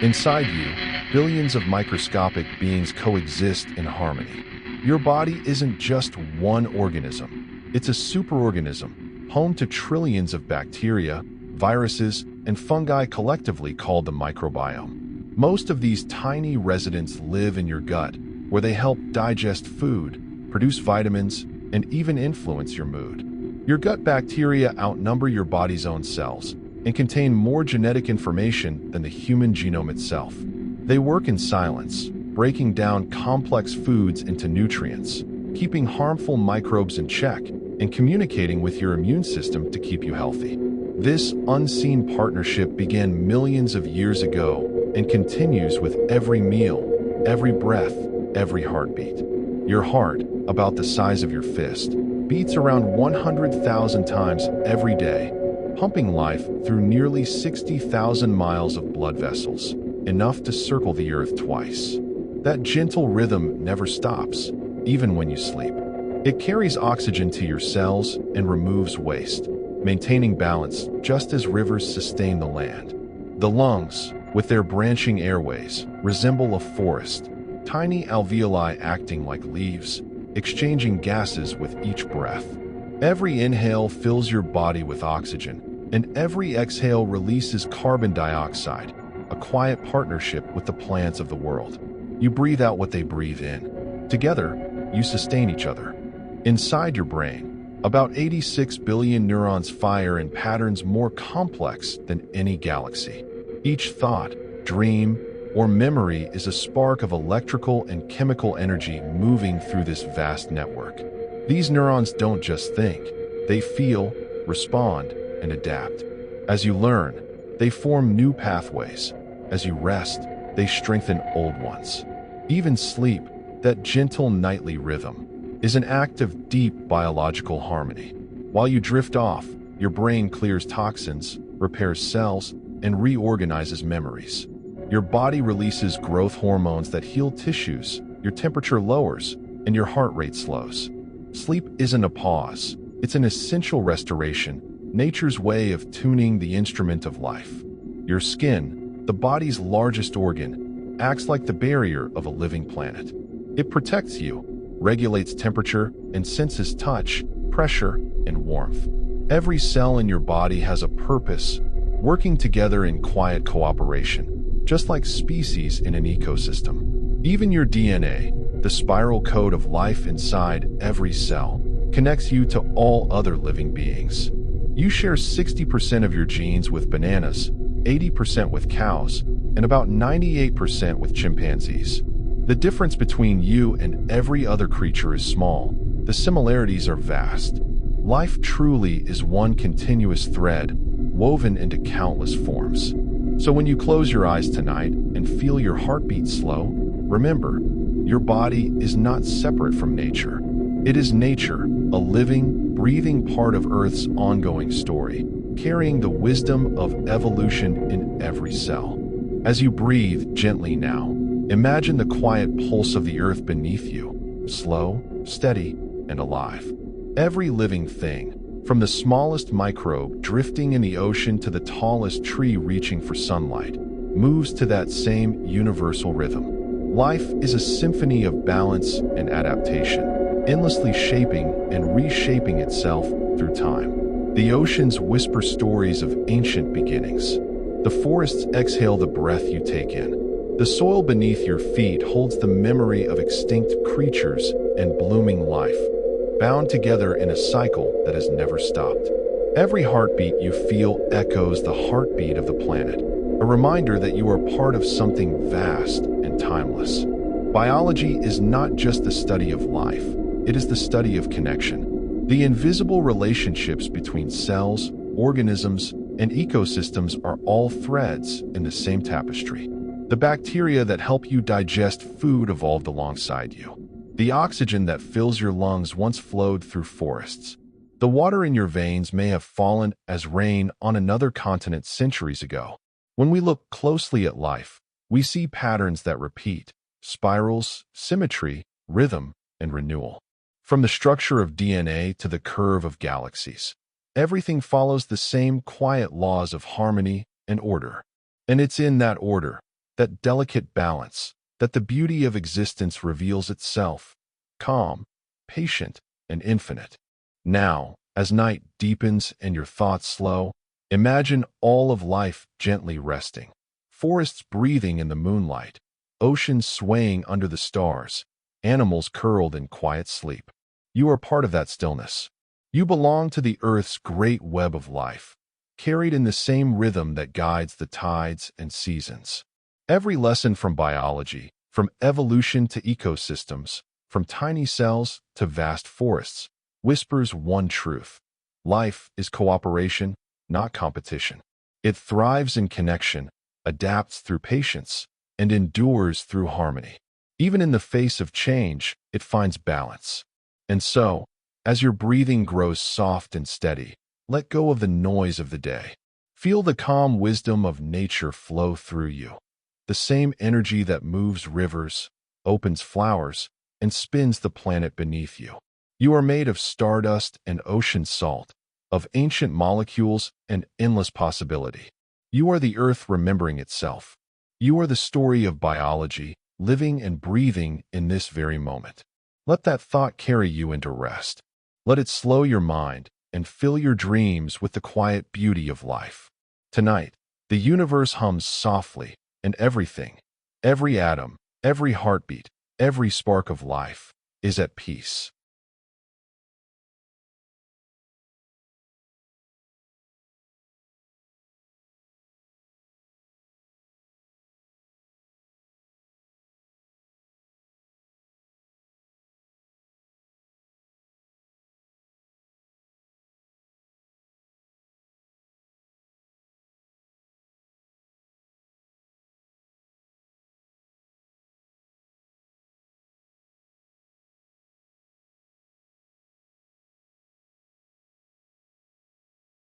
Inside you, billions of microscopic beings coexist in harmony. Your body isn't just one organism. It's a superorganism, home to trillions of bacteria, viruses, and fungi collectively called the microbiome. Most of these tiny residents live in your gut, where they help digest food, produce vitamins, and even influence your mood. Your gut bacteria outnumber your body's own cells and contain more genetic information than the human genome itself. They work in silence, breaking down complex foods into nutrients, keeping harmful microbes in check, and communicating with your immune system to keep you healthy. This unseen partnership began millions of years ago and continues with every meal, every breath, every heartbeat. Your heart, about the size of your fist, beats around 100,000 times every day, pumping life through nearly 60,000 miles of blood vessels, enough to circle the Earth twice. That gentle rhythm never stops, even when you sleep. It carries oxygen to your cells and removes waste, maintaining balance just as rivers sustain the land. The lungs, with their branching airways, resemble a forest, tiny alveoli acting like leaves, exchanging gases with each breath. Every inhale fills your body with oxygen, and every exhale releases carbon dioxide, a quiet partnership with the plants of the world. You breathe out what they breathe in. Together, you sustain each other. Inside your brain, about 86 billion neurons fire in patterns more complex than any galaxy. Each thought, dream, or memory is a spark of electrical and chemical energy moving through this vast network. These neurons don't just think, they feel, respond, and adapt. As you learn, they form new pathways. As you rest, they strengthen old ones. Even sleep, that gentle nightly rhythm, is an act of deep biological harmony. While you drift off, your brain clears toxins, repairs cells, and reorganizes memories. Your body releases growth hormones that heal tissues, your temperature lowers, and your heart rate slows. Sleep isn't a pause, it's an essential restoration, nature's way of tuning the instrument of life. Your skin, the body's largest organ, acts like the barrier of a living planet. It protects you, regulates temperature, and senses touch, pressure, and warmth. Every cell in your body has a purpose, working together in quiet cooperation, just like species in an ecosystem. Even your DNA, the spiral code of life inside every cell, connects you to all other living beings. You share 60% of your genes with bananas, 80% with cows, and about 98% with chimpanzees. The difference between you and every other creature is small. The similarities are vast. Life truly is one continuous thread, woven into countless forms. So when you close your eyes tonight and feel your heartbeat slow, remember, your body is not separate from nature. It is nature, a living, breathing part of Earth's ongoing story, carrying the wisdom of evolution in every cell. As you breathe gently now, imagine the quiet pulse of the Earth beneath you, slow, steady, and alive. Every living thing, from the smallest microbe drifting in the ocean to the tallest tree reaching for sunlight, moves to that same universal rhythm. Life is a symphony of balance and adaptation, endlessly shaping and reshaping itself through time. The oceans whisper stories of ancient beginnings. The forests exhale the breath you take in. The soil beneath your feet holds the memory of extinct creatures and blooming life, bound together in a cycle that has never stopped. Every heartbeat you feel echoes the heartbeat of the planet, a reminder that you are part of something vast and timeless. Biology is not just the study of life, it is the study of connection. The invisible relationships between cells, organisms, and ecosystems are all threads in the same tapestry. The bacteria that help you digest food evolved alongside you. The oxygen that fills your lungs once flowed through forests. The water in your veins may have fallen as rain on another continent centuries ago. When we look closely at life, we see patterns that repeat: spirals, symmetry, rhythm, and renewal. From the structure of DNA to the curve of galaxies, everything follows the same quiet laws of harmony and order. And it's in that order, that delicate balance, that the beauty of existence reveals itself, calm, patient, and infinite. Now, as night deepens and your thoughts slow, imagine all of life gently resting. Forests breathing in the moonlight, oceans swaying under the stars, animals curled in quiet sleep. You are part of that stillness. You belong to the Earth's great web of life, carried in the same rhythm that guides the tides and seasons. Every lesson from biology, from evolution to ecosystems, from tiny cells to vast forests, whispers one truth: life is cooperation, not competition. It thrives in connection, adapts through patience, and endures through harmony. Even in the face of change, it finds balance. And so, as your breathing grows soft and steady, let go of the noise of the day. Feel the calm wisdom of nature flow through you. The same energy that moves rivers, opens flowers, and spins the planet beneath you. You are made of stardust and ocean salt, of ancient molecules and endless possibility. You are the Earth remembering itself. You are the story of biology, living and breathing in this very moment. Let that thought carry you into rest. Let it slow your mind and fill your dreams with the quiet beauty of life. Tonight, the universe hums softly, and everything, every atom, every heartbeat, every spark of life, is at peace.